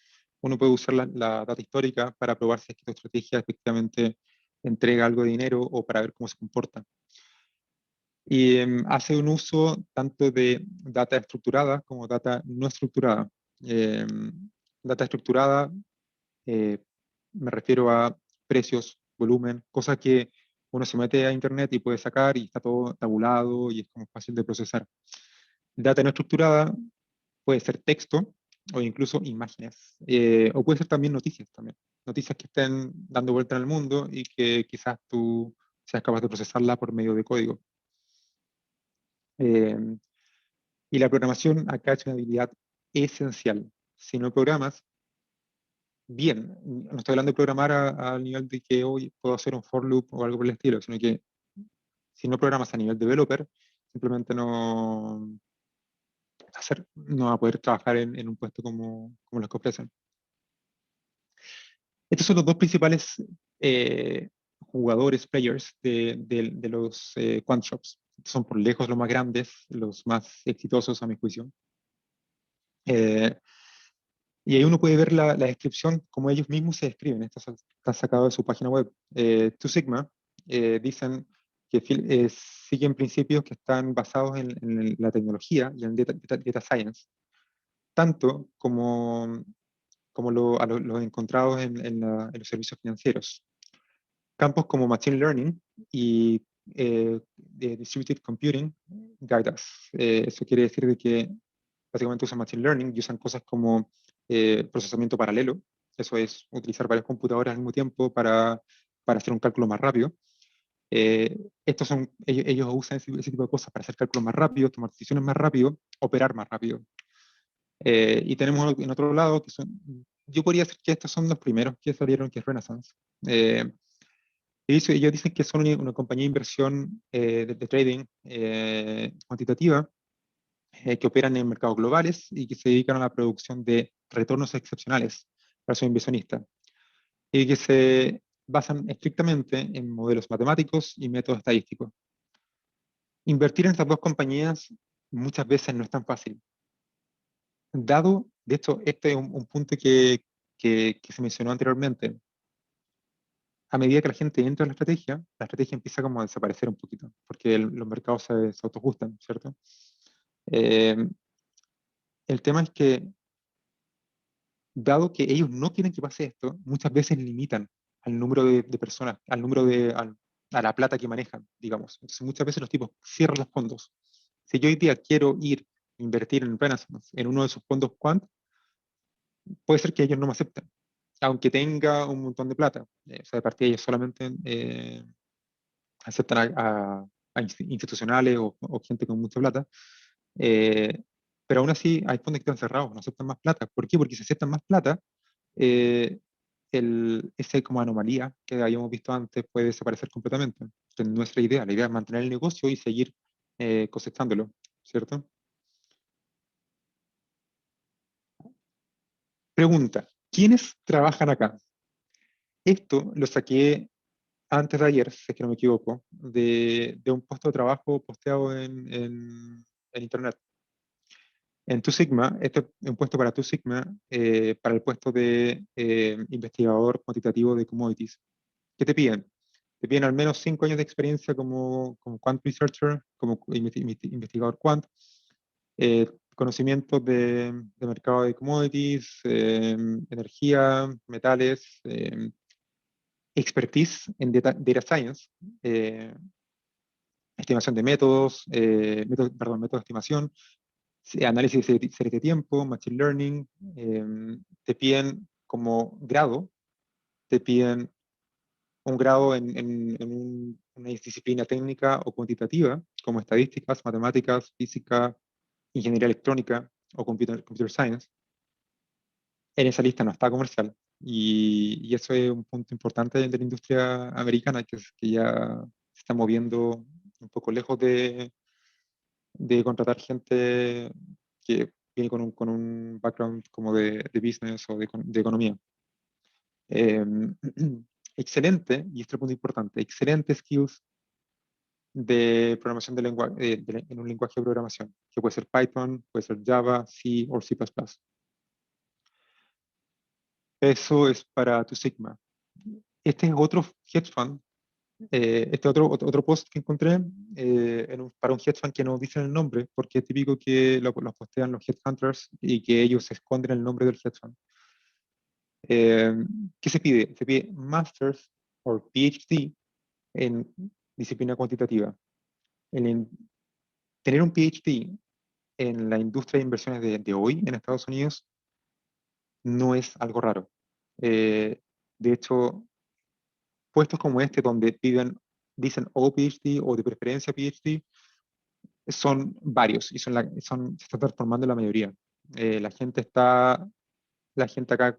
uno puede usar la data histórica para probar si es que tu estrategia efectivamente entrega algo de dinero o para ver cómo se comporta. Y hace un uso tanto de data estructurada como data no estructurada. Data estructurada, me refiero a precios, volumen, cosas que uno se mete a internet y puede sacar y está todo tabulado y es como fácil de procesar. Data no estructurada puede ser texto o incluso imágenes, o puede ser también noticias también. Noticias que estén dando vuelta en el mundo y que quizás tú seas capaz de procesarla por medio de código. Y la programación acá es una habilidad esencial. Si no programas, bien, no estoy hablando de programar al nivel de que hoy puedo hacer un for loop o algo por el estilo, sino que si no programas a nivel developer, simplemente no va a poder trabajar en un puesto como los que ofrecen. Estos son los dos principales jugadores, players de los quant shops. Son por lejos los más grandes, los más exitosos a mi juicio. Y ahí uno puede ver la descripción, como ellos mismos se describen. Esto está sacado de su página web. Two Sigma dicen que siguen principios que están basados en la tecnología y en data science, tanto como los encontrados en los servicios financieros. Campos como Machine Learning y Distributed Computing guide us. Eso quiere decir de que básicamente usan Machine Learning y usan cosas como procesamiento paralelo. Eso es utilizar varios computadores al mismo tiempo para hacer un cálculo más rápido. Ellos usan ese tipo de cosas para hacer cálculos más rápidos, tomar decisiones más rápido, operar más rápido. Y tenemos en otro lado, yo podría decir que estos son los primeros que salieron, que es Renaissance. Ellos dicen que son una compañía de inversión de trading cuantitativa, que operan en mercados globales y que se dedican a la producción de retornos excepcionales para sus inversionistas, y que se basan estrictamente en modelos matemáticos y métodos estadísticos. Invertir en estas dos compañías muchas veces no es tan fácil. De hecho, este es un punto que se mencionó anteriormente. A medida que la gente entra en la estrategia empieza como a desaparecer un poquito, porque los mercados se autoajustan, ¿cierto? El tema es que, dado que ellos no quieren que pase esto, muchas veces limitan al número de personas, a la plata que manejan, digamos. Entonces muchas veces los tipos cierran los fondos. Si yo hoy día quiero invertir en Renaissance, en uno de sus fondos quant, puede ser que ellos no me acepten, aunque tenga un montón de plata. O sea, de partida ellos solamente aceptan a institucionales o gente con mucha plata. Pero aún así hay fondos que están cerrados, no aceptan más plata. ¿Por qué? Porque si aceptan más plata, esa como anomalía que habíamos visto antes puede desaparecer completamente. Entonces, nuestra idea, la idea es mantener el negocio y seguir cosechándolo, ¿cierto? Pregunta, ¿quiénes trabajan acá? Esto lo saqué antes de ayer, si es que no me equivoco, de un puesto de trabajo posteado en internet. En Two Sigma, este es un puesto para Two Sigma, para el puesto de investigador cuantitativo de commodities. ¿Qué te piden? Te piden al menos 5 años de experiencia como quant researcher, como investigador quant, conocimientos de mercado de commodities, energía, metales, expertise en data science, estimación de métodos de estimación, análisis de series de tiempo, machine learning, te piden como grado, te piden un grado en una disciplina técnica o cuantitativa, como estadísticas, matemáticas, física, ingeniería electrónica o computer science. En esa lista no está comercial. Y eso es un punto importante de la industria americana, que ya se está moviendo un poco lejos de contratar gente que viene con un background como de business o de economía. Excelente, y este es el punto importante, excelente skills de programación en un lenguaje de programación, que puede ser Python, puede ser Java, C o C++. Eso es para tu Sigma. Este es otro hedge fund, otro post que encontré para un hedge fund que no dicen el nombre, porque es típico que lo postean los headhunters y que ellos esconden el nombre del hedge fund. ¿Qué se pide? Se pide Masters o PhD en disciplina cuantitativa. Tener un PhD en la industria de inversiones de hoy en Estados Unidos no es algo raro. De hecho, puestos como este, donde dicen o PhD o de preferencia PhD, son varios y se está transformando la mayoría. La gente acá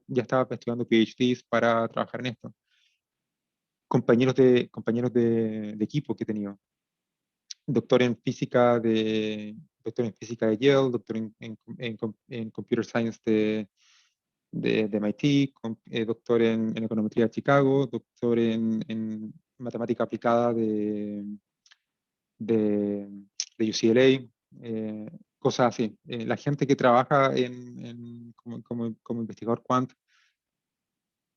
ya está estudiando PhDs para trabajar en esto. Compañeros de equipo que he tenido. Doctor en física de Yale, doctor en Computer Science de MIT, doctor en econometría de Chicago, doctor en matemática aplicada de UCLA, cosas así. La gente que trabaja como investigador quant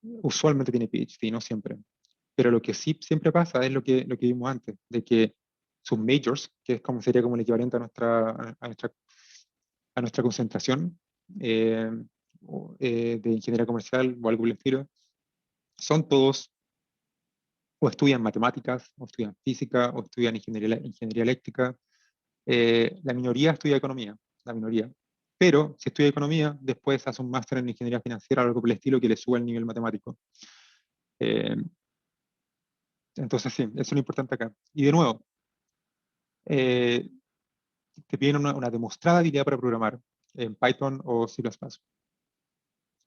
usualmente tiene PhD, no siempre. Pero lo que sí siempre pasa es lo que vimos antes, de que sus majors, que sería como el equivalente a nuestra concentración de ingeniería comercial o algo por el estilo, son todos o estudian matemáticas, o estudian física, o estudian ingeniería eléctrica. La minoría estudia economía, la minoría. Pero si estudia economía, después hace un máster en ingeniería financiera o algo por el estilo que le sube el nivel matemático. Entonces sí, eso es lo importante acá. Y de nuevo, te piden una demostrada habilidad para programar en Python o C++. Eso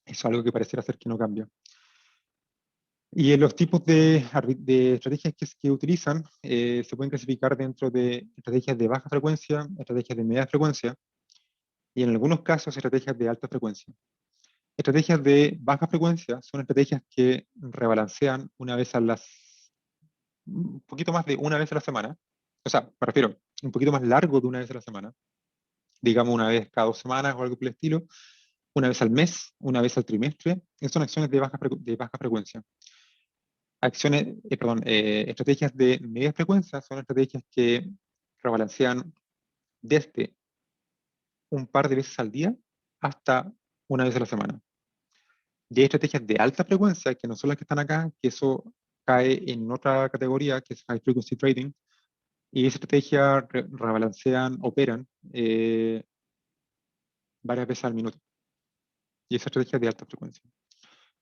es algo que pareciera ser que no cambia. Y en los tipos de estrategias que utilizan se pueden clasificar dentro de estrategias de baja frecuencia, estrategias de media frecuencia y en algunos casos estrategias de alta frecuencia. Estrategias de baja frecuencia son estrategias que rebalancean un poquito más de una vez a la semana. O sea, me refiero, un poquito más largo de una vez a la semana. Digamos una vez cada 2 semanas o algo por el estilo. Una vez al mes, una vez al trimestre. Esas son acciones de baja frecuencia. Estrategias de media frecuencia son estrategias que rebalancean desde un par de veces al día hasta una vez a la semana. Y hay estrategias de alta frecuencia, que no son las que están acá, que eso cae en otra categoría, que es High Frequency Trading, y esas estrategias operan varias veces al minuto. Y esa estrategia es de alta frecuencia.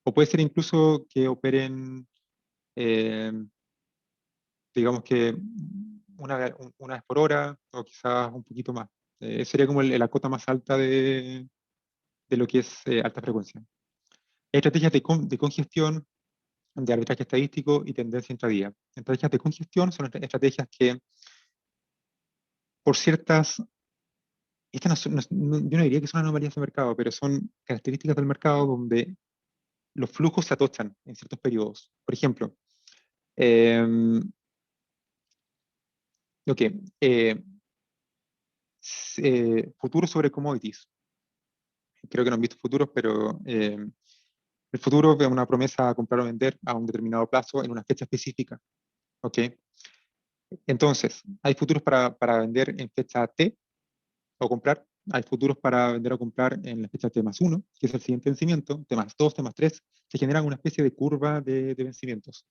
O puede ser incluso que operen, digamos que una vez por hora, o quizás un poquito más. Sería como la cota más alta de lo que es alta frecuencia. Estrategias de congestión, de arbitraje estadístico y tendencia intradía. Estrategias de congestión son estrategias que, por ciertas, estas yo no diría que son anomalías de mercado, pero son características del mercado donde los flujos se atochan en ciertos periodos. Por ejemplo, futuros sobre commodities. Creo que no han visto futuros, pero el futuro es una promesa a comprar o vender a un determinado plazo en una fecha específica. ¿Ok? Entonces, hay futuros para vender en fecha T o comprar. Hay futuros para vender o comprar en la fecha T+1, que es el siguiente vencimiento, T+2, T+3, que generan una especie de curva de vencimientos.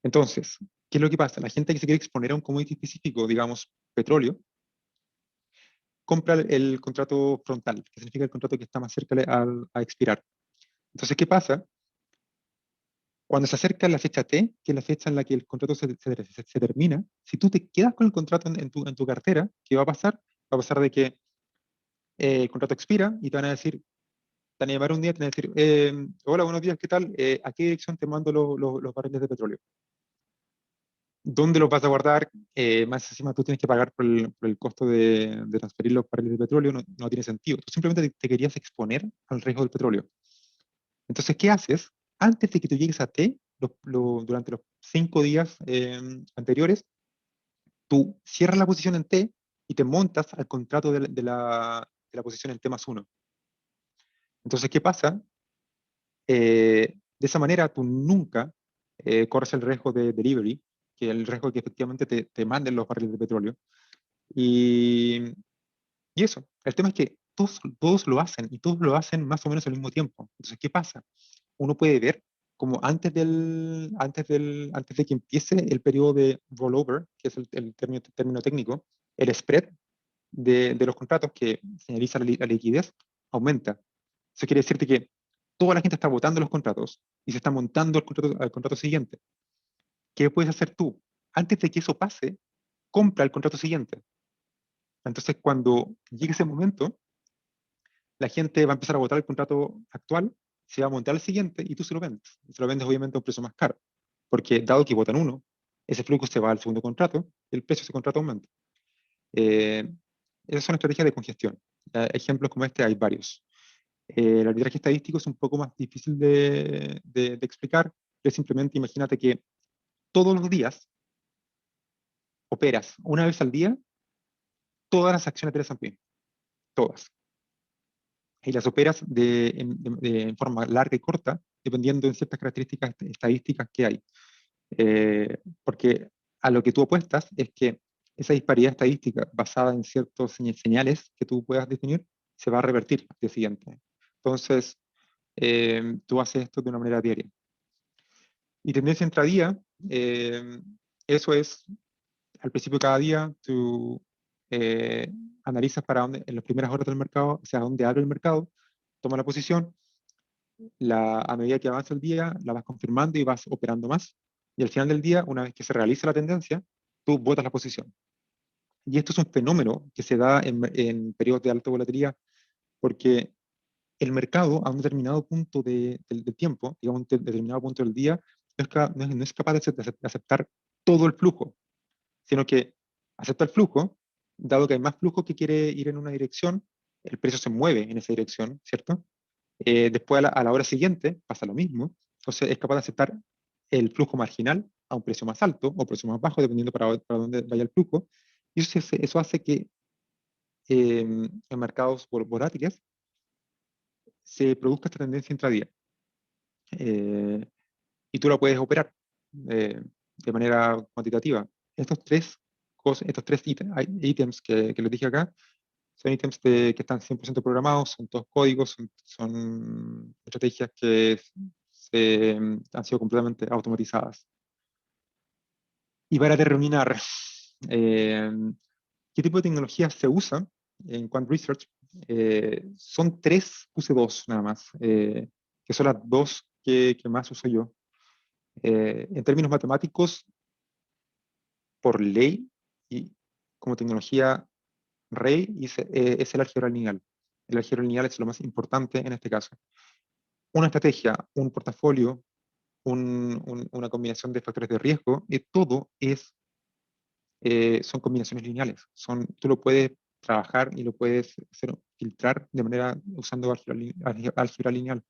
Entonces, ¿qué es lo que pasa? La gente que se quiere exponer a un commodity específico, digamos, petróleo, compra el contrato frontal, que significa el contrato que está más cerca a expirar. Entonces, ¿qué pasa? Cuando se acerca la fecha T, que es la fecha en la que el contrato se termina, si tú te quedas con el contrato en tu cartera, ¿qué va a pasar? Va a pasar de que el contrato expira y te van a decir, te van a llamar un día y te van a decir, hola, buenos días, ¿qué tal? ¿A qué dirección te mando los barriles de petróleo? ¿Dónde los vas a guardar? Más encima tú tienes que pagar por el costo de transferir los barriles de petróleo, no tiene sentido. Tú simplemente te querías exponer al riesgo del petróleo. Entonces, ¿qué haces? Antes de que tú llegues a T, durante los 5 días anteriores, tú cierras la posición en T y te montas al contrato de la posición en T+1. Entonces, ¿qué pasa? De esa manera tú nunca corres el riesgo de delivery, que es el riesgo de que efectivamente te manden los barriles de petróleo. Y eso, el tema es que todos lo hacen, y todos lo hacen más o menos al mismo tiempo. Entonces, ¿qué pasa? Uno puede ver como antes de que empiece el periodo de rollover, que es el término técnico, el spread de los contratos que señaliza la liquidez aumenta. Eso quiere decirte que toda la gente está votando los contratos y se está montando al contrato siguiente. ¿Qué puedes hacer tú? Antes de que eso pase, compra el contrato siguiente. Entonces, cuando llegue ese momento, la gente va a empezar a votar el contrato actual, se va a montar al siguiente y tú se lo vendes. Y se lo vendes obviamente a un precio más caro. Porque dado que votan uno, ese flujo se va al segundo contrato y el precio de ese contrato aumenta. Esas son estrategias de congestión. Ejemplos como este hay varios. El arbitraje estadístico es un poco más difícil de explicar, pero simplemente imagínate que todos los días operas una vez al día todas las acciones del S&P, todas. Y las operas en forma larga y corta, dependiendo de ciertas características estadísticas que hay. Porque a lo que tú apuestas es que esa disparidad estadística basada en ciertos señales que tú puedas definir se va a revertir al día siguiente. Entonces, tú haces esto de una manera diaria. Y tendencia intradía, eso es, al principio de cada día, tú analizas para dónde, en las primeras horas del mercado, hacia dónde abre el mercado, toma la posición, a medida que avanza el día, la vas confirmando y vas operando más. Y al final del día, una vez que se realiza la tendencia, tú botas la posición. Y esto es un fenómeno que se da en periodos de alta volatilidad, porque el mercado a un determinado punto del tiempo, digamos, un determinado punto del día, no es capaz de aceptar todo el flujo, sino que acepta el flujo, dado que hay más flujo que quiere ir en una dirección, el precio se mueve en esa dirección, ¿cierto? Después a la hora siguiente pasa lo mismo, entonces es capaz de aceptar el flujo marginal a un precio más alto o precio más bajo, dependiendo para dónde vaya el flujo, y eso hace que en mercados volátiles se produzca esta tendencia intradía. Y tú la puedes operar de manera cuantitativa. Estos tres ítems que les dije acá son ítems que están 100% programados, son todos códigos, son estrategias que han sido completamente automatizadas. Y para terminar, ¿qué tipo de tecnologías se usa en Quant Research? Son tres, puse dos nada más, que son las dos que más uso yo. En términos matemáticos, por ley y como tecnología rey, es el álgebra lineal. El álgebra lineal es lo más importante en este caso. Una estrategia, un portafolio, una combinación de factores de riesgo, todo son combinaciones lineales. Tú lo puedes trabajar y lo puedes filtrar de manera usando álgebra lineal.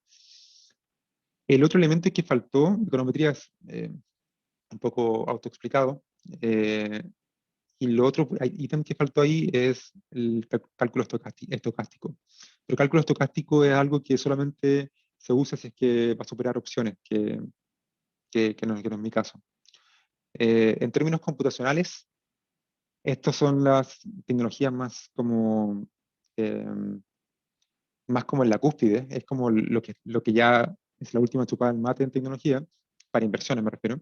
El otro elemento que faltó, econometría es un poco autoexplicado, y lo otro ítem que faltó ahí es el cálculo estocástico. Pero el cálculo estocástico es algo que solamente se usa si es que va a superar opciones, que no es mi caso. En términos computacionales, estas son las tecnologías más como en la cúspide, es como lo que ya es la última chupada del mate en tecnología, para inversiones me refiero,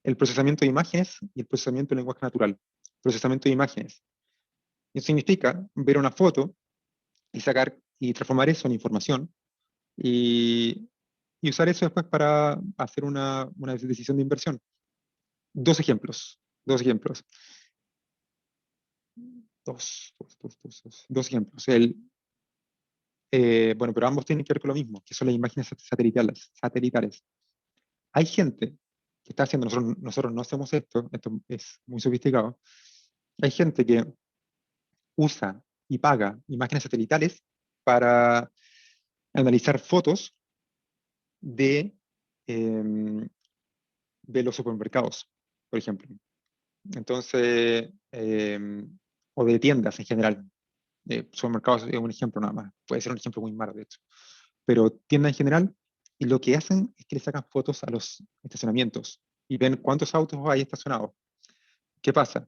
el procesamiento de imágenes y el procesamiento de lenguaje natural. Procesamiento de imágenes. Eso significa ver una foto y sacar y transformar eso en información y usar eso después para hacer una decisión de inversión. Dos ejemplos. Dos ejemplos. Bueno, pero ambos tienen que ver con lo mismo, que son las imágenes satelitales. Hay gente que está haciendo, nosotros no hacemos esto es muy sofisticado, hay gente que usa y paga imágenes satelitales para analizar fotos de, em, de los supermercados, por ejemplo. Entonces, o de tiendas en general. Supermercados es un ejemplo nada más, puede ser un ejemplo muy malo de hecho, pero tiendas en general, y lo que hacen es que le sacan fotos a los estacionamientos y ven cuántos autos hay estacionados. ¿Qué pasa?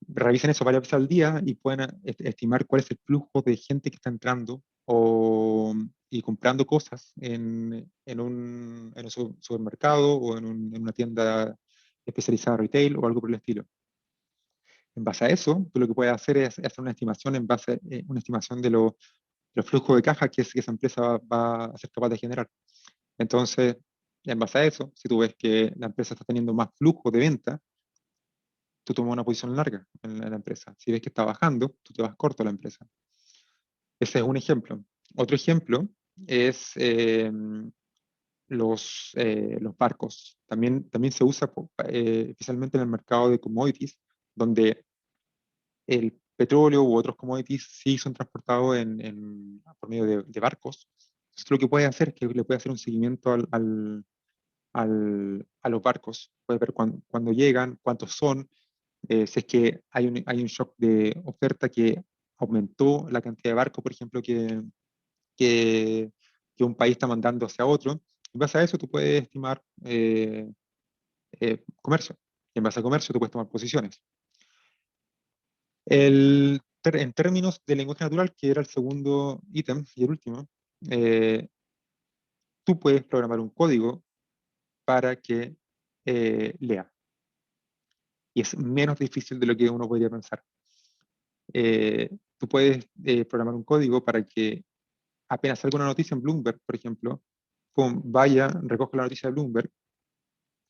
Revisan eso varias veces al día y pueden estimar cuál es el flujo de gente que está entrando y comprando cosas en un supermercado o en una tienda especializada retail o algo por el estilo. En base a eso, tú lo que puedes hacer es hacer una estimación una estimación de los flujos de caja que esa empresa va a ser capaz de generar. Entonces, en base a eso, si tú ves que la empresa está teniendo más flujo de venta, tú tomas una posición larga en la empresa. Si ves que está bajando, tú te vas corto a la empresa. Ese es un ejemplo. Otro ejemplo es los barcos. También se usa especialmente en el mercado de commodities, donde el petróleo u otros commodities sí son transportados por medio de barcos. Entonces, lo que puede hacer es que le puede hacer un seguimiento a los barcos. Puede ver cuándo llegan, cuántos son, si es que hay un shock de oferta que aumentó la cantidad de barcos, por ejemplo, que, que un país está mandando hacia otro. En base a eso, tú puedes estimar comercio. Y en base a comercio, tú puedes tomar posiciones. En términos de lenguaje natural, que era el segundo ítem y el último, tú puedes programar un código para que lea. Y es menos difícil de lo que uno podría pensar. Tú puedes programar un código para que apenas salga una noticia en Bloomberg, por ejemplo, vaya, recoja la noticia de Bloomberg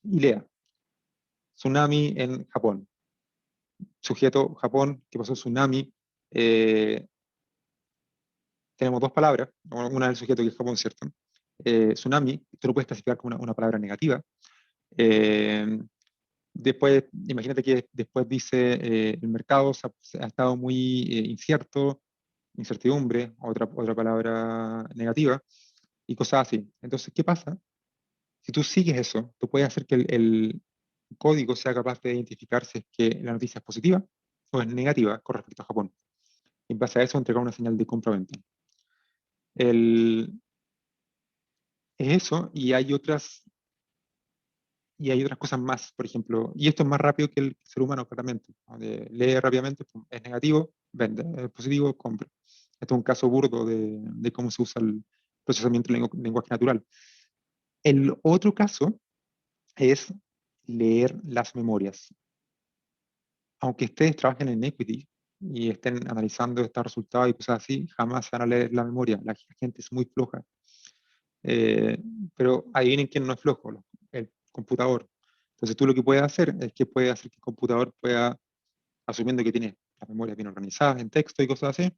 y lea. Tsunami en Japón. Sujeto, Japón, ¿qué pasó? Tsunami. Tenemos dos palabras. Una del sujeto que es Japón, ¿cierto? Tsunami, tú lo puedes clasificar como una palabra negativa. Después, imagínate que después dice el mercado ha estado muy incierto, incertidumbre, otra palabra negativa, y cosas así. Entonces, ¿qué pasa? Si tú sigues eso, tú puedes hacer que el código sea capaz de identificar si es que la noticia es positiva o es negativa con respecto a Japón. Y en base a eso, entregar una señal de compra-venta. Es eso, y hay otras cosas más, por ejemplo, y esto es más rápido que el ser humano, claramente. Lee rápidamente, pum, es negativo, vende, es positivo, compra. Esto es un caso burdo de cómo se usa el procesamiento del lenguaje natural. El otro caso es leer las memorias. Aunque ustedes trabajen en equity y estén analizando estos resultados y cosas así, jamás van a leer la memoria. La gente es muy floja. Pero adivinen quién no es flojo, el computador. Entonces tú lo que puedes hacer es que puedes hacer que el computador pueda, asumiendo que tiene las memorias bien organizadas en texto y cosas así,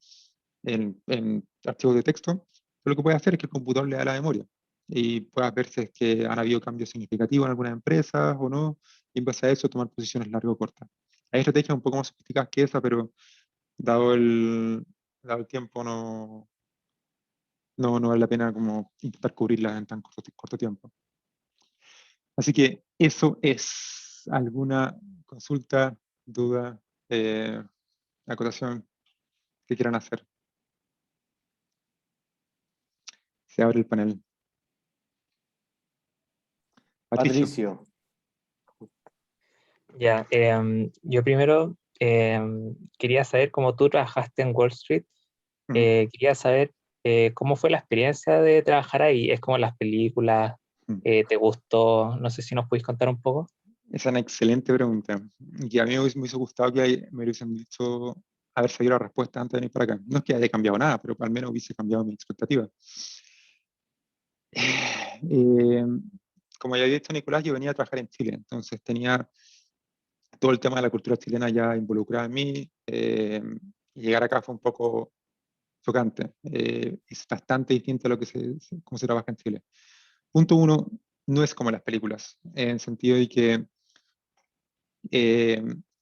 en archivos de texto, lo que puede hacer es que el computador le da la memoria y puedas ver si es que han habido cambios significativos en algunas empresas o no, y en base a eso tomar posiciones largo o cortas. Hay estrategias un poco más sofisticadas que esa, pero dado el tiempo no vale la pena como intentar cubrirlas en tan corto tiempo. Así que eso es alguna consulta, duda, acotación que quieran hacer. Se abre el panel. Patricio. Ya, yo primero quería saber cómo tú trabajaste en Wall Street. Quería saber cómo fue la experiencia de trabajar ahí. ¿Es como las películas? ¿Te gustó? No sé si nos podéis contar un poco. Esa es una excelente pregunta. Y a mí me hubiese gustado que me hubiesen dicho haber sabido la respuesta antes de venir para acá. No es que haya cambiado nada, pero al menos hubiese cambiado mi expectativa. Como ya había dicho Nicolás, yo venía a trabajar en Chile, entonces tenía todo el tema de la cultura chilena ya involucrada en mí, y llegar acá fue un poco chocante. Es bastante distinto a lo que cómo se trabaja en Chile. Punto uno, no es como las películas, en el sentido de que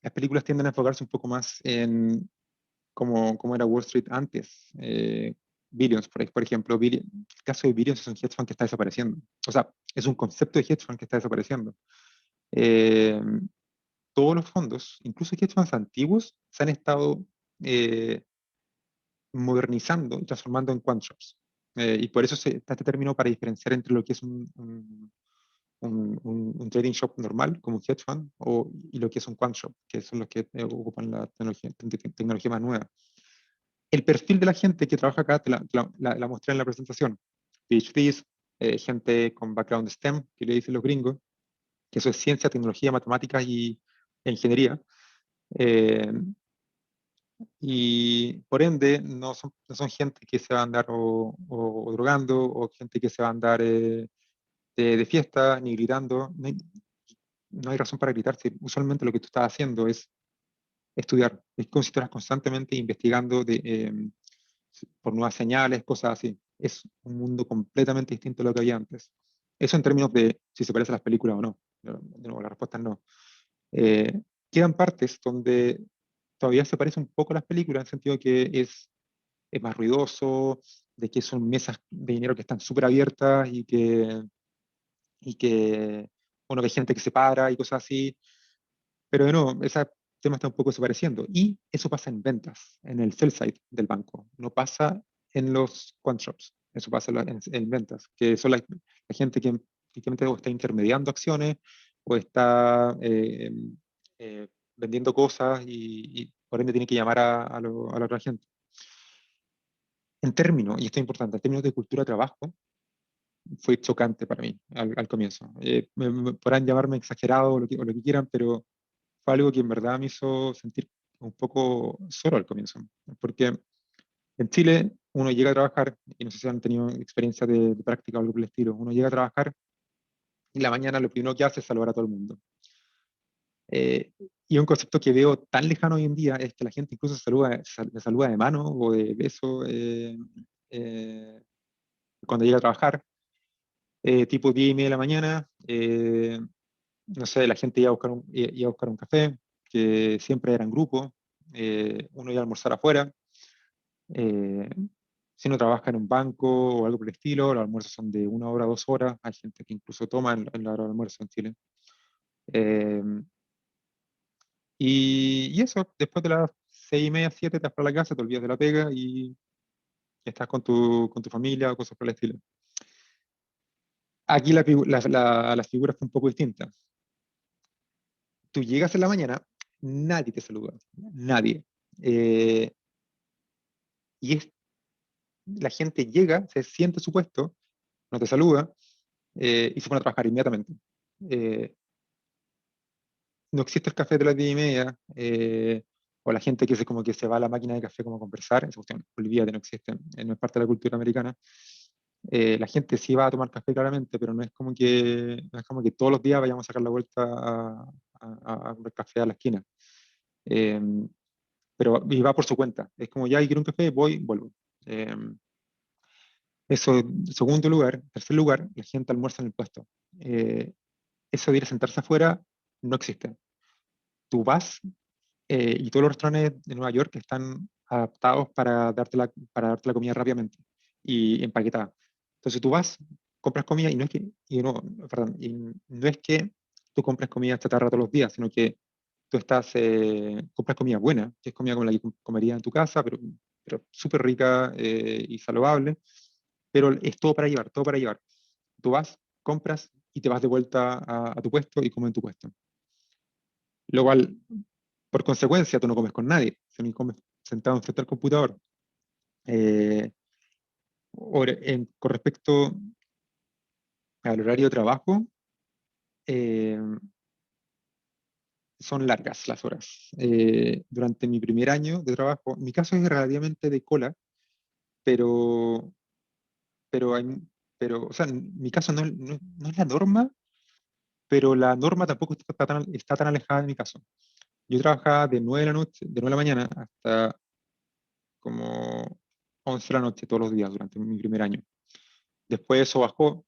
las películas tienden a enfocarse un poco más en cómo era Wall Street antes. Billions, por ejemplo, el caso de Billions es un hedge fund que está desapareciendo. O sea, es un concepto de hedge fund que está desapareciendo. Eh, Todos los fondos, incluso hedge funds antiguos, se han estado modernizando y transformando en quant shops. Y por eso está este término para diferenciar entre lo que es un trading shop normal, como un hedge fund, y lo que es un quant shop, que son los que ocupan la tecnología más nueva. El perfil de la gente que trabaja acá la mostré en la presentación. PhDs, gente con background STEM, que le dicen los gringos, que eso es ciencia, tecnología, matemáticas e ingeniería. Y por ende no son gente que se va a andar o drogando, o gente que se va a andar de fiesta, ni gritando. No hay razón para gritarse. Usualmente lo que tú estás haciendo es estudiar. Es como si estuvieras constantemente investigando por nuevas señales, cosas así. Es un mundo completamente distinto a lo que había antes. Eso en términos de si se parece a las películas o no. De nuevo, la respuesta es no. Quedan partes donde todavía se parece un poco a las películas, en el sentido de que es más ruidoso, de que son mesas de dinero que están súper abiertas bueno, que hay gente que se para y cosas así. Pero de nuevo, ese tema está un poco desapareciendo. Y eso pasa en ventas, en el sell side del banco. No pasa en los quant shops. Eso pasa en ventas, que son la gente que efectivamente o está intermediando acciones o está vendiendo cosas y por ende tiene que llamar a la otra gente. En términos, y esto es importante, en términos de cultura de trabajo, fue chocante para mí al comienzo. Podrán llamarme exagerado o lo que quieran, pero fue algo que en verdad me hizo sentir un poco solo al comienzo. Porque en Chile uno llega a trabajar, y no sé si han tenido experiencia de práctica o algo por el estilo, uno llega a trabajar y la mañana lo primero que hace es saludar a todo el mundo. Y un concepto que veo tan lejano hoy en día es que la gente incluso se saluda de mano o de beso cuando llega a trabajar, tipo 10:30 de la mañana. No sé, la gente iba a buscar un café, que siempre era en grupo, uno iba a almorzar afuera. Si uno trabaja en un banco o algo por el estilo, los almuerzos son de 1 hora, 2 horas. Hay gente que incluso toma en la hora de almuerzo en Chile. Eh, y eso, después de las 6:30, 7, te vas para la casa, te olvidas de la pega y estás con tu familia o cosas por el estilo. Aquí la figura fue un poco distinta. Tú llegas en la mañana, nadie te saluda, nadie. Y la gente llega, se siente a su puesto, no te saluda, y se pone a trabajar inmediatamente. No existe el café de las 10:30, o la gente como que se va a la máquina de café como a conversar, esa cuestión, olvídate, no existe, no es parte de la cultura americana. La gente sí va a tomar café claramente, pero no es como que todos los días vayamos a sacar la vuelta a comprar café a la esquina. Eh, pero y va por su cuenta. Es como ya quiero un café, voy, vuelvo. Eso, en segundo lugar. En tercer lugar, la gente almuerza en el puesto. Eso de ir a sentarse afuera no existe. Tú vas, y todos los restaurantes de Nueva York están adaptados para darte la comida rápidamente y empaquetada. Entonces tú vas, compras comida y no es que tú compres comida chatarra todos los días, sino que tú compras comida buena, que es comida como la que comerías en tu casa, pero súper rica y saludable, pero es todo para llevar, todo para llevar. Tú vas, compras y te vas de vuelta a tu puesto y comes en tu puesto. Lo cual, por consecuencia, tú no comes con nadie, sino que comes sentado enfrente al computador. Ahora, con respecto al horario de trabajo, eh, son largas las horas. Durante mi primer año de trabajo, mi caso es relativamente de cola, pero, pero, o sea, mi caso no es la norma, pero la norma tampoco está tan alejada de mi caso. Yo trabajaba de 9 de la noche, de 9 de la mañana hasta como 11 de la noche todos los días durante mi primer año. Después eso bajó,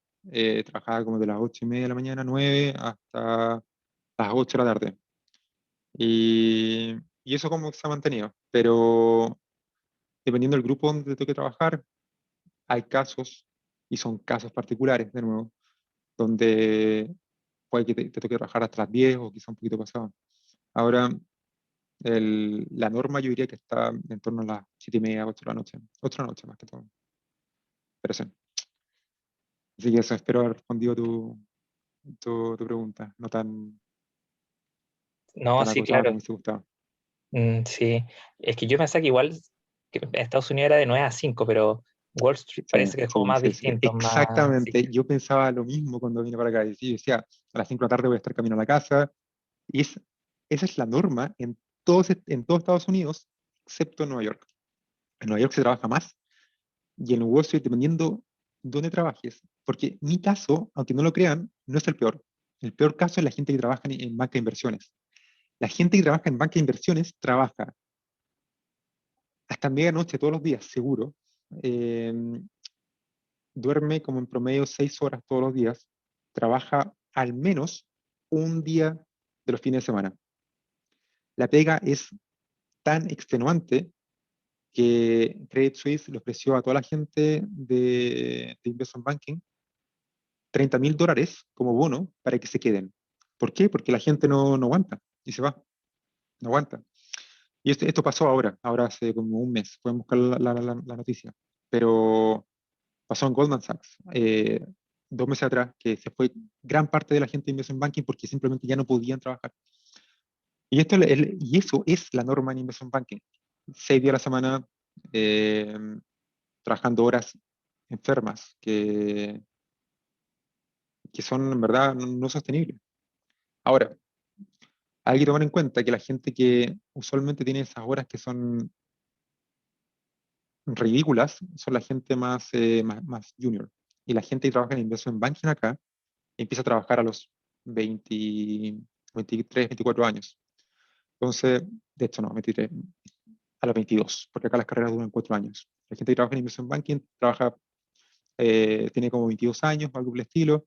trabajaba como de las 8:30 de la mañana, 9, hasta las 8 de la tarde. Y eso como que se ha mantenido. Pero dependiendo del grupo donde te toque trabajar, hay casos, y son casos particulares, de nuevo, donde puede que te toque trabajar hasta las 10 o quizá un poquito pasado. Ahora, la norma yo diría que está en torno a las 7:30, 8 de la noche. 8 de la noche más que todo. Pero sí. Así que eso, espero haber respondido tu pregunta, no tan, No, tan sí, acotada claro. como te gustaba. Sí, es que yo pensaba que igual que Estados Unidos era de 9 a 5, pero Wall Street Sí, parece que es como sí, más sí, sí. distinto, más... Sí, Exactamente. Yo pensaba lo mismo cuando vine para acá. Y decía, a las 5 de la tarde voy a estar camino a la casa. Y esa es la norma en todo Estados Unidos, excepto en Nueva York. En Nueva York se trabaja más y en Wall Street, dependiendo dónde trabajes. Porque mi caso, aunque no lo crean, no es el peor. El peor caso es la gente que trabaja en banca de inversiones. La gente que trabaja en banca de inversiones trabaja hasta medianoche todos los días, seguro. Eh, Duerme como en promedio 6 horas todos los días. Trabaja al menos un día de los fines de semana. La pega es tan extenuante que Credit Suisse le ofreció a toda la gente de Investment Banking $30,000 como bono para que se queden. ¿Por qué? Porque la gente no aguanta y se va, no aguanta. Y esto pasó ahora hace como un mes, pueden buscar la noticia, pero pasó en Goldman Sachs 2 meses atrás, que se fue gran parte de la gente de Investment Banking porque simplemente ya no podían trabajar. Y eso es la norma en Investment Banking. 6 días a la semana, eh, trabajando horas enfermas, que son en verdad no sostenibles. Ahora, hay que tomar en cuenta que la gente que usualmente tiene esas horas que son ridículas son la gente más junior. Y la gente que trabaja en Investment Banking acá empieza a trabajar a los 20, 23, 24 años. Entonces, de hecho no, 23, a los 22, porque acá las carreras duran 4 años. La gente que trabaja en Investment Banking tiene como 22 años, algo por el estilo.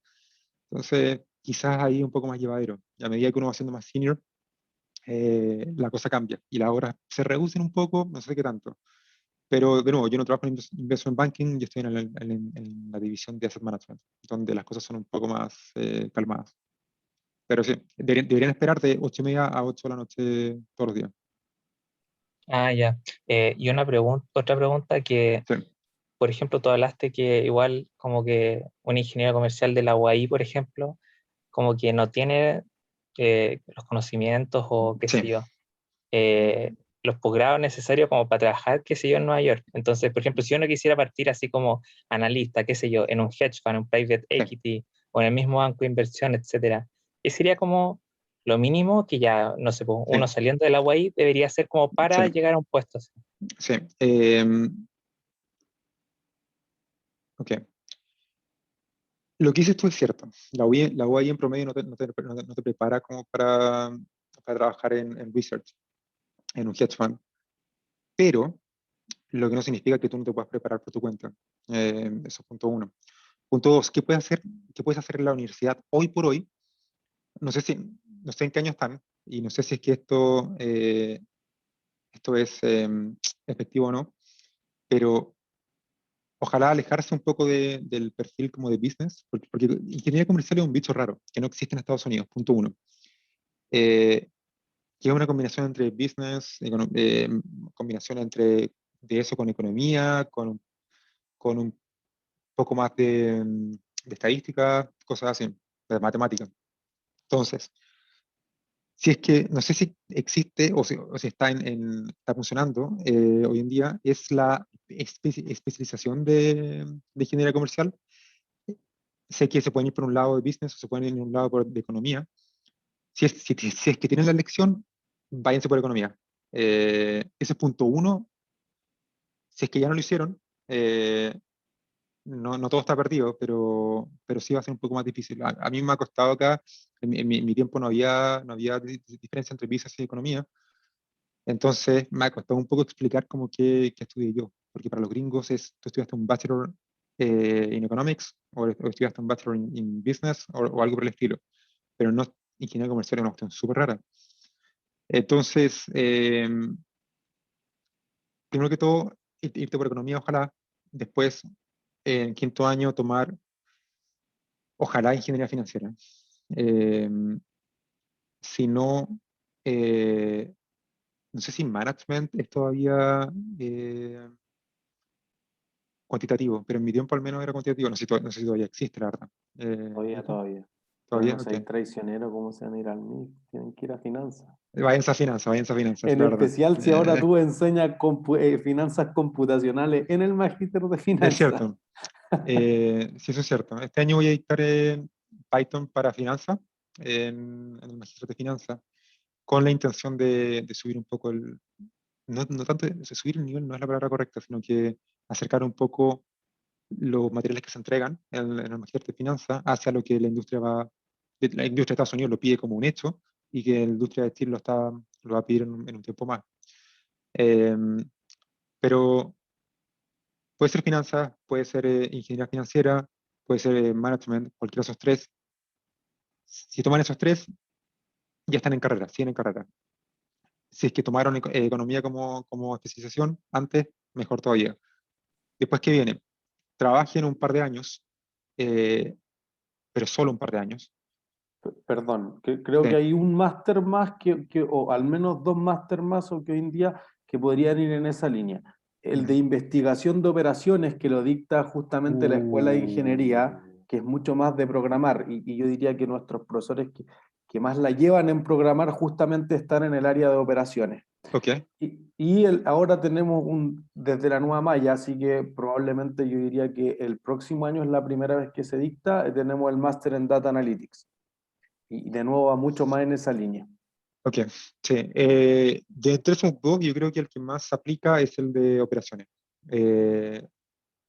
Entonces, quizás ahí un poco más llevadero. Y a medida que uno va siendo más senior, la cosa cambia y las horas se reducen un poco, no sé qué tanto. Pero de nuevo, yo no trabajo en Investment Banking, yo estoy en la división de Asset Management, donde las cosas son un poco más calmadas. Pero sí, deberían esperar de 8:30 a 8 de la noche todos los días. Ah, ya. Y otra pregunta que, Sí, por ejemplo, tú hablaste que igual como que un ingeniero comercial de la UAI, por ejemplo, como que no tiene los conocimientos o qué sé sí, yo, los posgrados necesarios como para trabajar, qué sé yo, en Nueva York. Entonces, por ejemplo, si yo no quisiera partir así como analista, qué sé yo, en un hedge fund, un private sí, equity o en el mismo banco de inversión, etcétera, ¿qué sería como lo mínimo que ya, no sé, pues, sí, uno saliendo de la UAI debería hacer como para sí, llegar a un puesto así? sí. Ok. Lo que dices tú es cierto. La UAI en promedio no te prepara como para trabajar en research, en un hedge fund, pero lo que no significa que tú no te puedas preparar por tu cuenta. Eso es punto uno. Punto dos, qué puedes hacer en la universidad hoy por hoy? No sé en qué año están, y no sé si es que esto es efectivo o no, pero ojalá alejarse un poco del perfil como de business, porque ingeniería comercial es un bicho raro, que no existe en Estados Unidos, punto uno. Eh, que es una combinación entre business, combinación de eso con economía, con un poco más de estadística, cosas así, de matemática. Entonces, si es que, no sé si existe o si está funcionando hoy en día, es la especialización de ingeniería comercial. Sé que se pueden ir por un lado de business o se pueden ir por un lado de economía. Si es que tienen la elección, váyanse por economía. Ese es punto uno. Si es que ya no lo hicieron, no todo está perdido, pero sí va a ser un poco más difícil. A mí me ha costado acá, en mi tiempo no había diferencia entre business y economía, entonces me ha costado un poco explicar como qué estudié yo, porque para los gringos tú estudiaste un bachelor en economics, o estudiaste un bachelor en business, o algo por el estilo, pero no ingeniería comercial, es una cuestión súper rara. Entonces, primero que todo, irte por economía, ojalá. Después, en quinto año, tomar, ojalá, ingeniería financiera. Eh, si no, no sé si management es todavía cuantitativo, pero en mi tiempo al menos era cuantitativo. No sé si todavía existe, la verdad. Nico, Todavía. Pero ¿todavía? no Ok. seáis traicionero, ¿cómo se van a ir al MIC? Tienen que ir a finanzas. Váyanse a finanzas, En la verdad. especial si ahora tú enseñas finanzas computacionales en el magíster de Es finanzas. cierto. Sí, eso es cierto. Este año voy a dictar Python para finanzas, en el magíster de finanzas, con la intención de subir un poco no tanto de subir el nivel, no es la palabra correcta, sino que acercar un poco los materiales que se entregan en el magíster de finanzas hacia lo que la industria de Estados Unidos lo pide como un hecho y que la industria de Chile lo va a pedir en un tiempo más. Eh, pero puede ser finanzas, puede ser ingeniería financiera, puede ser management, cualquiera de esos tres. Si toman esos tres, ya están en carrera, siguen en carrera. Si es que tomaron economía como especialización antes, mejor todavía. Después, ¿qué viene? Trabajen un par de años, eh, pero solo un par de años. Perdón, creo que Sí. hay un máster más o al menos dos máster más o que hoy en día que podrían ir en esa línea. El de investigación de operaciones que lo dicta justamente la Escuela de Ingeniería, que es mucho más de programar, y yo diría que nuestros profesores que más la llevan en programar justamente están en el área de operaciones. Ok. Ahora tenemos desde la nueva malla, así que probablemente yo diría que el próximo año es la primera vez que se dicta, tenemos el máster en Data Analytics. Y de nuevo va mucho más en esa línea. Ok, sí. De entre esos dos, yo creo que el que más se aplica es el de operaciones.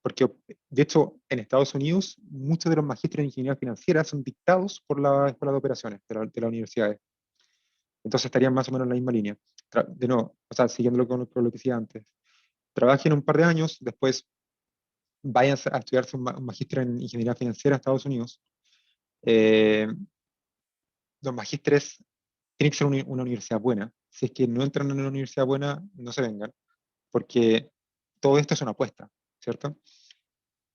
Porque, de hecho, en Estados Unidos, muchos de los magísteres en ingeniería financiera son dictados por la Escuela de Operaciones de las universidades. Entonces estarían más o menos en la misma línea. De nuevo, o sea, siguiéndolo con lo que decía antes. Trabajen un par de años, después vayan a estudiarse un magíster en ingeniería financiera en Estados Unidos. Eh, los magísteres tienen que ser una universidad buena. Si es que no entran en una universidad buena, no se vengan, porque todo esto es una apuesta, ¿cierto?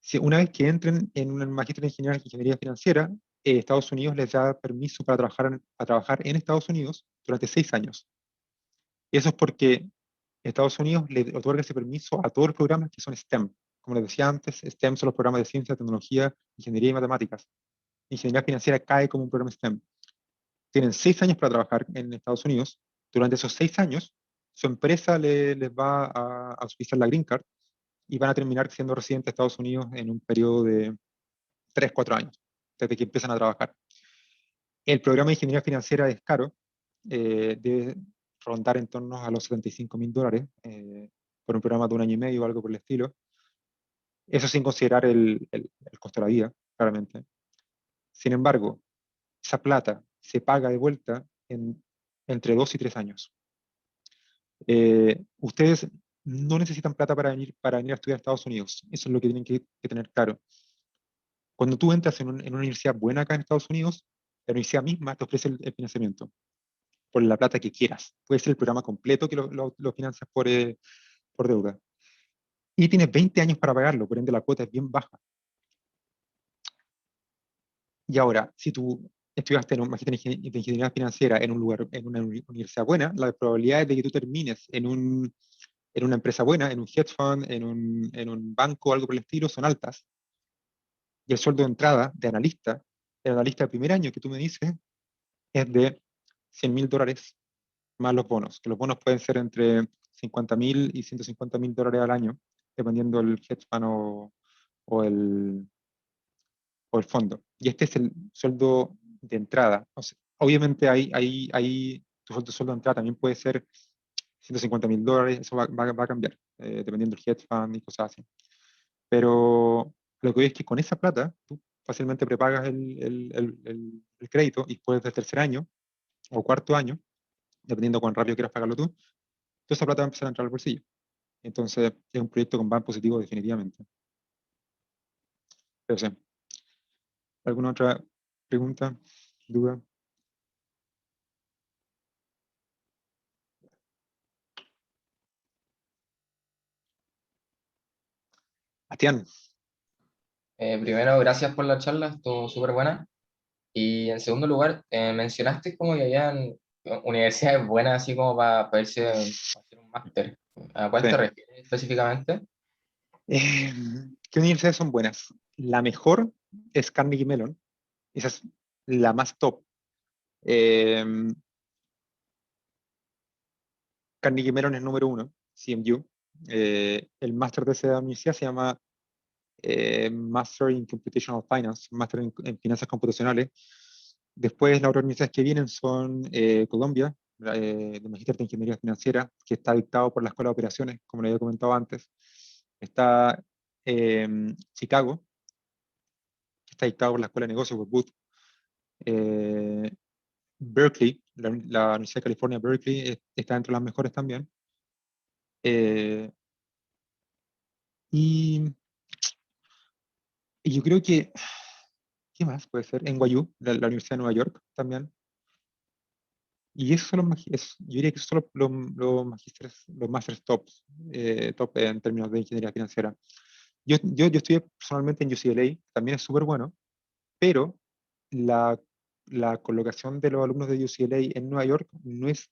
Si una vez que entren en un magíster de ingeniería financiera, Estados Unidos les da permiso para trabajar en Estados Unidos durante 6 años. Y eso es porque Estados Unidos le otorga ese permiso a todos los programas que son STEM. Como les decía antes, STEM son los programas de ciencia, tecnología, ingeniería y matemáticas. Ingeniería financiera cae como un programa STEM. Tienen 6 años para trabajar en Estados Unidos. Durante esos 6 años, su empresa les va a auspiciar la Green Card y van a terminar siendo residentes de Estados Unidos en un periodo de 3, 4 años, desde que empiezan a trabajar. El programa de ingeniería financiera es caro, debe rondar en torno a los $75.000 por un programa de 1 año y medio o algo por el estilo. Eso sin considerar el costo de la vida, claramente. Sin embargo, esa plata se paga de vuelta entre 2 y 3 años. Ustedes no necesitan plata para venir a estudiar a Estados Unidos. Eso es lo que tienen que tener claro. Cuando tú entras en una universidad buena acá en Estados Unidos, la universidad misma te ofrece el financiamiento por la plata que quieras. Puede ser el programa completo que lo financias por deuda. Y tienes 20 años para pagarlo, por ende la cuota es bien baja. Y ahora, si tú estudiaste en un magíster de ingeniería financiera en una universidad buena, las probabilidades de que tú termines en una empresa buena, en un hedge fund, en un banco o algo por el estilo, son altas. Y el sueldo de entrada de analista, el analista de primer año que tú me dices, es de $100.000 más los bonos, que los bonos pueden ser entre $50.000 y $150.000 al año, dependiendo del hedge fund o el fondo. Y este es el sueldo de entrada. O sea, obviamente tu sueldo de entrada también puede ser $150.000, eso va a cambiar, dependiendo del hedge fund y cosas así. Pero lo que veo es que con esa plata tú fácilmente prepagas el crédito y después del tercer año o cuarto año, dependiendo cuán rápido quieras pagarlo tú, toda esa plata va a empezar a entrar al bolsillo. Entonces es un proyecto con van positivo definitivamente. Pero sí. ¿Alguna otra pregunta? ¿Duda? Bastián. Primero, gracias por la charla, estuvo súper buena. Y en segundo lugar, mencionaste como que habían universidades buenas así como para poderse hacer un máster. ¿A cuál Sí. te refieres específicamente? ¿Qué universidades son buenas? La mejor es Carnegie Mellon. Esa es la más top. Carnegie Mellon es número 1, CMU. El máster de esa universidad se llama Master in Computational Finance, Máster en Finanzas Computacionales. Después las otras universidades que vienen son Columbia, de Magíster de Ingeniería Financiera, que está dictado por la Escuela de Operaciones, como le había comentado antes. Está Chicago, que está dictado por la Escuela de Negocios, por Booth. Berkeley, la Universidad de California, Berkeley, está entre las mejores también. Y yo creo que, ¿qué más puede ser? NYU, la Universidad de Nueva York también. Y esos son yo diría que esos son los magísteres, los másteres top en términos de ingeniería financiera. Yo estudié personalmente en UCLA, también es súper bueno, pero la colocación de los alumnos de UCLA en Nueva York no es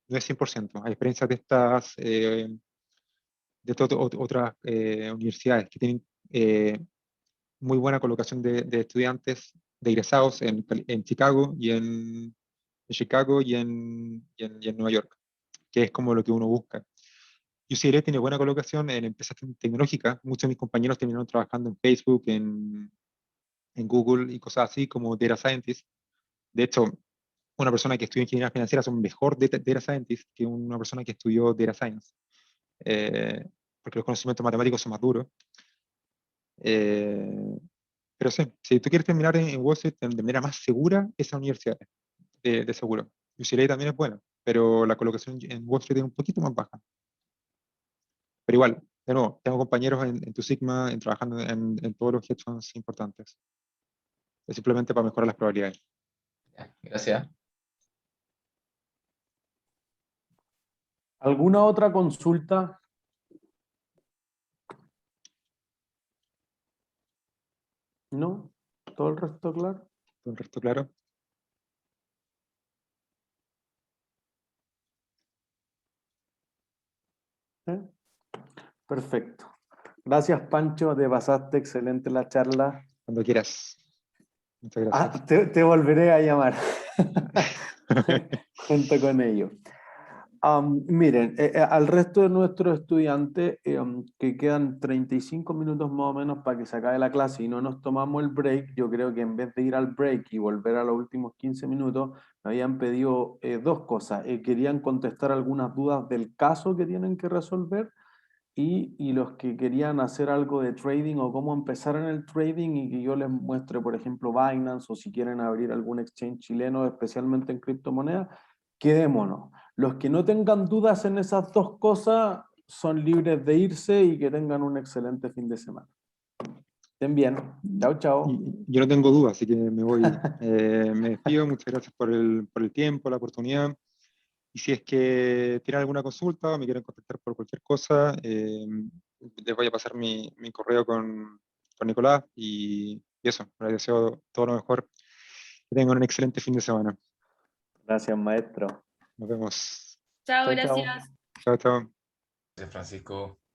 100%. Hay experiencias de estas otras universidades que tienen muy buena colocación de estudiantes, de egresados en Chicago y en Nueva York, que es como lo que uno busca. UCLA tiene buena colocación en empresas tecnológicas. Muchos de mis compañeros terminaron trabajando en Facebook, en Google y cosas así, como Data Scientist. De hecho, una persona que estudió ingeniería financiera es un mejor Data Scientist que una persona que estudió Data Science, porque los conocimientos matemáticos son más duros. Pero sí, si tú quieres terminar en Wall Street de manera más segura, esa universidad de seguro. UCLA también es buena, pero la colocación en Wall Street es un poquito más baja. Pero igual, de nuevo, tengo compañeros en tu Sigma trabajando en todos los hedge funds importantes. Es simplemente para mejorar las probabilidades. Ya, gracias. ¿Alguna otra consulta? ¿No? ¿Todo el resto claro? ¿Todo el resto claro? ¿Eh? Perfecto. Gracias, Pancho, te pasaste excelente la charla. Cuando quieras. Muchas gracias. Te volveré a llamar junto con ellos. Miren, al resto de nuestros estudiantes, que quedan 35 minutos más o menos para que se acabe la clase y no nos tomamos el break, yo creo que en vez de ir al break y volver a los últimos 15 minutos, me habían pedido dos cosas. Querían contestar algunas dudas del caso que tienen que resolver y los que querían hacer algo de trading o cómo empezar en el trading y que yo les muestre, por ejemplo, Binance o si quieren abrir algún exchange chileno, especialmente en criptomonedas, quedémonos. Los que no tengan dudas en esas dos cosas son libres de irse y que tengan un excelente fin de semana. Estén bien. Chao, chao. Yo no tengo dudas, así que me voy. Me despido. Muchas gracias por el tiempo, la oportunidad. Y si es que tienen alguna consulta o me quieren contactar por cualquier cosa, les voy a pasar mi correo con Nicolás y eso. Les deseo todo lo mejor. Que tengan un excelente fin de semana. Gracias, maestro. Nos vemos. Chao, Chao, chao. gracias. Chao, chao. Gracias, Francisco.